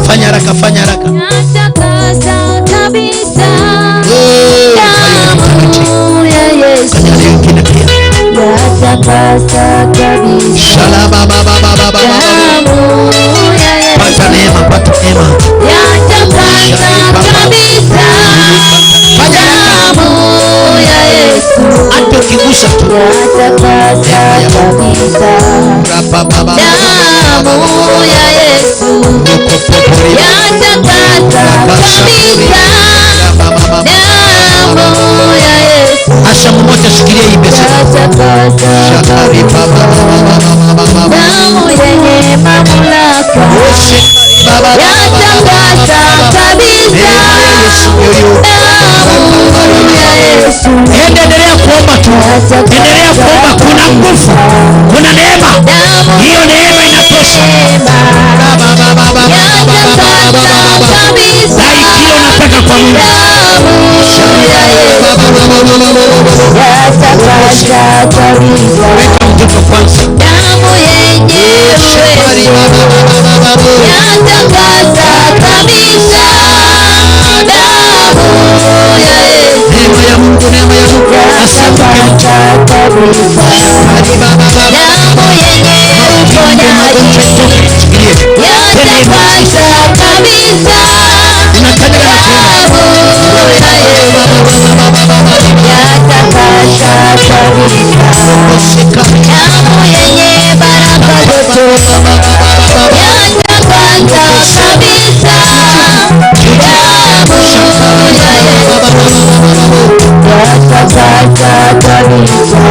Fanya haraka, fanya haraka. Natakasa kabisa. Damu ya Yesu. Kanyale wengine pia. Natakasa kabisa. Shalaba baba baba baba. Damu ya Yesu. Pata neema, pata neema. Natakasa kabisa. Fanya haraka. Damu ya Yesu. Hata ukigusa tu. Natakasa kabisa. Rapa baba. Damu ya Yesu. Yatakasa kabisa. Damu ya Yesu. Asha mmoja shikilia hii besi. Shakari baba. Damu yenye mamlaka yatakasa kabisa. Endelea kuomba tu. Endelea kuomba, kuna nguvu, kuna neema. Hiyo neema inatosha. Dai kile unataka kwa Mungu. Weka mtoto kwanza. Damu yenye uwezo yatakasa kabisa. Neema ya Mungu, neema ya Mungu. Asante. Damu yenye uponyaji yatakasa kabisa. Damu yenye baraka zote yatakasa kabisa.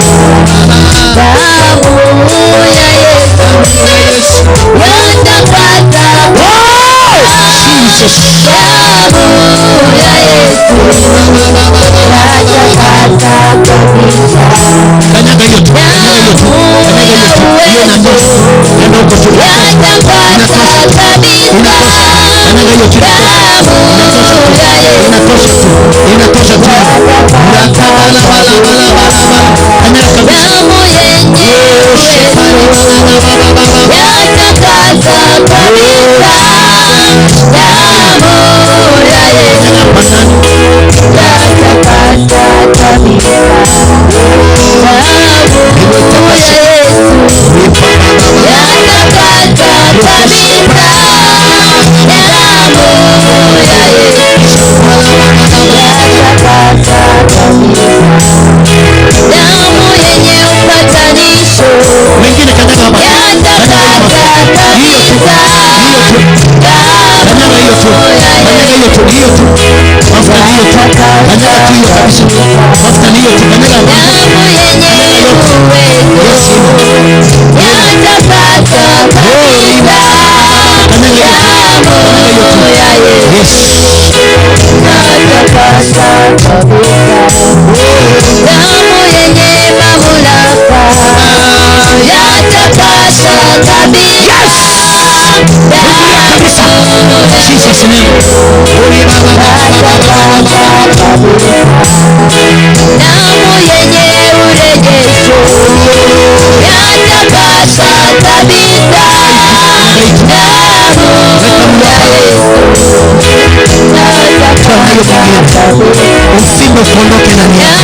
Ufimbo kuondoke ndani yako.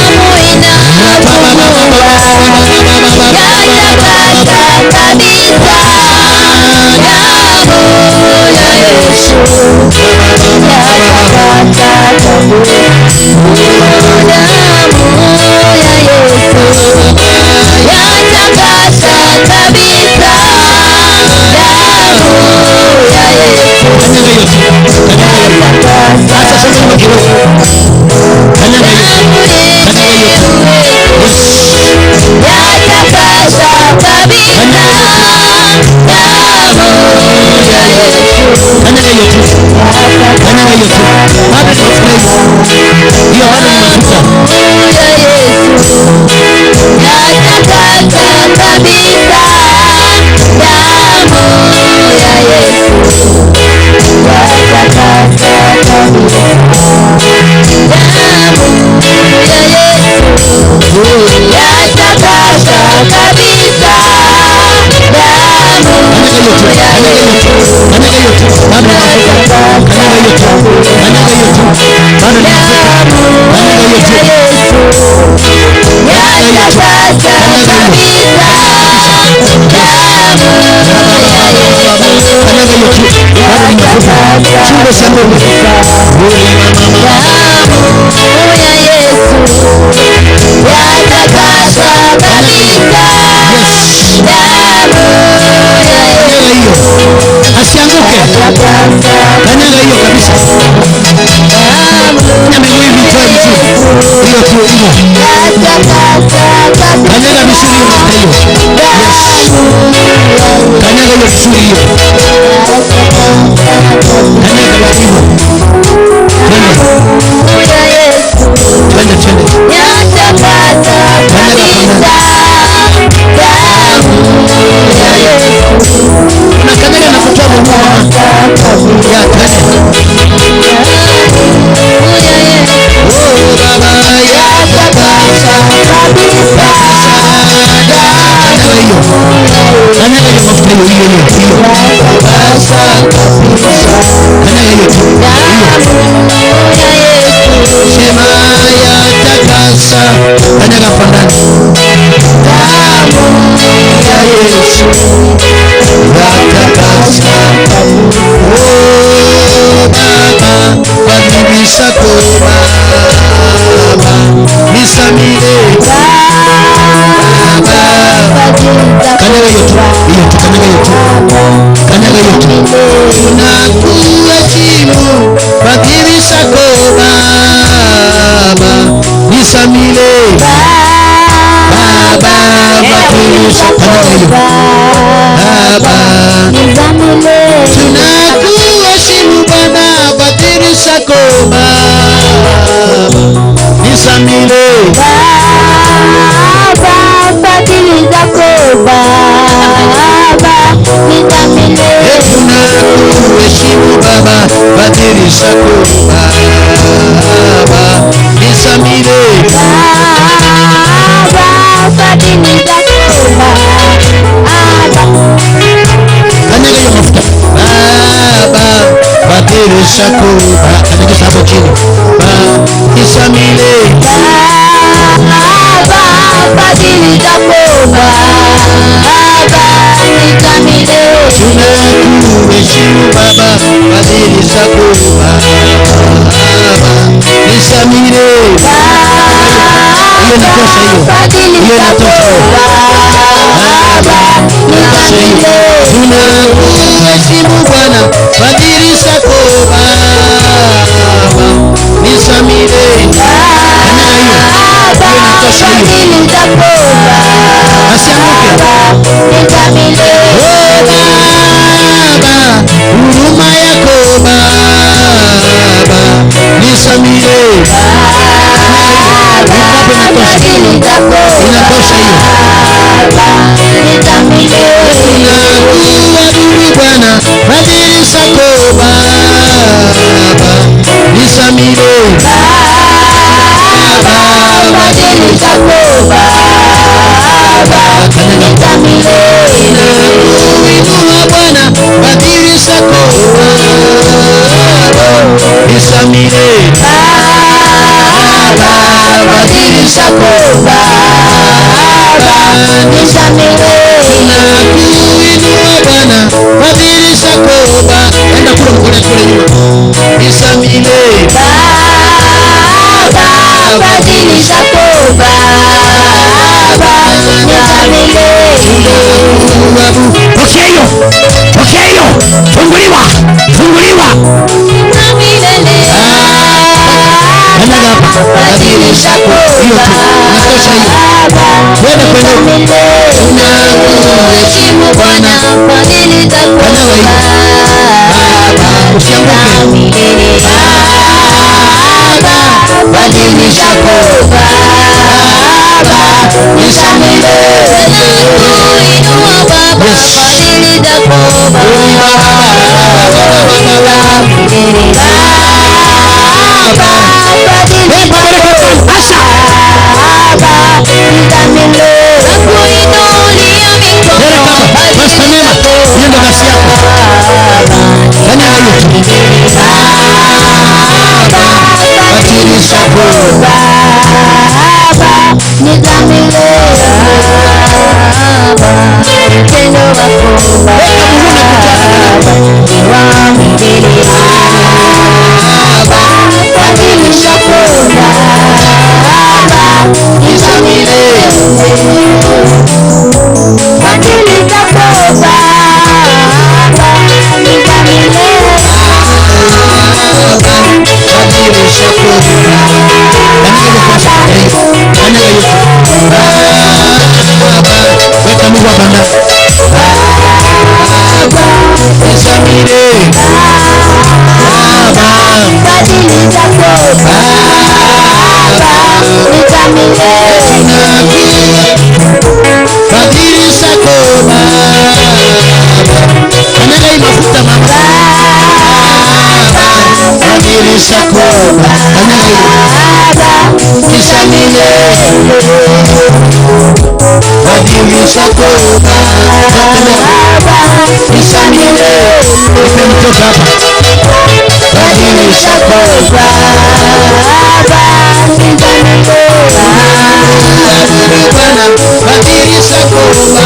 Asianguke. hiyo vizuri hiyo. Kanyaga basi hivyo. Twende. Kanyaga na kutoa Mungu. Ya twende. Baba ya takasa kabisa. Kanyaga hiyo mafuta hiyo. Takasa kabisa. Kanyaga hiyo. Sema ya takasa. Kanyaga pandani. Damu ya Yesu ya takasa. Baba badilisha kwa Baba nisamile Baba. Kanyaga hiyo tu. Kanyaga hiyo tu. Nakuheshimu badilisha kwa Baba nisamile Baba badilisha kwa Baba nisamile. Tunakuheshimu Bwana badilisha kwa Baba nisamile Baba badilisha kwa Baba nisamile. Tunakuheshimu Baba badilisha kwa Baba nisamile Baba badilisha kwa Baba. Kanyaga hiyo mafuta. Baba badilisha kwa kanyaga hapo chini. Baba nisamile Baba badilisha kwa Baba nisamile. Tunakuheshimu Baba badilisha kwa Baba nisamile. Hiyo inatosha hiyo. Hiyo inatosha hiyo. Tunakuheshimu Bwana badilisha kwa Baba nisamile. Hiyo inatosha hiyo. Asianguke. Baba huruma yako Baba nisamile. Inatosha hiyo. Tunakuabudu Bwana badilisha kwa Baba nisamile Baba badilisha kwa Baba nisamile. Tunakuinua Bwana badilisha kwa Baba nisamile Baba badilisha kwa Baba nisamile. Tunakuinua Bwana badilisha kwa Baba. Enda kule mkono kule nyuma. Nisamile Baba badilisha kwa Baba nisamile. Pokea hiyo. Funguliwa. Badilisha kwa hiyo tu. Inatosha hiyo. Twende kwenye. Tunakuheshimu Bwana badilisha kwa Baba usianguke. Baba badilisha kwa Baba nisamile. Tunakuinua Baba badilisha kwa Baba, weka Mungu hapa ndani. badilisha koba. Kisha milele badilisha koba. Kisha milele nimemtoka hapa. Badilisha koba. Badilisha koba.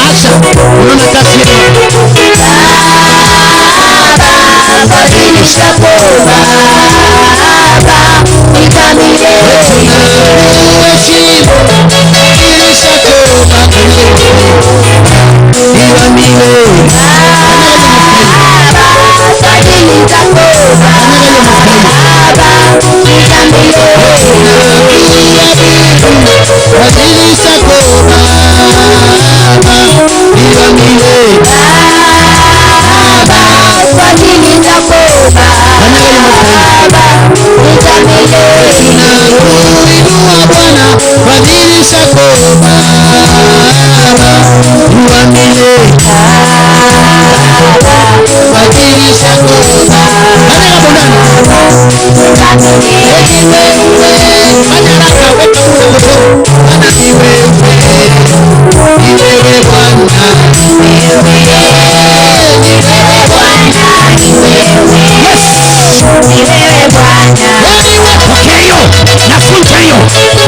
Acha unaona kasi yenu. Badilisha koba.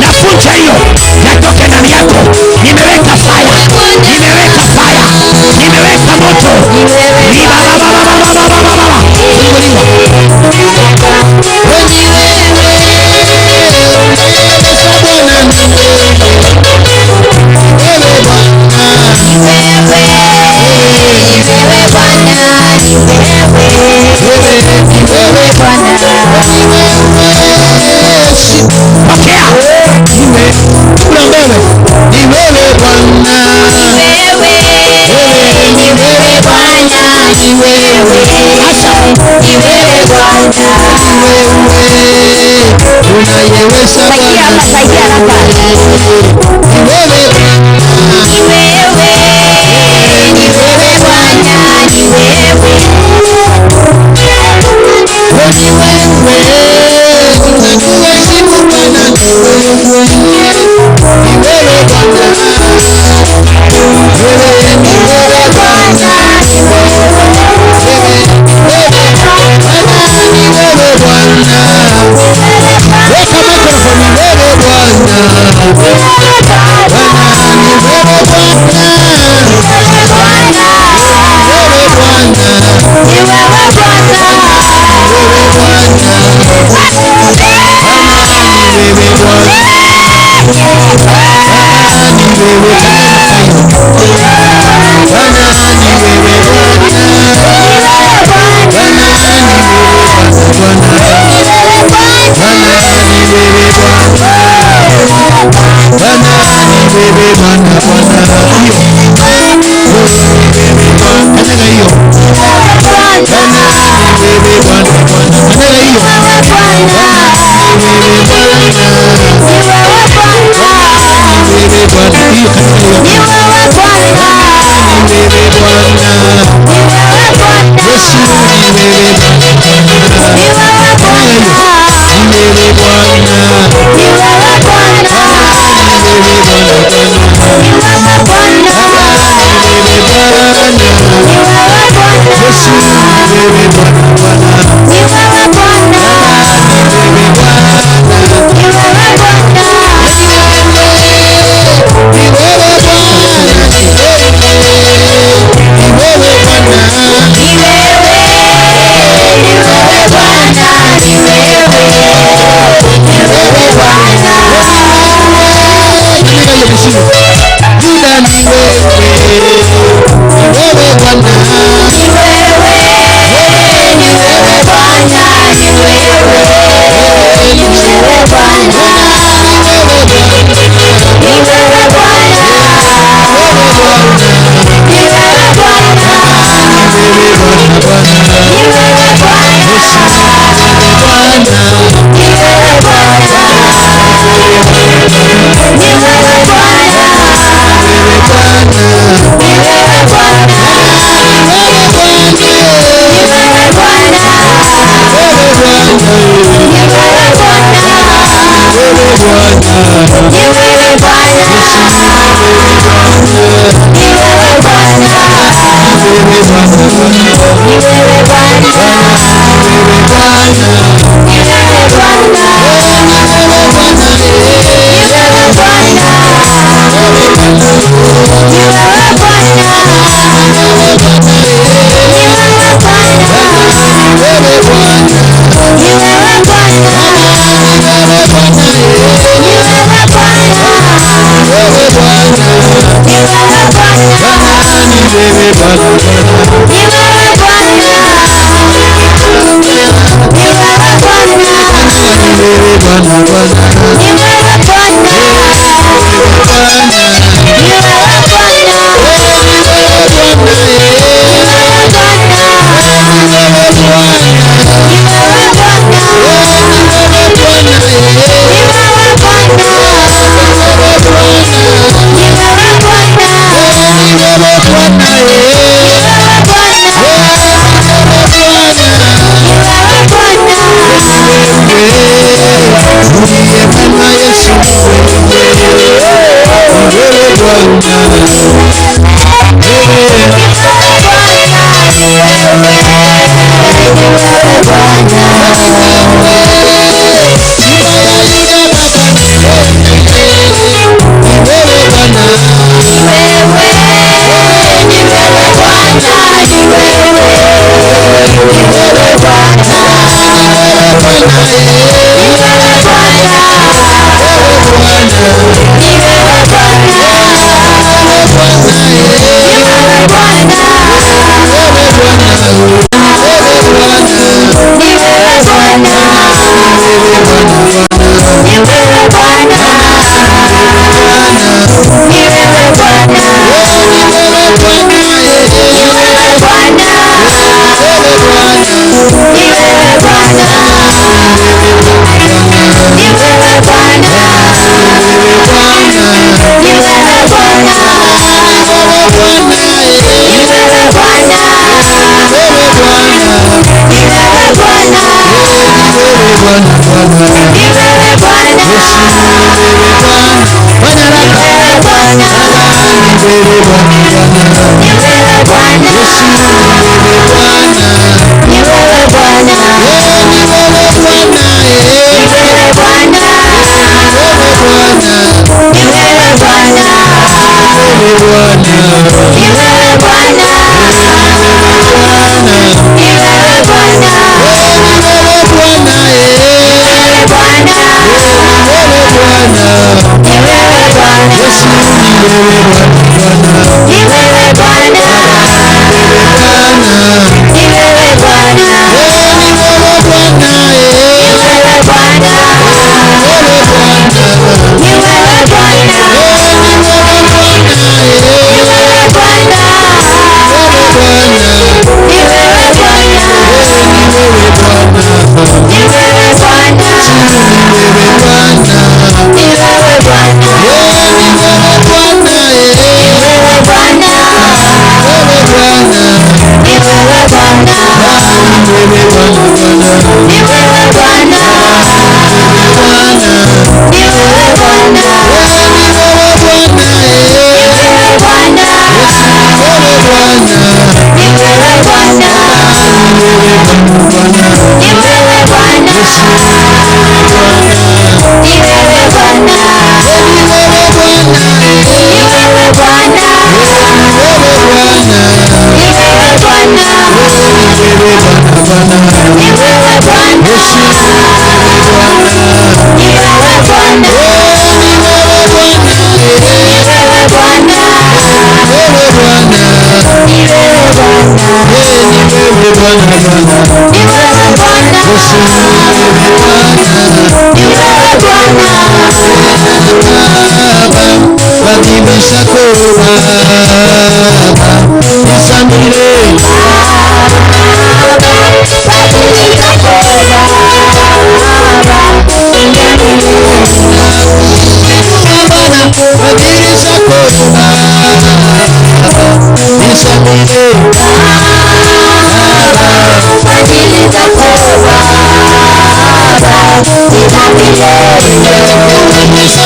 Nafunja hiyo yatoke ndani yako. Nimeweka fire, nimeweka moto.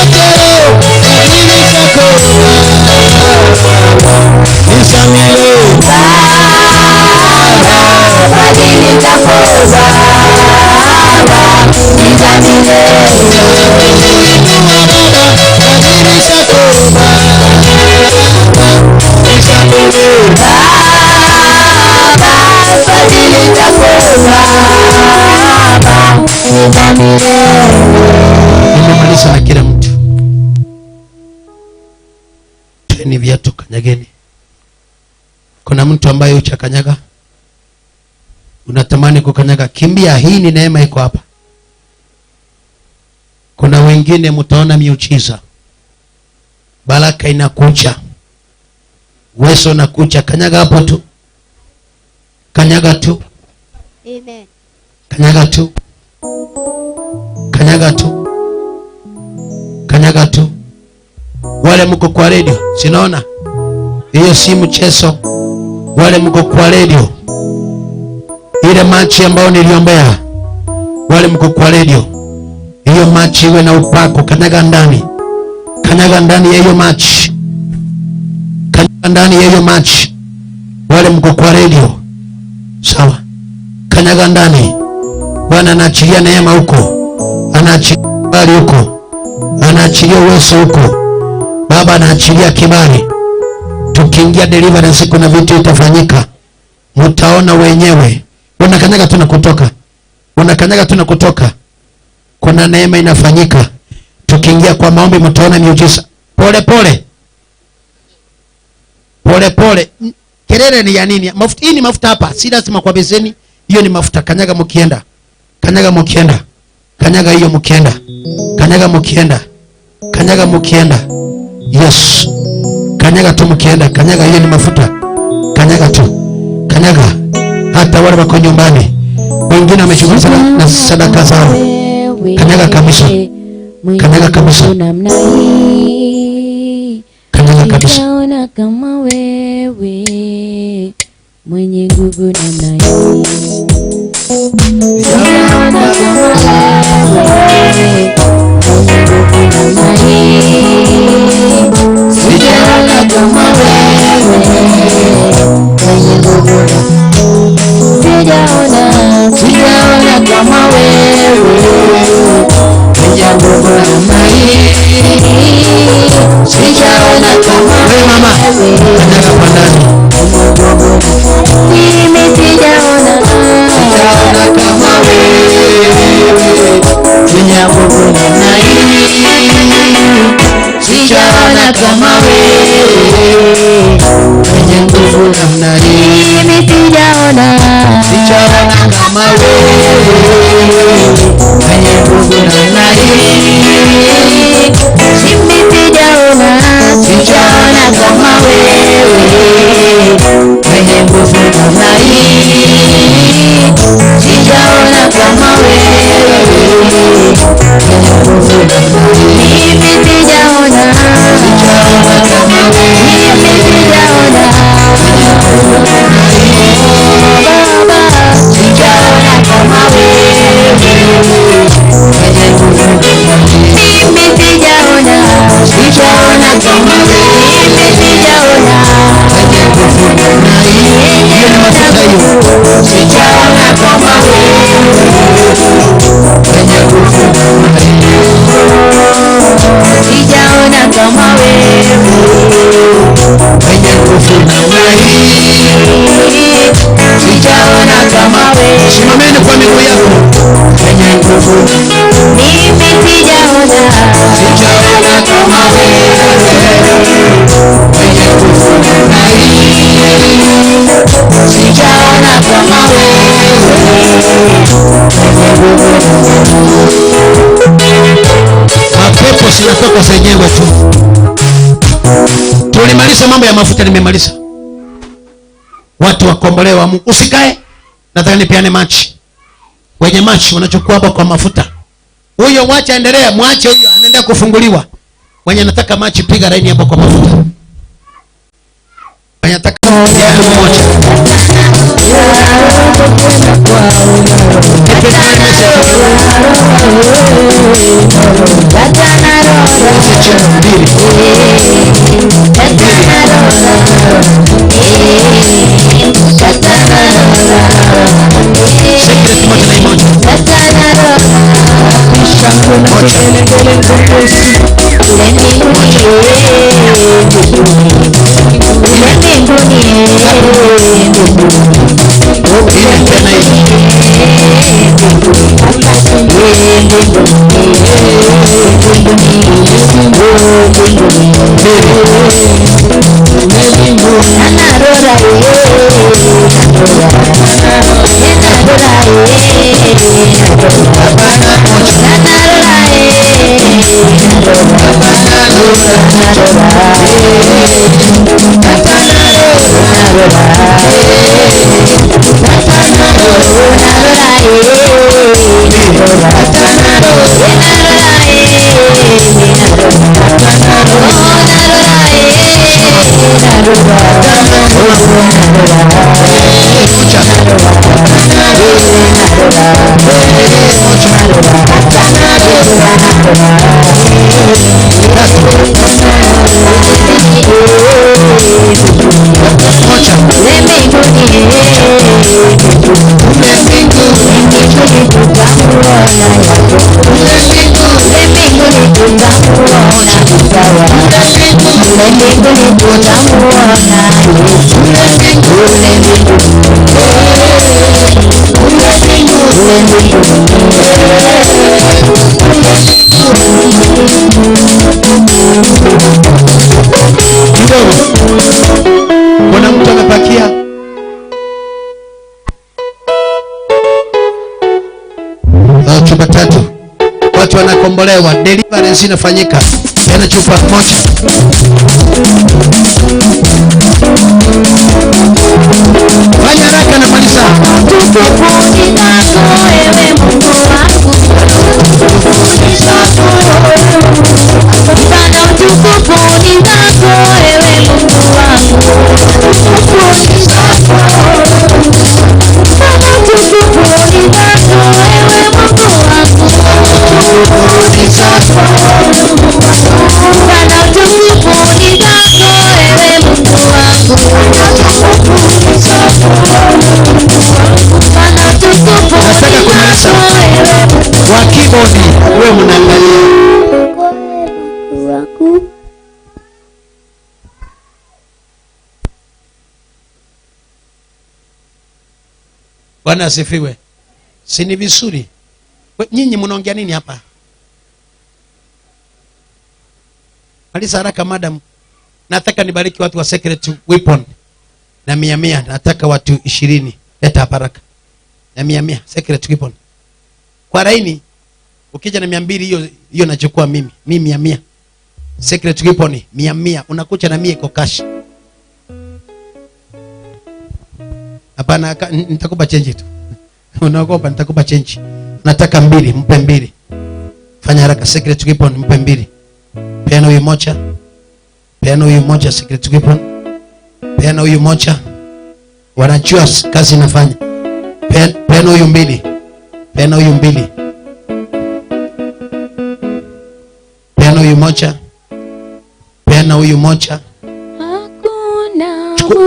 Baba, Nimemaliza na kila mtu. Ni viatu kanyageni. Kuna mtu ambaye uchakanyaga, unatamani kukanyaga, kimbia. Hii ni neema iko hapa. Kuna wengine mtaona miujiza, baraka inakuja, uwezo unakuja. Kanyaga hapo tu, kanyaga tu. Amen. Kanyaga tu, kanyaga tu, kanyaga tu. Wale mko kwa radio, sinaona hiyo si mchezo. Wale mko kwa radio, ile machi ambayo niliombea, wale mko kwa radio, hiyo machi iwe na upako. Kanyaga ndani, kanyaga ndani ya hiyo machi, kanyaga ndani ya hiyo machi. Wale mko kwa radio, sawa, kanyaga ndani. Bwana anaachilia neema huko, anaachilia kibali huko, anaachilia uwezo huko. Baba anaachilia kibali. Tukiingia deliverance kuna vitu itafanyika. Mtaona wenyewe. Unakanyaga tu na kutoka. Unakanyaga tu na kutoka. Kuna neema inafanyika. Tukiingia kwa maombi mtaona miujiza. Pole pole. Pole pole. Kelele ni ya nini? Mafuta, hii ni mafuta hapa. Si lazima kwa beseni. Hiyo ni mafuta. Kanyaga mkienda. Kanyaga mkienda. Kanyaga hiyo mkienda. Kanyaga mkienda. Kanyaga mkienda. Yes. Kanyaga tu mkienda. Kanyaga hiyo ni mafuta. Kanyaga tu. Kanyaga. Hata wale wako nyumbani, wengine wameshughulika na sadaka zao. Kanyaga kabisa. Kanyaga kabisa. Kanyaga kabisa. Sijaona kama wewe mwenye nguvu namna hii. Sijaona kama wewe mwenye nguvu namna hii. Sijaona kama wewe mwenye nguvu namna hii. Sijaona kama wewe mwenye nguvu namna hii. Sijaona kama wewe mama. Kanyaga kwa ndani. Mimi sijaona kama wewe mwenye nguvu namna hii. Sijaona kama wewe mwenye nguvu namna hii. Mimi sijaona kama wewe mwenye nguvu namna hii. Mimi sijaona kama wewe mwenye nguvu namna hii. Sijaona kama wewe mwenye nguvu namna hii. Mimi sijaona kama wewe. Mimi sijaona Baba, sijaona kama wewe mwenye nguvu namna hii. Mimi sijaona kama wewe. Mimi sijaona mwenye nguvu namna hii. Hiyo ni mafuta hiyo. Sijaona kama wewe mwenye nguvu namna hii. Sijaona kama wewe mwenye nguvu namna hii. Sijaona kama wewe. Simameni kwa miguu yako. Mwenye nguvu. Mimi sijaona kama wewe mwenye nguvu namna hii. Sijaona kama wewe mwenye nguvu namna hii. Mapepo zinatoka zenyewe tu. Tulimaliza mambo ya mafuta, nimemaliza. Watu wakombolewa Mungu. Usikae. Nataka nipeane machi. Wenye machi wanachukua hapa kwa mafuta. Huyo mwache endelea, mwache huyo anaendelea kufunguliwa. Wenye nataka machi piga laini hapa kwa mafuta. Wenye nataka ya mmoja. Secret moja na moja. Kuna mtu amepakia chupa tatu, watu wanakombolewa, deliverance inafanyika. Tena chupa moja. Fanya haraka na maliza. Tukufuni zako ewe Mungu wangu, tukufuni zako Bwana, tukufuni zako ewe Mungu wangu, tukufuni zako Bwana, tukufuni zako ewe Mungu wangu, tukufuni zako Bwana, tukufuni zako ewe Mungu wangu, tukufuni zako Bwana, tukufuni zako wa keyboard wewe mnaangalia. Bwana asifiwe. Si ni vizuri? Nyinyi mnaongea nini hapa? Maliza haraka madam. Nataka nibariki watu wa Secret Weapon na 100. Nataka watu 20. Leta hapa haraka. Na 100 Secret Weapon. Kwa laini ukija na 200 hiyo nachukua mimi. Mimi 100. Secret Weapon 100. Unakucha na 100 iko cash. Hapana, nitakupa change tu. Unaogopa nitakupa change. Nataka 2, mpe 2. Fanya haraka Secret Weapon mpe 2. Peana huyu moja. Peana huyu moja Secret Weapon. Peana huyu moja. Wanajua kazi inafanya. Peana huyu 2. Peana huyu 2. Peana huyu moja. Peana huyu moja.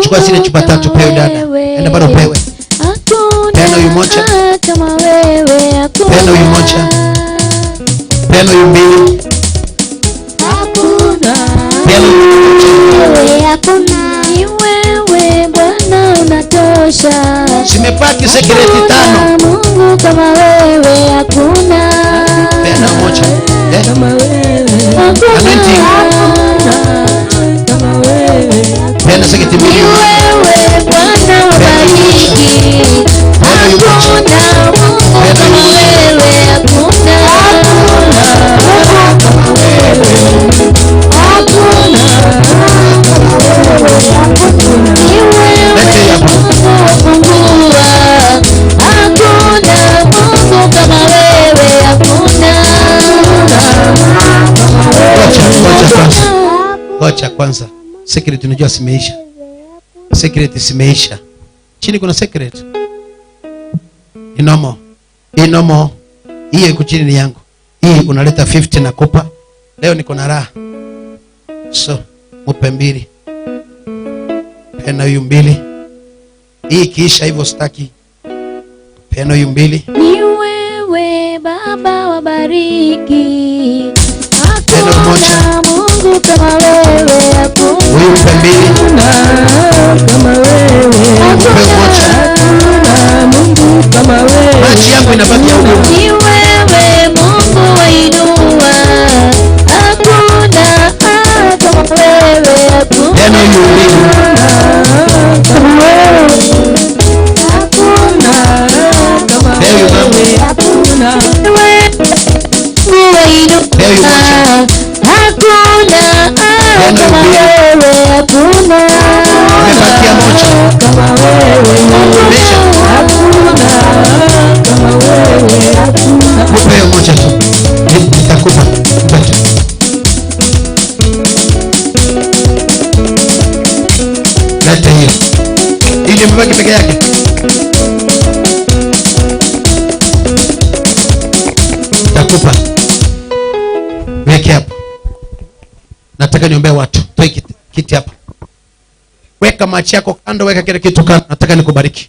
Chukua zile chupa tatu pewe dada. Enda bado pewe. Peana huyu moja. Peana huyu moja. Peana huyu 2. Peana ni wewe Bwana unatosha. Simepaki Secret 5. Mungu kama wewe hakuna. Peana moja. Kama wewe. Anointing. Kama wewe. Peana Secret 2. Ni wewe Bwana wabariki. Hakuna Mungu kama wewe hakuna. Kama wewe. Hakuna. Ni wewe Mungu hakuna Mungu kama wewe hakuna. Kocha kwanza. Secret unajua simeisha. Secret simeisha. Chini kuna secret. Inomo. Inomo. Hii iko chini ni yangu. Hii unaleta 50 na kupa. Leo niko na raha. So, mupe 2. Peana huyu 2. Hii kiisha hivyo staki. Peana huyu 2. Ni wewe Baba wabariki. Neno moja. Hakuna Mungu kama wewe, Huyu pembeni. hakuna kama wewe, hakuna Mungu kama wewe. Maji yangu inabaki huko. Ni wewe Mungu wainua, hakuna kama wewe, hakuna Neno hili. kama wewe, hakuna kama There you go. wewe, hakuna wewe wainua, There you go. hakuna kama wewe, hakuna Imebakia moja. kama wewe, Mesha. hakuna kama wewe, hakuna. Kupa hiyo moja tu. Nitakupa. Tatu. Leta hiyo. Hii ndio imebaki peke yake. Nitakupa. Weke hapo. Nataka niombee watu. Toa kiti hapa. Weka machi yako kando, weka kile kitu kando. Nataka nikubariki.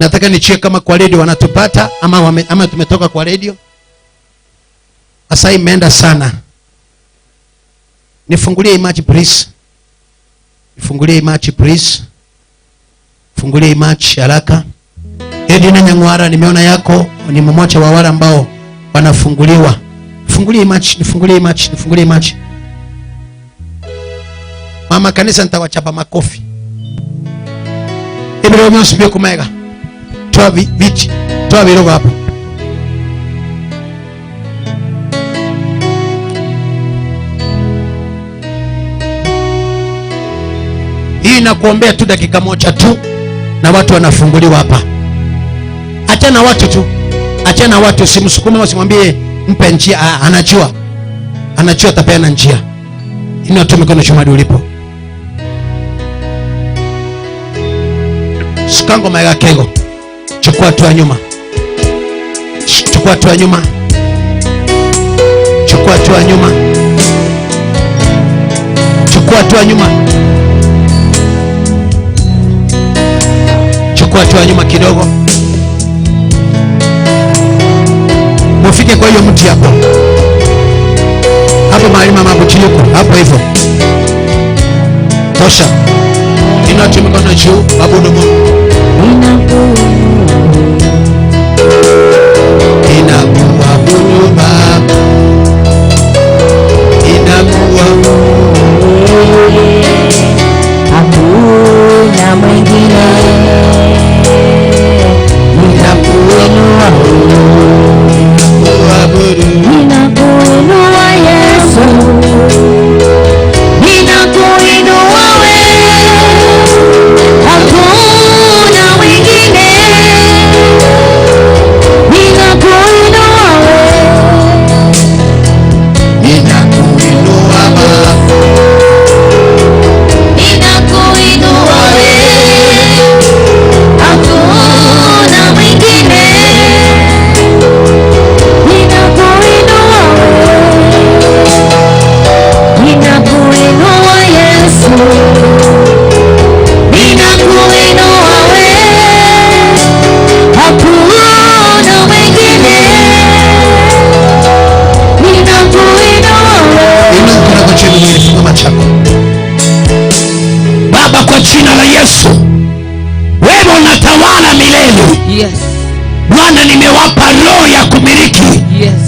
Nataka nichie kama kwa radio wanatupata ama tumetoka kwa radio. Sasa imeenda sana. Nifungulie image please. Nifungulie image please. Fungulie image haraka. Edina Nyangwara, nimeona yako ni mmoja wa wale ambao wanafunguliwa. Fungulie image, nifungulie image, nifungulie image. Mama kanisa nitawachapa makofi. Ibiro msibio kumega. Toa viti. Toa virogo hapo. Hii nakuombea tu dakika moja tu na watu wanafunguliwa hapa. Achana watu tu. Achana watu, simsukume usimwambie mpe njia. Anajua. Anajua atapeana njia. Inua tu mikono shumari ulipo. Sikango maiga kego. Chukua hatua nyuma. Chukua hatua nyuma. Chukua hatua nyuma. Chukua hatua nyuma. Chukua hatua nyuma kidogo. Mufike kwa hiyo mti hapo. Hapo mahali mama Buchiluko, hapo hivyo. Tosha. Inua tu mikono juu, abudu Mungu. Inakuabudu Baba. Inakuabudu. Hakuna mwingine. Ninakuinua, ninakuinua Yesu, ninakuinua wewe, hakuna mwingine. Ninakuinua wewe, Ninakuinua Baba. ninakuinua wewe, hakuna mwingine. Ninakuinua wewe, ninakuinua Yesu, ninakuinua wewe, hakuna mwingine. Ninakuinua wewe. Inua mkono wako chini mwili, funga macho yako. Baba, kwa jina la Yesu, wewe unatawala milele. Yes. Bwana, nimewapa roho ya kumiliki. Yes.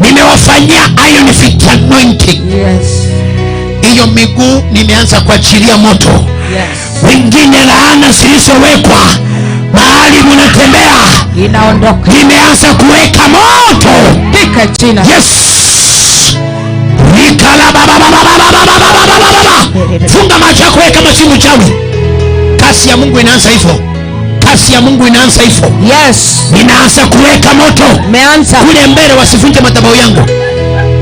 Nimewafanyia iron feet anointing. Yes. Hiyo miguu nimeanza kuachilia moto. Yes. Wengine laana zilizowekwa mahali mnatembea Inaondoka. nimeanza kuweka moto. Pika jina. Yes. Nikala baba. Funga macho yako, weka kama si mchawi. Kasi ya Mungu inaanza hivyo. Kasi ya Mungu inaanza hivyo. Yes. Ninaanza kuweka moto. Meanza. Kule mbele wasivunje madhabahu yangu.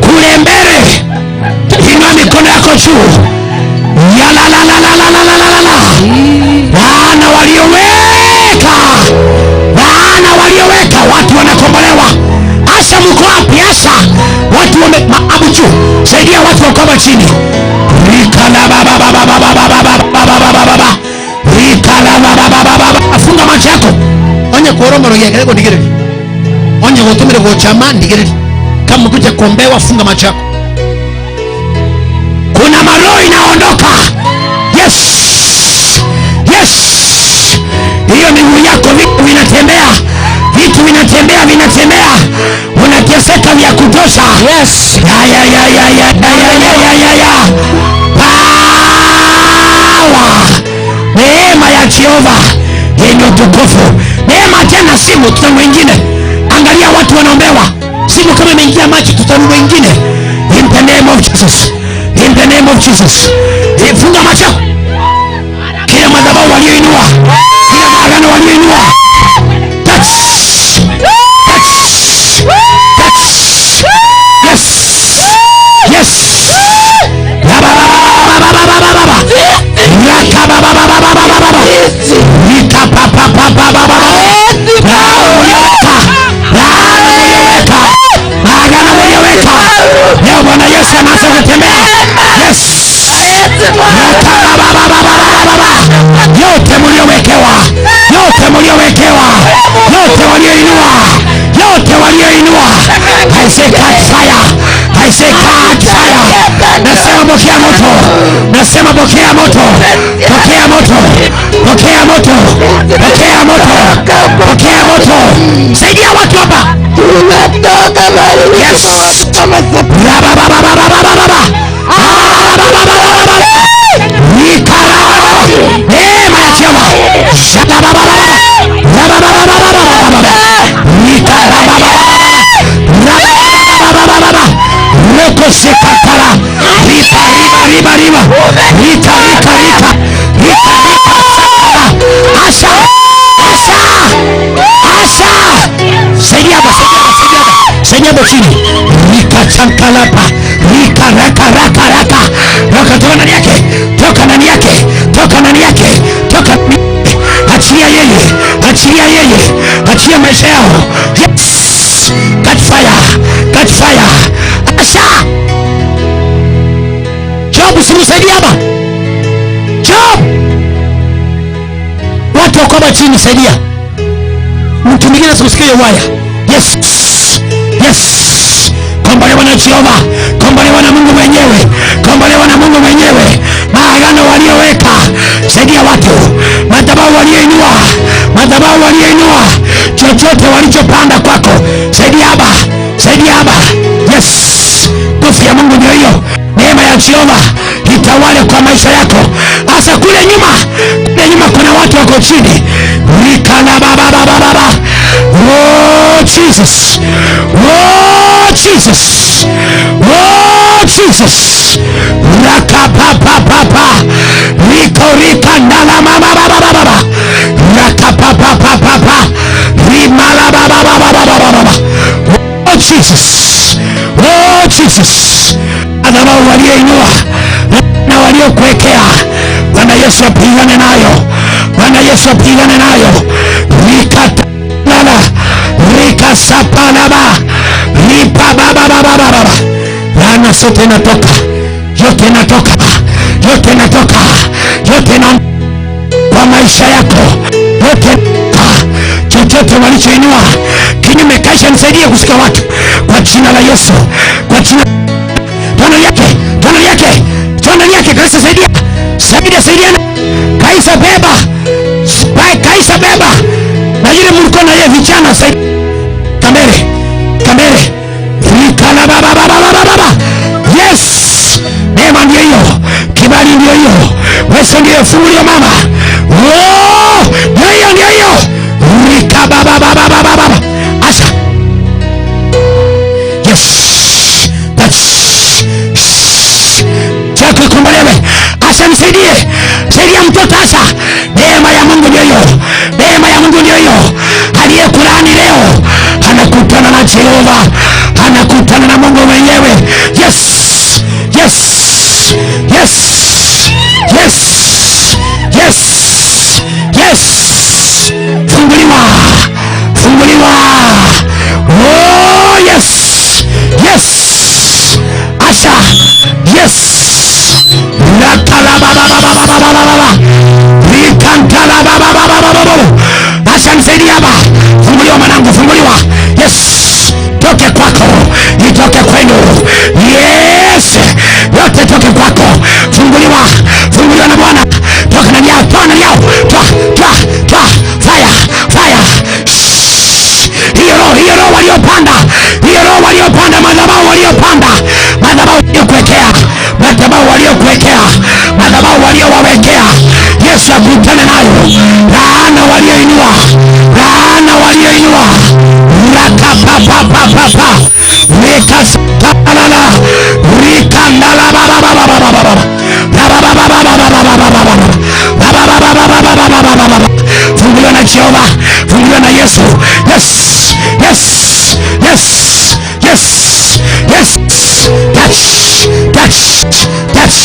Kule mbele. Inua mikono yako juu. Ya la la la la la la la la la. Wana walioweka. Wana walioweka watu wanakombolewa. Asha mko wapi? Asha. Watu wame maabuchu. Saidia watu wakoma chini. Rikala baba baba baba baba baba baba baba. Rikala baba baba baba. Funga macho yako. onye koromoro yekele kudigire. Onye kutumire kuchama ndigire. Kama kuja kuombewa funga macho yako. Kuna maroho inaondoka. Yes. Yes. Hiyo miguu yako vitu vinatembea. Vitu vinatembea. Unateseka vya kutosha. Yes. Ya. Power. Neema ya Jehova yenye utukufu. Neema tena simu tuta mwingine. Angalia watu wanaombewa. Simu kama imeingia maji tutarudi wengine. In the name of Jesus. In the name of Jesus. Funga macho. Kila madhabahu walioinua. Kila maagano walioinua. Touch. Yes. Leo Bwana Yesu anaanza kutembea. Yes. Yote mliowekewa, yote walioinua. I say catch fire. Nasema pokea moto. Saidia watu hapa. Yes. Senyabo chini. Rika chankalapa. Rika raka. Toka ndani yake. Achia maisha yao. Yes. Catch fire. Asha. Job usimsaidie hapa. Job. Watu wako hapa chini saidia. Mtu mwingine asikusikie waya. Yes. Kombolewa na Jehova. Kombolewa na Mungu mwenyewe. Maagano walioweka. Saidia watu. Madhabahu walioinua. Chochote walichopanda kwako. Saidia haba. Yes. Nguvu ya Mungu ndio hiyo. Neema ya Jehova itawale kwa maisha yako. Asa kule nyuma kuna watu wako chini. Rikana baba. Oh Jesus. Raka papa. Rika ndala mama. Raka papa. Rimala baba. Oh Jesus. Adhabu walioinua na waliokuwekea. Bwana Yesu apigane nayo. Rika sapalaba. Ripa baba. Laana sote inatoka. Yote na kwa maisha yako. Chochote walichoinua kinyume kaisha nisaidie kusika watu. Kwa jina la Yesu. Tano yake Kaisa saidia. Saidiana. Kaisa beba. Na yule mlikuwa na yeye vijana saidia. Kamere. Rikala baba. Yes. Neema ndio hiyo. Kibali ndio hiyo. Wewe ndio fungulia mama. Oh! Ndio hiyo. Rika baba. Asha. Yes. Chako kumalewe. Asha nisaidie. Saidia mtoto Asha. Neema ya Mungu ndio hiyo. Aliyekulaani leo anakutana na Jehova. Anakutana na Mungu mwenyewe. Yes. Funguliwa. Oh yes. Asha. Yes. Rakala baba. Rikantala baba. Asha nisaidie hapa. papa rikasatalala rikandala funguliwa na Jehova, funguliwa na Yesu. Yes, yes, yes, yes, yes. Touch, touch, touch.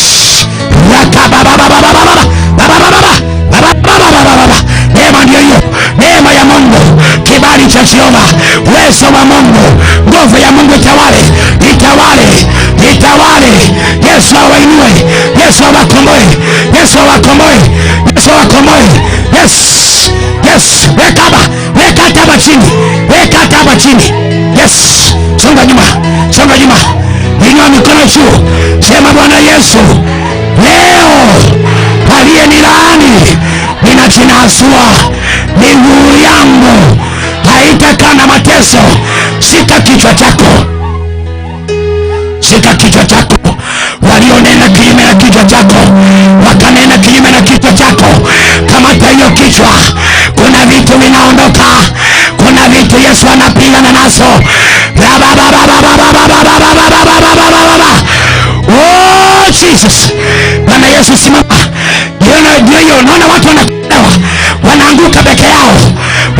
Neema ndio hiyo, neema ya Mungu, kibali cha Jehova, uwezo wa Mungu, nguvu ya Mungu itawale, itawale, itawale. Yesu awainue, Yesu awakomboe, Yesu awakomboe, Yesu awakomboe. Yes, yes. Weka hapa chini, weka hapa chini. Yes, songa nyuma, songa nyuma. Inua mikono juu, sema Bwana Yesu, leo aliyenilaani ninajinasua, miguu yangu haitakaa na mateso. Shika kichwa chako, shika kichwa chako. Walionena kinyume na kichwa chako, wakanena kinyume na kichwa chako, kamata hiyo kichwa. Kuna vitu vinaondoka, kuna vitu Yesu anapigana nazo. Oh Jesus, Bwana Yesu simama. Ndio unaona watu wanaanguka peke yao,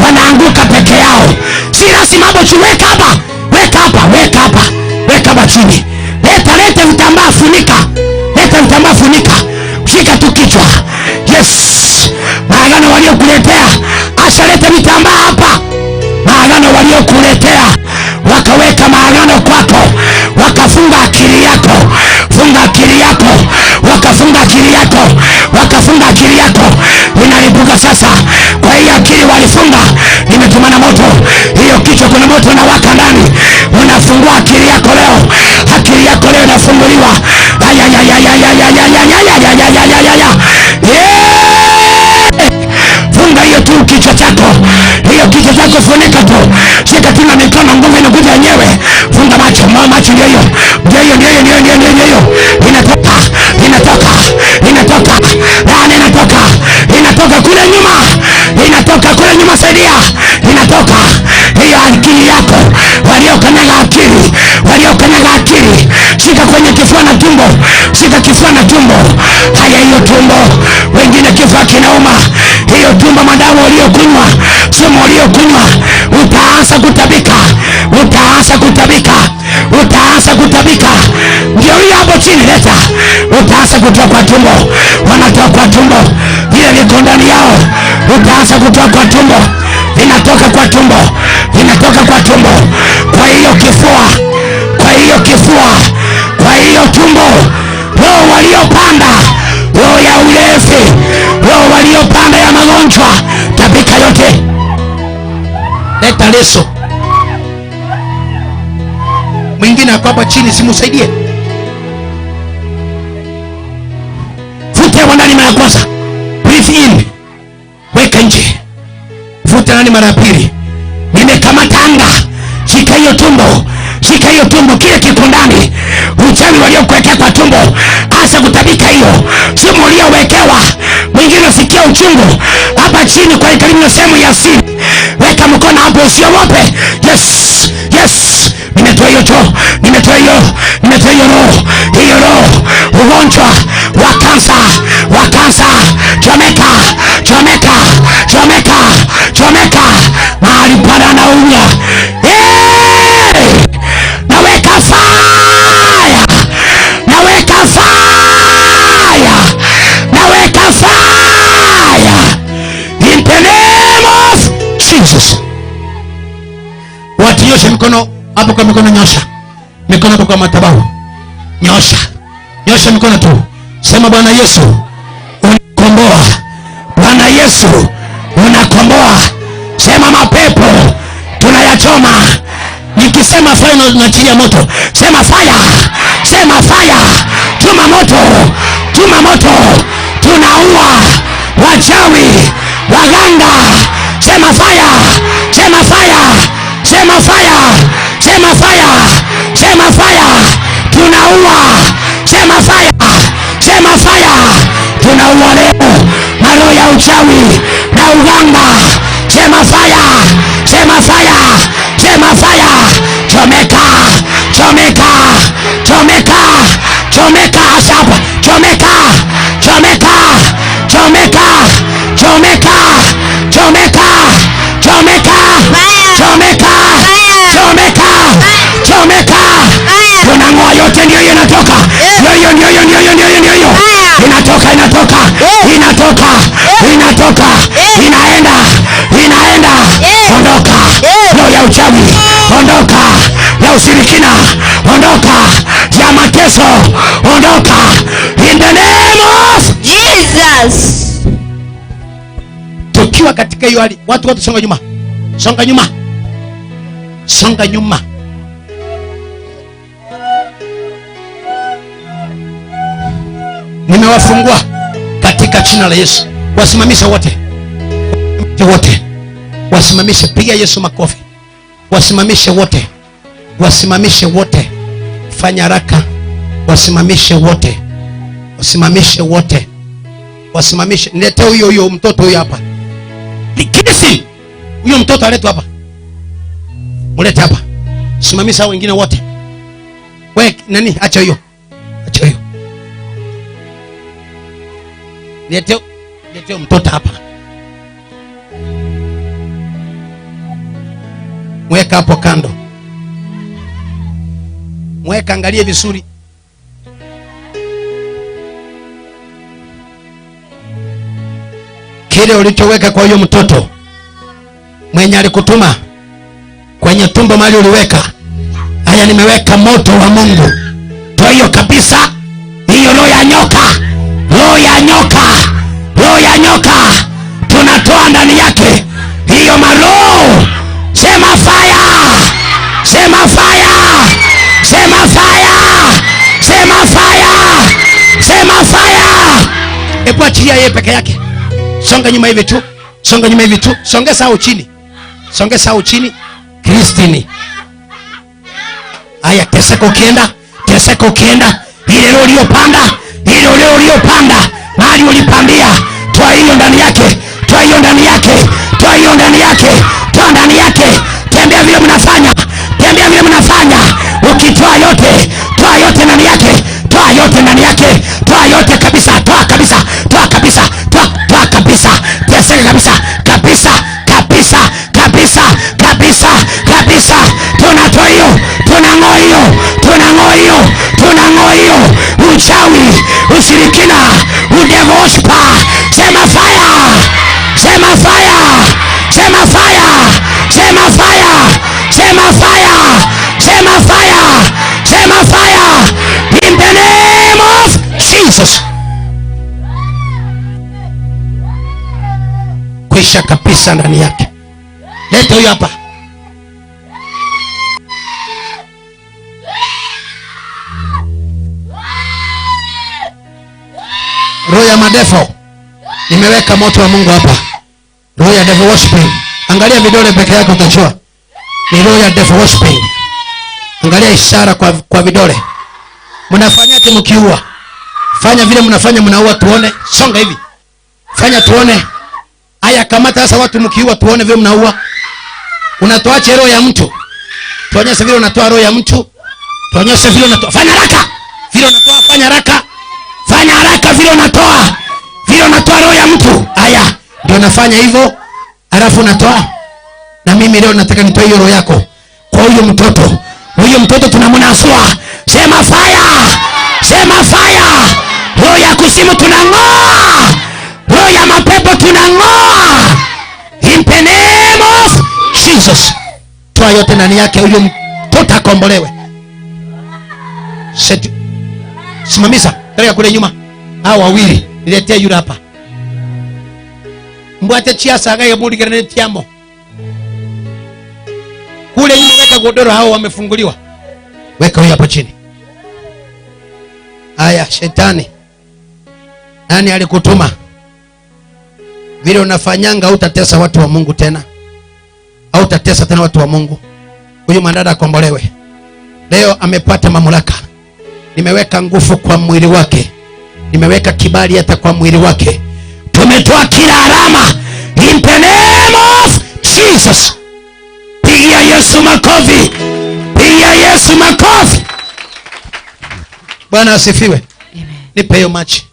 wanaanguka peke yao. Si lazima hapo tu, weka hapa, weka hapa, weka hapa, weka hapa chini. Leta vitambaa funika, leta vitambaa funika, shika tu kichwa. Yes, maagano waliokuletea, asha leta vitambaa hapa. Maagano waliokuletea wakaweka maagano kwako, wakafunga akili yako, funga akili yako, wakafunga akili yako, wakafunga akili yako. Inalipuka sasa. Kwa hiyo akili walifunga, imetumana moto. Hiyo kichwa kuna moto na waka ndani. Unafungua akili yako leo, akili yako leo inafunguliwa. Funga hiyo tu kichwa chako, hiyo kichwa chako funika tu. Shika tu na mikono, nguvu inakuja yenyewe. Funga macho, macho ndio hiyo. Ndio hiyo, ndio hiyo, ndio hiyo, ndio hiyo. Inatoka, inatoka, inatoka. Laana inatoka, inatoka kule nyuma. Inatoka kule nyuma, saidia. Inatoka hiyo akili yako. Waliokanyaga akili, waliokanyaga akili. Shika kwenye kifua na tumbo, shika kifua na tumbo. Haya, hiyo tumbo, wengine kifua kinauma. Hiyo tumbo, madawa uliokunywa, sumu uliokunywa, utaanza kutabika, utaanza kutabika, utaanza kutabika. Ndio hiyo hapo chini, leta. Utaanza kutoa kwa tumbo, wanatoa kwa tumbo, vile viko ndani yao. Utaanza kutoa kwa tumbo, vinatoka kwa tumbo, vinatoka kwa tumbo. Kwa hiyo kifua, kwa hiyo kifua, kwa hiyo tumbo. Roho waliopanda, roho ya ulevi, roho waliopanda ya magonjwa, tabika yote. Leta leso. Mwingine akapa chini, simusaidie. Futa kwa ndani mara ya kwanza, breathe in, weka nje. Futa ndani mara ya pili. Nimekamata anga, shika hiyo tumbo, shika hiyo tumbo, kile kiko ndani. Uchawi waliokuwekea kwa tumbo, hasa kutabika hiyo. Sumu uliowekewa, mwingine usikia uchungu hapa chini kwa karibu na sehemu ya siri. Weka mkono hapo, usiogope. Yes, yes. Nimetoa hiyo cho, nimetoa hiyo, nimetoa hiyo roho, hiyo roho. Ugonjwa wa kansa, wa kansa, chomeka, chomeka, chomeka, chomeka. Mahali pana naumia. Naweka fire, naweka fire, naweka fire in the name of Jesus. Watu nyosha mikono hapo, kwa mikono nyosha mikono hapo kwa madhabahu, nyosha, nyosha mikono tu. Sema Bwana Yesu unakomboa, Bwana Yesu unakomboa. Sema mapepo tunayachoma. Nikisema fire tunaachilia moto. Sema fire, sema fire. Tuma moto, tuma moto. Tunaua wachawi, waganga. Sema fire, sema fire, sema fire, sema fire, sema fire. Tunaua, sema fire, sema fire. Tunaua leo maroho ya uchawi na uganga. Sema fire, sema fire, sema fire. Yesu, ondoka in the name of Jesus. Tukiwa katika hiyo hali, watu songa nyuma. Songa nyuma. Songa nyuma. Nimewafungua katika jina la Yesu. Wasimamishe wote. Wote. Wasimamishe, piga Yesu makofi. Wasimamishe wote. Wasimamishe wote. Fanya haraka. Wasimamishe wote. Wasimamishe wote. Wasimamishe. Nilete huyo mtoto huyo hapa. Nikisi. Huyo mtoto aletwe hapa. Mulete hapa. Simamisha wengine wote. Wewe nani? Acha hiyo. Acha hiyo. Nilete mtoto hapa. Mweka hapo kando. Mweka, angalie vizuri. Kile ulichoweka kwa huyo mtoto mwenye alikutuma kwenye tumbo mahali uliweka. Haya, nimeweka moto wa Mungu. Toa hiyo kabisa. Hiyo roho ya nyoka. Roho ya nyoka. Roho ya nyoka. Tunatoa ndani yake. Hiyo maroho. Sema fire. Sema fire. Sema fire. Sema fire. Sema fire. Ebu achilia yeye peke yake. Songa nyuma hivi tu. Songa nyuma hivi tu. Songeza au chini. Songeza au chini. Kristini. Aya, teseka ukienda. Teseka ukienda. Ile roho uliyopanda. Ile roho uliyopanda. Mahali ulipandia. Toa hiyo ndani yake. Toa hiyo ndani yake. Toa hiyo ndani yake. Toa ndani yake. Tembea vile mnafanya. Tembea vile mnafanya. Ukitoa yote. Toa yote ndani yake. Toa yote ndani yake. Toa yote kabisa. Toa kabisa. Toa kabisa. Toa kabisa. Teseka kabisa. Kabisa. Kabisa. Kabisa. Kabisa. Kabisa. Tunatoa hiyo. Tunang'oa hiyo. Tunang'oa hiyo. Tunang'oa hiyo. Uchawi, ushirikina, udevospa. Sema fire. Sema fire. Sema fire. Sema fire. Sema fire. Sema fire. Sema fire. In the name of Jesus. Kwisha kabisa ndani yake. Leta huyo hapa. Roho ya madefo. Nimeweka moto wa Mungu hapa. Roho ya devil worshiping. Angalia vidole peke yako utachua. Ni roho ya devil worshiping. Angalia ishara kwa vidole. Mnafanyaje mkiua? Fanya vile mnafanya, mnaua tuone. Songa hivi. Fanya tuone. Haya, kamata sasa watu mkiua tuone vile mnaua. Unatoaje roho ya mtu? Tuonyeshe vile unatoa roho ya mtu. Tuonyeshe vile unatoa. Fanya haraka. Vile unatoa, fanya haraka. Fanya haraka vile unatoa. Vile unatoa roho ya mtu. Haya, ndio nafanya hivyo. Alafu unatoa. Na mimi leo nataka nitoe hiyo roho yako kwa huyo mtoto. Huyo mtoto tunamnasua. Sema fire. Sema fire. Roho ya kuzimu tunang'oa. Roho ya mapepo tunang'oa. In the name of Jesus. Toa yote ndani yake, huyo mtoto akombolewe. Simamisha. Tarea kule nyuma. Hao wawili niletee yule hapa. Mbwate chiasa agaye budi gerene tiamo. Kule nyuma weka godoro, hao wamefunguliwa. Weka huyo hapo chini. Aya, shetani. Nani alikutuma? Vile unafanyanga utatesa watu wa Mungu tena. Au utatesa tena watu wa Mungu. Huyu mandada akombolewe. Leo amepata mamlaka. Nimeweka nguvu kwa mwili wake. Nimeweka kibali hata kwa mwili wake. Tumetoa kila alama in the name of Jesus. Pigia Yesu makofi. Pigia Yesu makofi. Bwana asifiwe. Amen. Nipe hiyo machi.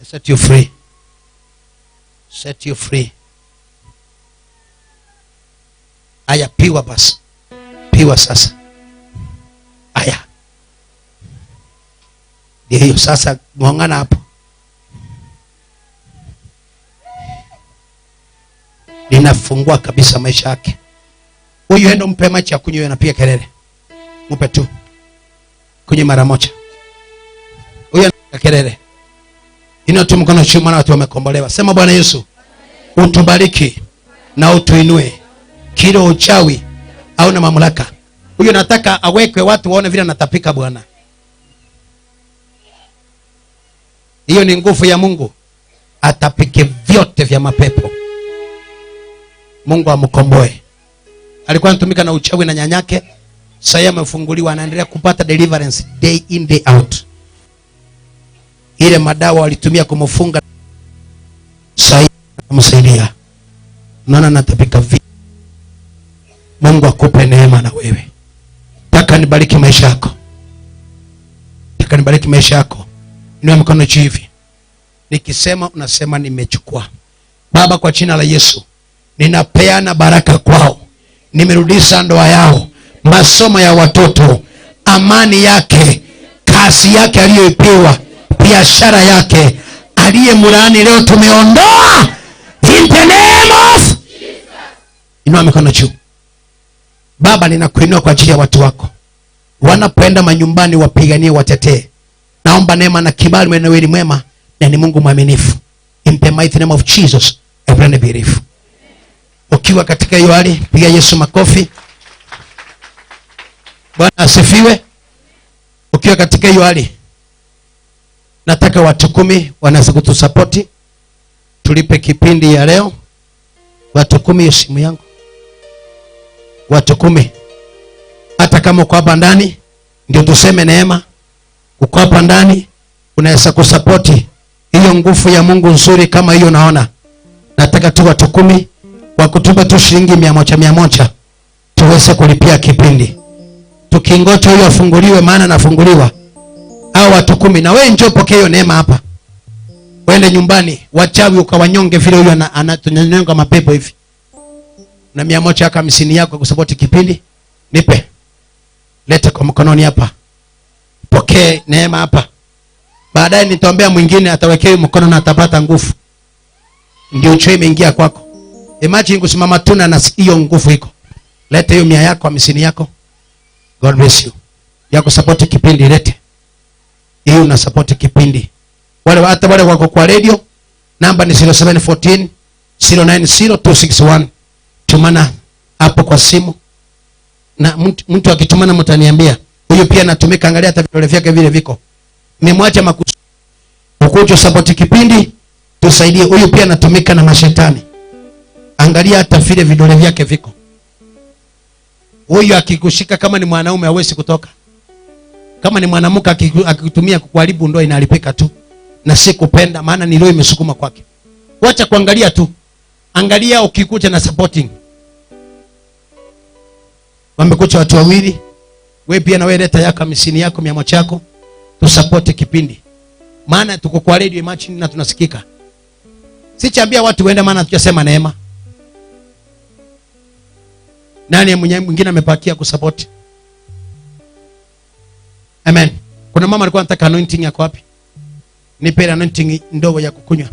Set you free. Set you free. Aya, piwa basi. Piwa sasa. Aya. Hiyo sasa muongana hapo. inafungua kabisa maisha yake. Huyu endo mpe maji ya kunywa, anapiga kelele. Mpe tu. Kunywa mara moja. Huyu anapiga kelele. Inua tu mkono juu, maana watu wamekombolewa. Sema Bwana Yesu, utubariki na utuinue. Kila uchawi au na mamlaka. Huyu nataka awekwe watu waone vile anatapika Bwana. Hiyo ni nguvu ya Mungu. Atapike vyote vya mapepo. Mungu amkomboe. Alikuwa anatumika na uchawi na nyanyake. Sasa amefunguliwa, anaendelea kupata deliverance day in day out. Ile madawa walitumia kumfunga sasa kumsaidia. Naona natapika vyote. Mungu akupe neema na wewe. Nataka nibariki maisha yako. Nataka nibariki maisha yako. Inua mkono juu hivi. Nikisema unasema nimechukua. Baba, kwa jina la Yesu, ninapeana baraka kwao. Nimerudisha ndoa yao, masomo ya watoto, amani yake, kazi yake aliyopewa, biashara yake aliyemlaani leo tumeondoa. In the name of Jesus. Inua mikono juu. Baba, ninakuinua kwa ajili ya watu wako. Wanapoenda manyumbani wapiganie, watetee. Naomba neema na kibali, wewe ni mwema na ni Mungu mwaminifu. In the mighty name of Jesus, I pray and believe. Ukiwa katika hiyo hali, piga Yesu makofi. Bwana asifiwe. Ukiwa katika hiyo hali, nataka watu 10 wanaweza kutusapoti. Tulipe kipindi ya leo. Watu 10, hiyo simu yangu. Watu 10. Hata kama uko hapa ndani, ndio tuseme neema. Uko hapa ndani, unaweza kusapoti hiyo nguvu ya Mungu nzuri kama hiyo naona. Nataka tu watu 10 wa kutupa tu shilingi 100 tuweze kulipia kipindi. Tukingoja huyo afunguliwe, maana nafunguliwa. Hao watu 10, na wewe njoo pokea hiyo neema hapa. Wende nyumbani, wachawi ukawanyonge vile huyo anatunyonga mapepo hivi. Na 150 yako kusapoti kipindi. Nipe. Leta kwa mkononi hapa. Pokee neema hapa. Baadaye nitaombea mwingine atawekea mkono na atapata nguvu. Ndio uchoe imeingia kwako. Imagine kusimama tuna na hiyo nguvu iko. Leta hiyo 100 yako, 50 yako. God bless you. Ya kusupport kipindi lete. Hiyo una support kipindi. Wale hata wale wako kwa radio, namba ni 0714 090261. Tumana hapo kwa simu. Na mtu akitumana mtaniambia. Huyo pia anatumika, angalia hata vidole vyake vile viko. Nimemwacha makusudi. Ukujo support kipindi, tusaidie. Huyo pia anatumika na mashetani. Angalia hata vile vidole vyake viko. Huyo akikushika kama ni mwanaume hawezi kutoka. Kama ni mwanamke akikutumia kukuharibu ndoa inalipika tu. Na si kupenda, maana ni roho imesukuma kwake. Wacha kuangalia tu. Angalia ukikuja na supporting. Wamekuja watu wawili. Wewe pia na wewe leta yako 50 yako 100 yako. Tusupport kipindi. Maana tuko kwa radio imagine na tunasikika. Sichambia watu waende, maana tunasema neema. Nani mwingine amepakia kusupport? Amen. Kuna mama alikuwa anataka anointing yako wapi? Nipe anointing ndogo ya kukunywa.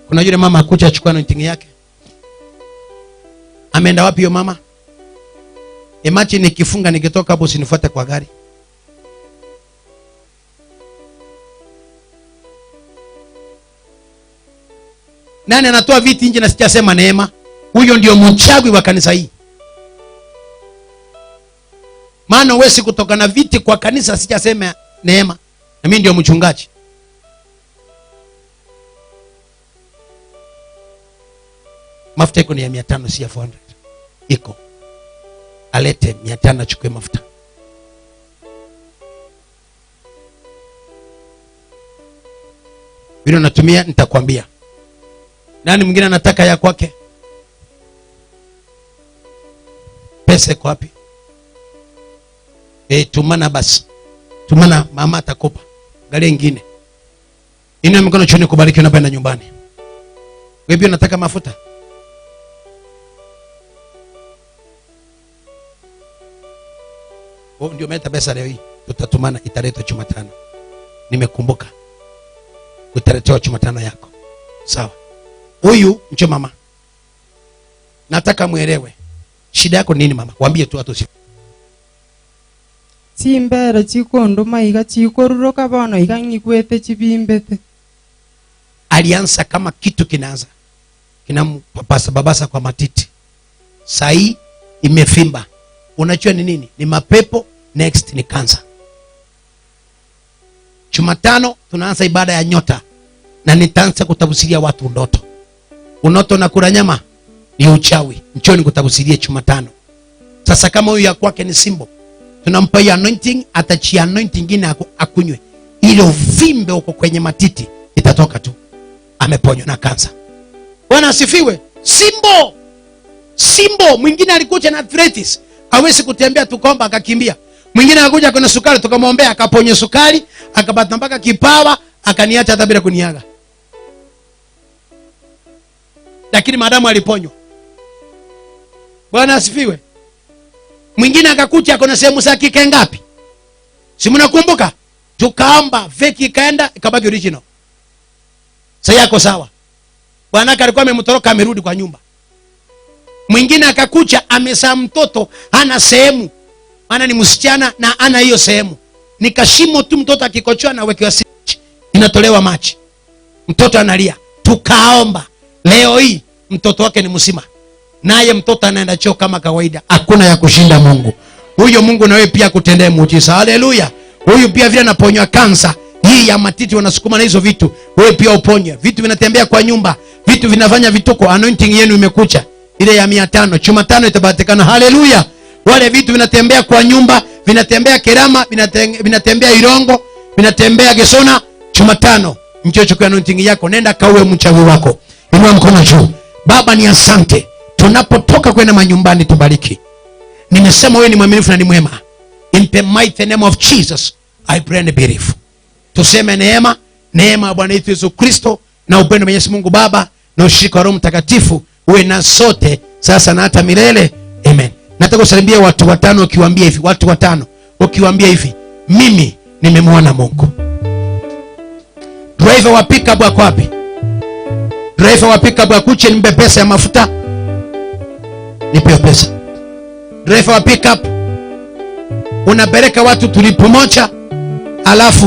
Kuna yule mama akuja achukua anointing yake. Ameenda wapi hiyo mama? Imagine nikifunga nikitoka hapo usinifuate kwa gari. Nani anatoa viti nje na sijasema neema? Huyo ndio mchawi wa kanisa hii. Maana huwezi kutoka na viti kwa kanisa sijasema neema. Na mimi ndio mchungaji. Mafuta iko ni ya 500 si ya 400. Iko. Alete 500 achukue mafuta. Vile natumia nitakwambia. Nani mwingine anataka ya kwake? Pesa iko wapi? Tumana basi. Tumana mama atakopa. Angalia nyingine. Inua mikono chini kubariki unapenda nyumbani. Wewe pia unataka mafuta? Ndio meta pesa leo hii. Tutatumana, italetwa Jumatano. Nimekumbuka. Utaletewa Jumatano yako. Sawa. Huyu mche mama. Nataka muelewe. Shida yako nini mama? Waambie tu watu. Chimbere chikondo maiga chikoruroka bana iganyikwete chibimbete. Alianza kama kitu kinaanza. Kinampapasa babasa kwa matiti. Sai imefimba. Unajua ni nini? Ni mapepo, next ni kansa. Jumatano tunaanza ibada ya nyota na nitaanza kutafsiria watu ndoto. Unoto na kula nyama ni uchawi. Njoni kutafsiria Jumatano. Sasa kama huyu ya kwake ni simbo, tunampa ya anointing, atachia anointing nyingine akunywe. Ile uvimbe uko kwenye matiti itatoka tu. Ameponywa na kansa. Bwana asifiwe. Simbo mwingine alikuja na arthritis, hawezi kutembea, tukomba akakimbia. Mwingine akakuja kuna sukari, tukamwombea akaponye sukari, akapata mpaka kipawa, akaniacha hata bila kuniaga. Lakini madamu aliponywa. Bwana asifiwe. Mwingine akakuja akona sehemu za kike ngapi? Si mnakumbuka? Tukaomba fake ikaenda ikabaki original. Sasa yako sawa. Bwana alikuwa amemtoroka amerudi kwa nyumba. Mwingine akakuja amezaa mtoto hana sehemu. Maana ni msichana na ana hiyo sehemu. Nikashimo tu mtoto akikochoa na wekewa sichi. Inatolewa maji. Mtoto analia. Tukaomba. Leo hii mtoto wake ni mzima. Naye mtoto anaenda choo kama kawaida. Hakuna ya kushinda Mungu. Huyo Mungu na wewe pia kutendea muujiza. Haleluya. Huyu pia vile anaponywa kansa. Hii ya matiti wanasukuma na hizo vitu. Wewe pia uponye. Vitu vinatembea kwa nyumba. Vitu vinafanya vituko. Anointing yenu imekucha. Ile ya 500. Jumatano itapatikana. Haleluya. Wale vitu vinatembea kwa nyumba, vinatembea Kerama, vinatembea Irongo, vinatembea Gesona. Jumatano njoo chukua anointing yako, nenda kaue mchawi wako. Inua mkono juu. Baba ni asante. Tunapotoka kwenda manyumbani tubariki. Nimesema wewe ni mwaminifu na ni mwema. In the mighty name of Jesus, I pray and believe. Tuseme neema ya Bwana wetu Yesu Kristo na upendo wa Mwenyezi Mungu Baba na ushirika wa Roho Mtakatifu uwe na sote sasa na hata milele. Amen. Nataka kusalimia watu 5 ukiwaambia hivi, watu 5 ukiwaambia hivi, mimi nimemwona Mungu. Driver wa pickup wako wapi? Driver wa pickup akuche nimpe pesa ya mafuta. Nipe pesa. Driver wa pickup unapeleka watu tulipo moja alafu